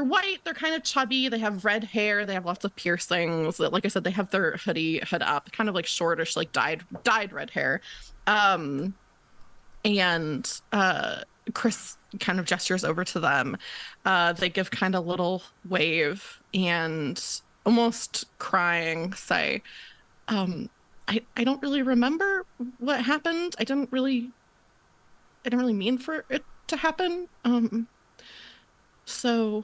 white, they're kind of chubby, they have red hair, they have lots of piercings. Like I said, they have their hood up, kind of like shortish, like dyed red hair. Um, and Chris kind of gestures over to them. They give kind of little wave and almost crying say, um, I don't really remember what happened. I didn't really mean for it to happen. So,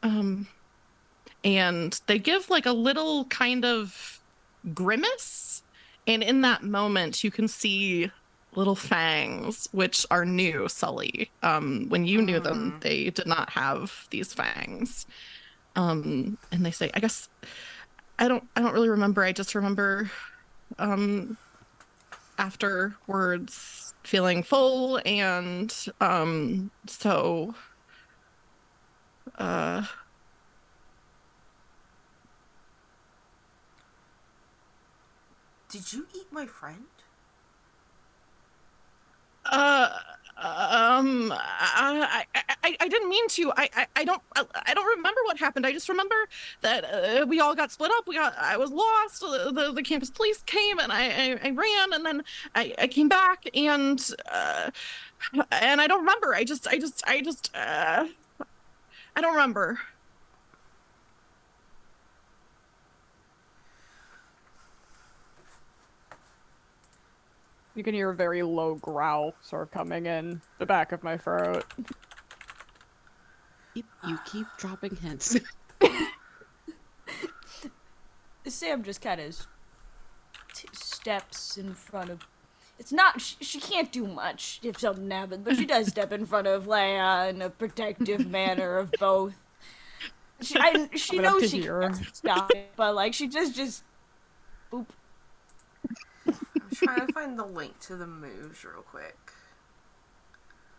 um, and they give like a little kind of grimace. And in that moment, you can see little fangs, which are new, Sully. When you knew them, they did not have these fangs. And they say, I guess I don't really remember. I just remember um afterwards feeling full and so uh Did you eat my friend? uh I didn't mean to. I don't remember what happened. I just remember that we all got split up. I was lost. The campus police came and I ran and then I came back and I don't remember. I don't remember. You can hear a very low growl sort of coming in the back of my throat. You keep dropping hints. Sam just kind of steps in front of. It's not. She can't do much if something happens, but she does step in front of Leia in a protective manner of both. She knows she can't stop it, but like she just boop. I'm trying to find the link to the moves real quick.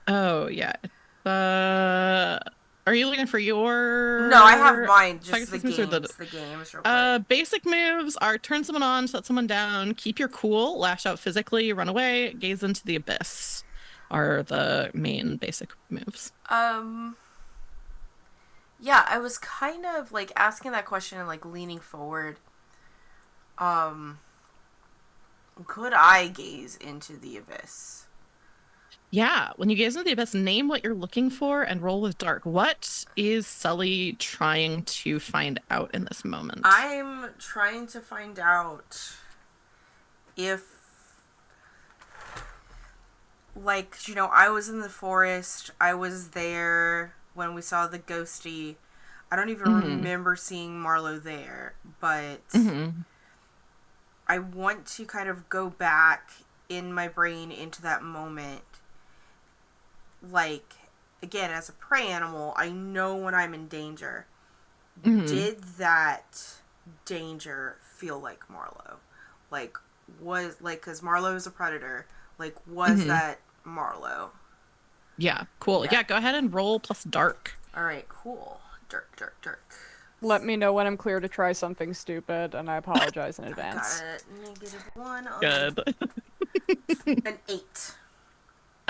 Oh yeah. Are you looking for your? No, I have mine. Just Pegasus the moves games. The games real quick. Basic moves are turn someone on, set someone down, keep your cool, lash out physically, run away, gaze into the abyss are the main basic moves. Yeah, I was kind of like asking that question and like leaning forward. Could I gaze into the abyss? Yeah, when you gaze into the abyss, name what you're looking for and roll with dark. What is Sully trying to find out in this moment? I'm trying to find out if, like, you know, I was in the forest. I was there when we saw the ghosty. I don't even remember seeing Marlo there, but I want to kind of go back in my brain into that moment. Like, again, as a prey animal, I know when I'm in danger. Did that danger feel like Marlo? Like, because Marlo is a predator. Like, was that Marlo? Yeah, cool. Yeah, go ahead and roll plus dark. Alright, cool. Dark. Let me know when I'm clear to try something stupid, and I apologize in advance. Got a -1 on Good. an 8.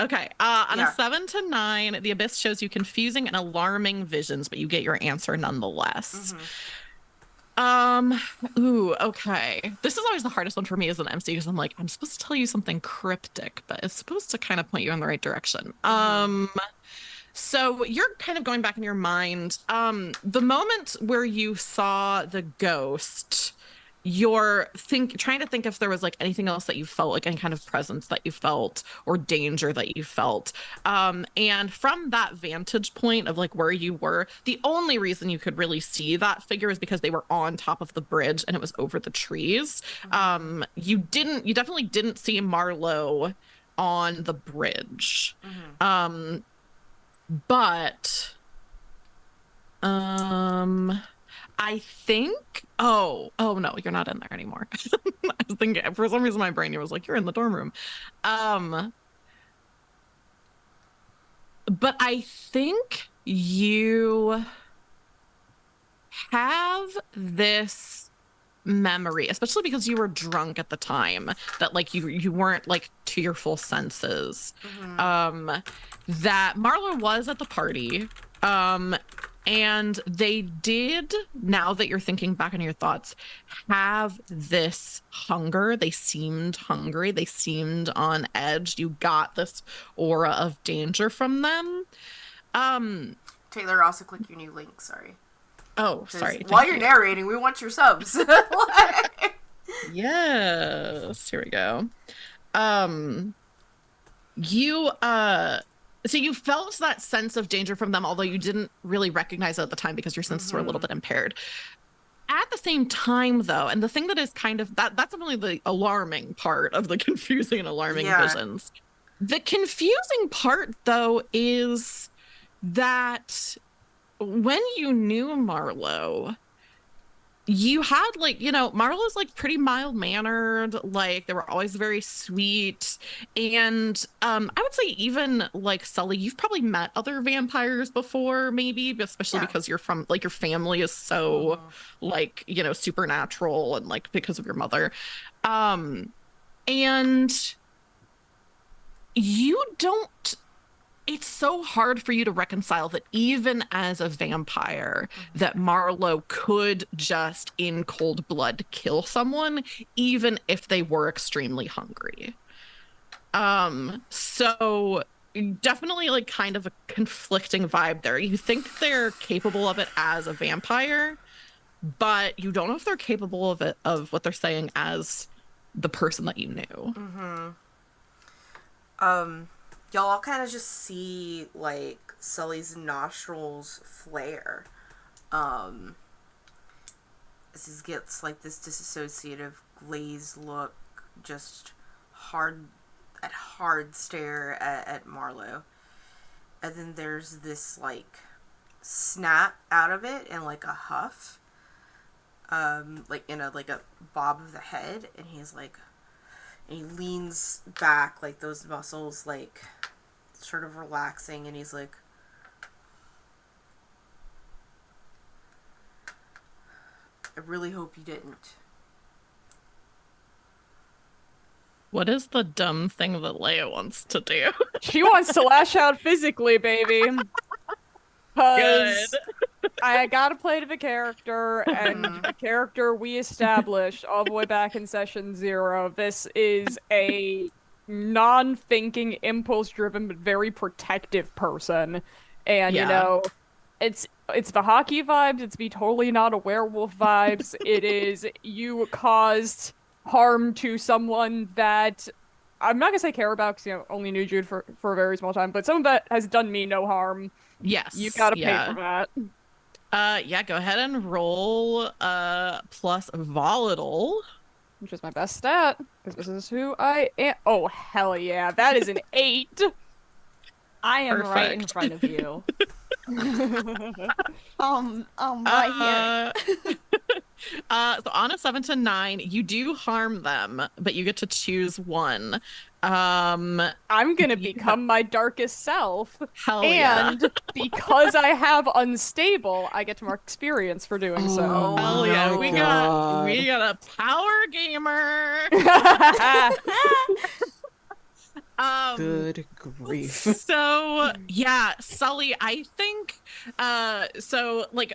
Okay, on a 7 to 9, the abyss shows you confusing and alarming visions, but you get your answer nonetheless. Ooh, okay. This is always the hardest one for me as an MC because I'm like, I'm supposed to tell you something cryptic, but it's supposed to kind of point you in the right direction. So you're kind of going back in your mind. The moment where you saw the ghost, you're trying to think if there was like anything else that you felt, like any kind of presence that you felt or danger that you felt. And from that vantage point of like where you were, the only reason you could really see that figure is because they were on top of the bridge and it was over the trees. You definitely didn't see Marlo on the bridge. But I think Oh no, you're not in there anymore. I was thinking for some reason my brain was like, you're in the dorm room. Um, but I think you have this memory, especially because you were drunk at the time, that like you weren't like to your full senses. Um, that Marlo was at the party. Um, and they did, now that you're thinking back on your thoughts, have this hunger. They seemed hungry. They seemed on edge. You got this aura of danger from them. Um, Taylor, also click your new link. Sorry. oh, sorry. While Thank you're you. narrating, we want your subs. Yes, here we go. Um, you so you felt that sense of danger from them, although you didn't really recognize it at the time because your senses were a little bit impaired. At the same time, though, and the thing that is kind of that's really the alarming part of the confusing and alarming Yeah. visions. The confusing part, though, is that when you knew Marlo, you had like, Marlo's like pretty mild mannered, like they were always very sweet. And I would say even like Sully, you've probably met other vampires before, maybe, especially Yeah. because you're from like your family is so like, supernatural and like because of your mother. And you don't it's so hard for you to reconcile that even as a vampire, that Marlo could just in cold blood kill someone, even if they were extremely hungry. So definitely like kind of a conflicting vibe there. You think they're capable of it as a vampire, but you don't know if they're capable of it, of what they're saying as the person that you knew. Y'all all kind of just see like Sully's nostrils flare. As he gets like this disassociative glazed look, just hard stare at Marlo. And then there's this like snap out of it and like a huff. Like in a bob of the head, and he's like, and he leans back, like those muscles like sort of relaxing, and he's like, I really hope you didn't. What is the dumb thing that Leia wants to do? She wants to lash out physically, baby. Because I gotta play to the character, and the character we established all the way back in session 0. This is a non-thinking, impulse-driven, but very protective person. And, Yeah. it's the hockey vibes, it's the totally not a werewolf vibes. It is you caused harm to someone that I'm not gonna say care about because only knew Jude for a very small time, but someone that has done me no harm. Yes. You gotta pay Yeah. for that. Yeah, go ahead and roll plus volatile. Which is my best stat, because this is who I am. Oh, hell yeah. That is an 8. I am right in Perfect. front of you. Right here. So on a 7 to 9, you do harm them, but you get to choose one. I'm gonna become my darkest self. Hell yeah. And because I have unstable, I get more experience for doing so. Oh Hell yeah. my We God. got a power gamer. Good grief. So yeah, Sully, I think so like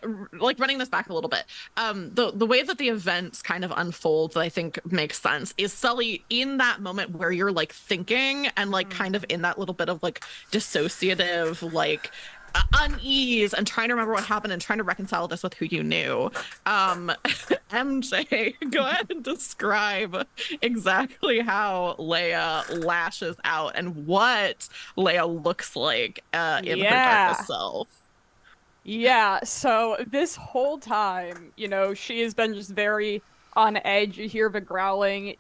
running this back a little bit, the way that the events kind of unfold that I think makes sense is Sully in that moment where you're like thinking and like kind of in that little bit of like dissociative like unease and trying to remember what happened and trying to reconcile this with who you knew. MJ, go ahead and describe exactly how Leia lashes out and what Leia looks like in her darkest self. Yeah, so this whole time, she has been just very on edge. You hear the growling.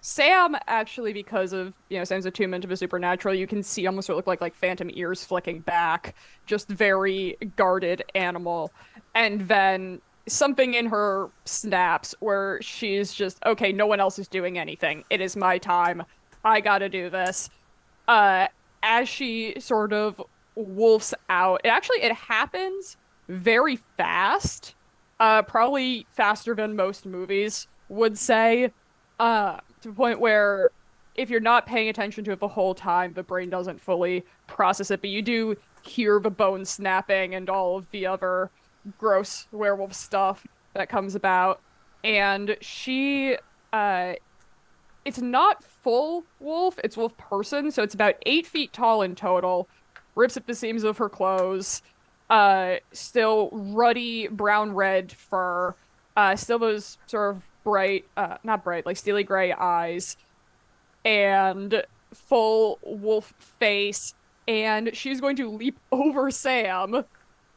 Sam actually, because of, Sam's attunement to the supernatural, you can see almost what look like phantom ears flicking back, just very guarded animal. And then something in her snaps where she's just, okay, no one else is doing anything. It is my time. I gotta do this. Uh, as she sort of wolfs out, it happens very fast. Probably faster than most movies would say. To the point where if you're not paying attention to it the whole time, the brain doesn't fully process it, but you do hear the bone snapping and all of the other gross werewolf stuff that comes about. And uh, it's not full wolf, it's wolf person, so it's about 8 feet tall in total, rips at the seams of her clothes, still ruddy brown red fur, still those sort of bright, not bright, like steely gray eyes, and full wolf face, and she's going to leap over Sam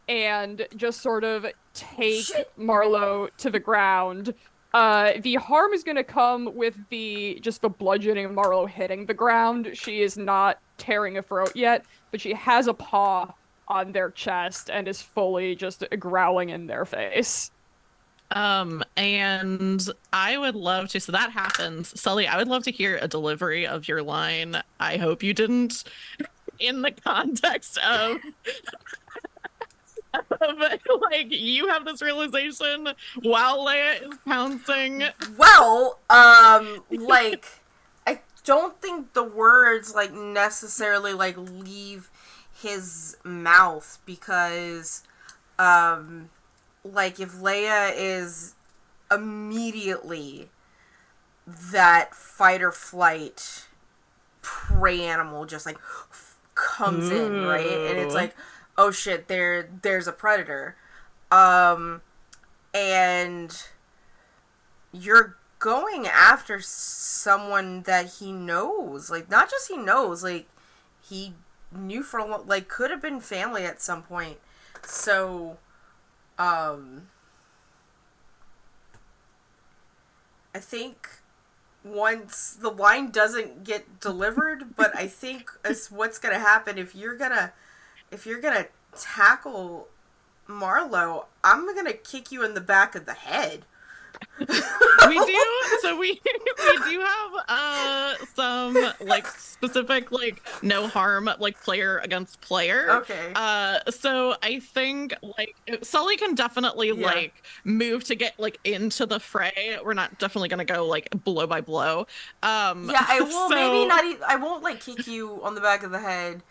and just sort of take Shit. Marlowe to the ground. The harm is going to come with the bludgeoning of Marlowe hitting the ground. She is not tearing a throat yet, but she has a paw on their chest and is fully just growling in their face. And I would love to, so that happens. Sully, I would love to hear a delivery of your line. I hope you didn't, in the context of like you have this realization while Leia is pouncing. Well, like, I don't think the words, like, necessarily, like, leave his mouth because, like, if Leia is immediately that fight or flight prey animal just, like, comes in, right? And it's like, oh shit, there's a predator. And you're going after someone that he knows. Like, not just he knows, like, he knew for a long, like, could have been family at some point. So, I think once the line doesn't get delivered, but I think it's what's gonna happen if you're gonna tackle Marlowe, I'm gonna kick you in the back of the head. We do have some like specific like no harm like player against player. Okay. So I think like Sully can definitely like move to get like into the fray. We're not definitely gonna go like blow by blow. Yeah, I will maybe not. I won't like kick you on the back of the head,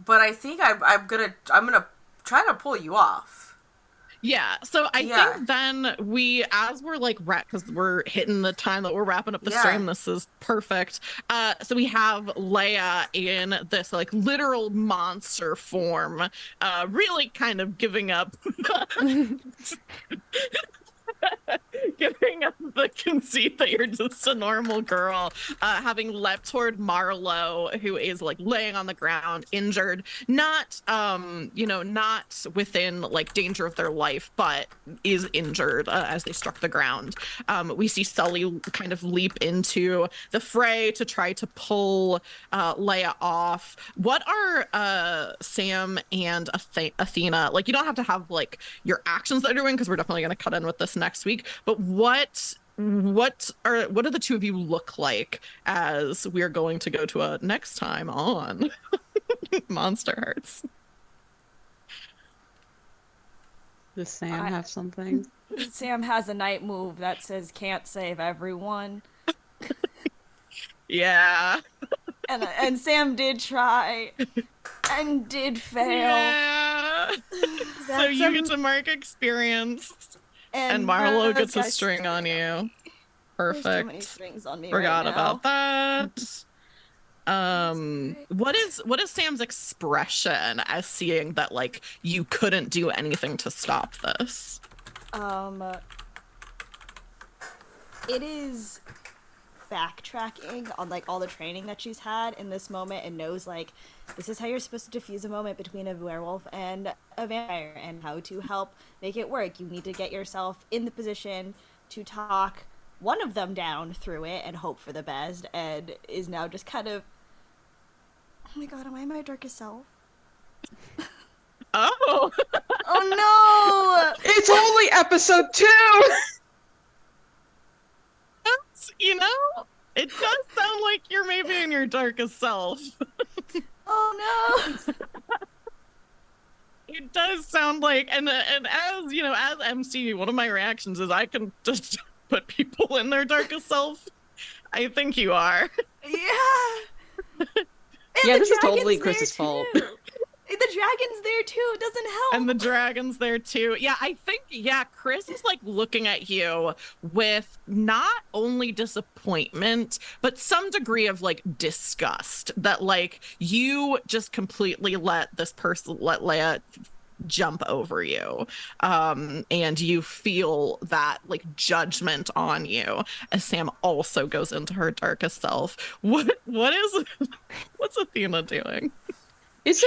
but I think I'm gonna try to pull you off. Yeah, so I think then as we're like because we're hitting the time that we're wrapping up the stream, this is perfect. So we have Leia in this like literal monster form, really kind of giving up giving up the conceit that you're just a normal girl, having leapt toward Marlowe, who is like laying on the ground, injured, not not within like danger of their life, but is injured as they struck the ground. We see Sully kind of leap into the fray to try to pull Leia off. What are Sam and Athena like? You don't have to have like your actions that you're doing because we're definitely going to cut in with this next week, but what do the two of you look like as we're going to go to a next time on MonsterHearts? Does Sam have something? Sam has a night move that says can't save everyone. Yeah. And Sam did try and did fail. Yeah. So you get to mark experience. And Marlowe gets a string on you. Perfect. There's too many strings on me Forgot right now. about that. What is Sam's expression as seeing that like you couldn't do anything to stop this? It is backtracking on like all the training that she's had in this moment and knows like this is how you're supposed to defuse a moment between a werewolf and a vampire and how to help make it work. You need to get yourself in the position to talk one of them down through it and hope for the best, and is now just kind of, oh my god, am I my darkest self? Oh. Oh no! It's only episode 2! You know, it does sound like you're maybe in your darkest self. Oh no. It does sound like, and as you know, as MC, one of my reactions is I can just put people in their darkest self. I think you are. Yeah. And Yeah, the this is dragon's totally there Chris's fault. too. The dragon's there too. It doesn't help. And the dragon's there too. Yeah, I think, yeah, Chris is like looking at you with not only disappointment, but some degree of like disgust that like you just completely let this person, let Leia jump over you. And you feel that like judgment on you as Sam also goes into her darkest self. What's Athena doing? Is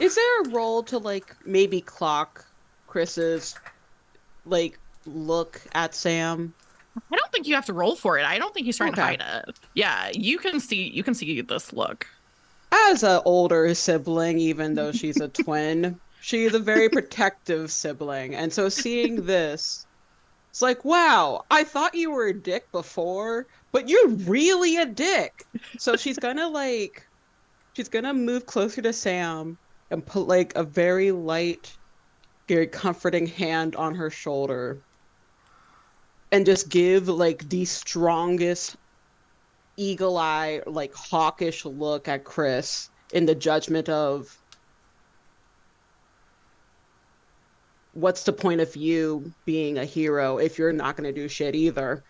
there a role to like maybe clock Chris's like look at Sam? I don't think you have to roll for it. I don't think he's trying to Okay. hide it. Yeah, you can see this look. As an older sibling, even though she's a twin, she's a very protective sibling. And so seeing this, it's like, wow, I thought you were a dick before, but you're really a dick. So she's gonna move closer to Sam and put like a very light, very comforting hand on her shoulder and just give like the strongest eagle eye, like hawkish look at Chris in the judgment of what's the point of you being a hero if you're not going to do shit either?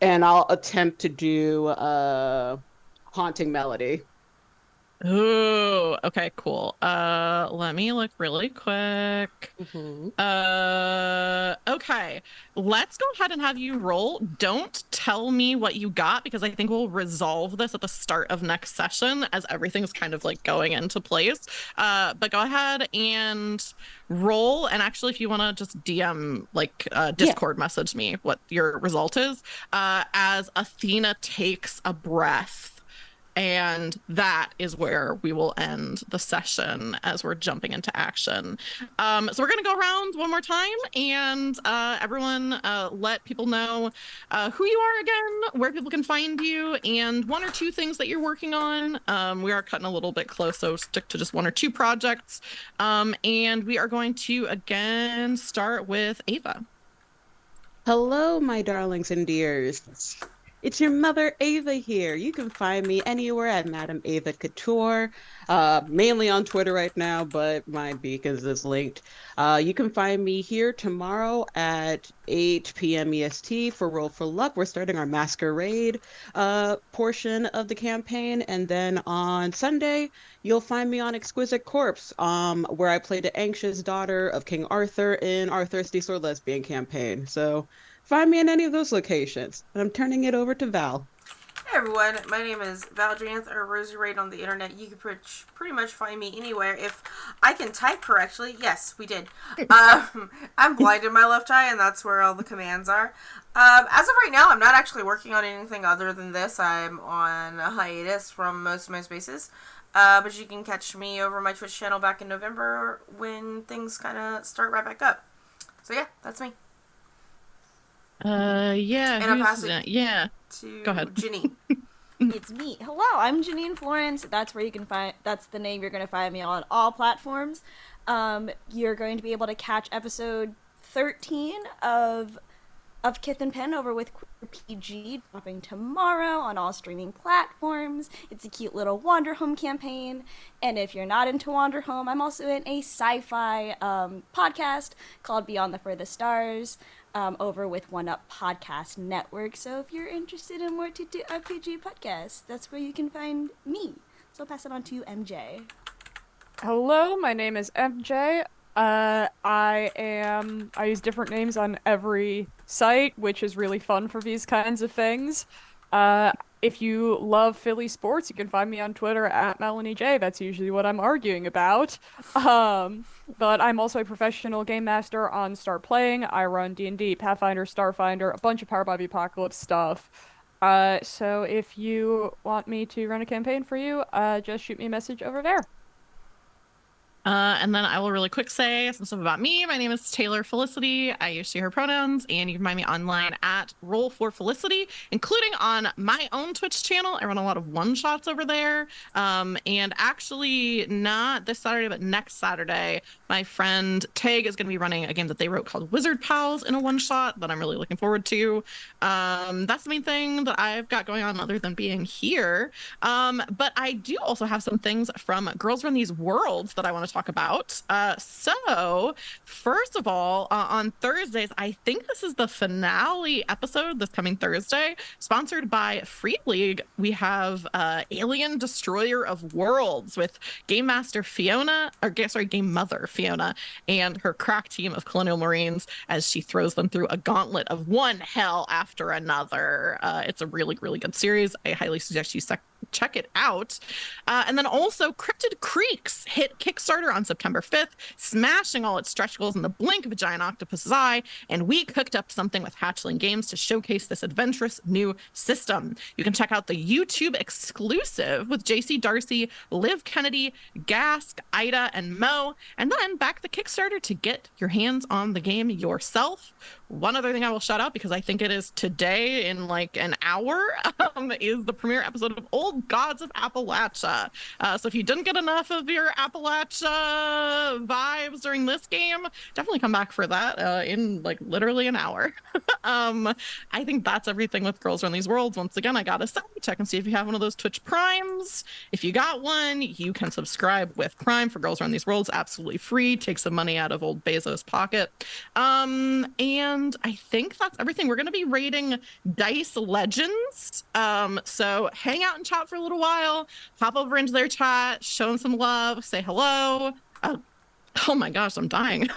And I'll attempt to do a haunting melody. Ooh, okay, cool. Let me look really quick. Mm-hmm. Okay. Let's go ahead and have you roll. Don't tell me what you got because I think we'll resolve this at the start of next session as everything's kind of like going into place. But go ahead and roll. And actually, if you want to just DM, like, Discord message me what your result is, as Athena takes a breath. And that is where we will end the session as we're jumping into action. So we're going to go around one more time and everyone let people know who you are again, where people can find you, and one or two things that you're working on. We are cutting a little bit close, so stick to just one or two projects. And we are going to, again, start with Ava. Hello, my darlings and dears. It's your mother Ava here. You can find me anywhere at Madam Ava Couture, mainly on Twitter right now, but my beacons is linked. You can find me here tomorrow at 8 p.m. EST for Roll for Luck. We're starting our Masquerade portion of the campaign, and then on Sunday, you'll find me on Exquisite Corpse, where I play the anxious daughter of King Arthur in our Thirsty Sword Lesbian campaign. So find me in any of those locations. And I'm turning it over to Val. Hey everyone, my name is Valdrianth, or Rosie Raid on the internet. You can pretty much find me anywhere if I can type correctly. Yes, we did. I'm blind in my left eye, and that's where all the commands are. As of right now, I'm not actually working on anything other than this. I'm on a hiatus from most of my spaces. But you can catch me over my Twitch channel back in November when things kind of start right back up. So yeah, that's me. Yeah, And I'm passing yeah. to Go ahead. Janine. It's me. Hello, I'm Janine Florence. That's where you can find. That's the name you're going to find me on all platforms. You're going to be able to catch episode 13 of Kith and Pen over with Queer PG dropping tomorrow on all streaming platforms. It's a cute little Wander Home campaign. And if you're not into Wander Home, I'm also in a sci-fi podcast called Beyond the Furthest Stars. Over with One Up Podcast Network. So if you're interested in more TTRPG podcasts, that's where you can find me. So I'll pass it on to MJ. Hello, my name is MJ. I use different names on every site, which is really fun for these kinds of things. If you love Philly sports, you can find me on Twitter at Melanie J. That's usually what I'm arguing about. But I'm also a professional game master on Start Playing. I run D&D, Pathfinder, Starfinder, a bunch of Power by the Apocalypse stuff. So if you want me to run a campaign for you, just shoot me a message over there. And then I will really quick say some stuff about me. My name is Taylor Felicity. I use she, her pronouns, and you can find me online at Roll for Felicity, including on my own Twitch channel. I run a lot of one-shots over there. And actually, not this Saturday, but next Saturday, my friend Tag is going to be running a game that they wrote called Wizard Pals in a one-shot that I'm really looking forward to. That's the main thing that I've got going on other than being here. But I do also have some things from Girls Run These Worlds that I want to talk about. So first of all, on Thursdays, I think this is the finale episode this coming Thursday, sponsored by Free League. We have Alien Destroyer of Worlds with Game Master Fiona, or sorry, Game Mother Fiona, and her crack team of Colonial Marines as she throws them through a gauntlet of one hell after another. It's a really, really good series. I highly suggest you check it out. And then also Cryptid Creeks hit Kickstarter on September 5th, smashing all its stretch goals in the blink of a giant octopus's eye, and we cooked up something with Hatchling Games to showcase this adventurous new system. You can check out the YouTube exclusive with JC Darcy, Liv Kennedy, Gask, Ida, and Mo, and then back the Kickstarter to get your hands on the game yourself. One other thing I will shout out, because I think it is today in like an hour, is the premiere episode of Old Gods of Appalachia. So if you didn't get enough of your Appalachia vibes during this game, definitely come back for that in like literally an hour. I think that's everything with Girls Run These Worlds. Once again, I gotta say, check and see if you have one of those Twitch Primes. If you got one, you can subscribe with Prime for Girls Run These Worlds, absolutely free. Take some money out of old Bezos' pocket. And I think that's everything. We're going to be rating Dice Legends. So hang out and chat for a little while. Hop over into their chat, show them some love, say hello. Oh my gosh, I'm dying.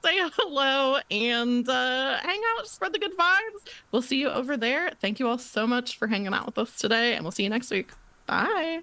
Say hello and hang out, spread the good vibes. We'll see you over there. Thank you all so much for hanging out with us today, and we'll see you next week. Bye.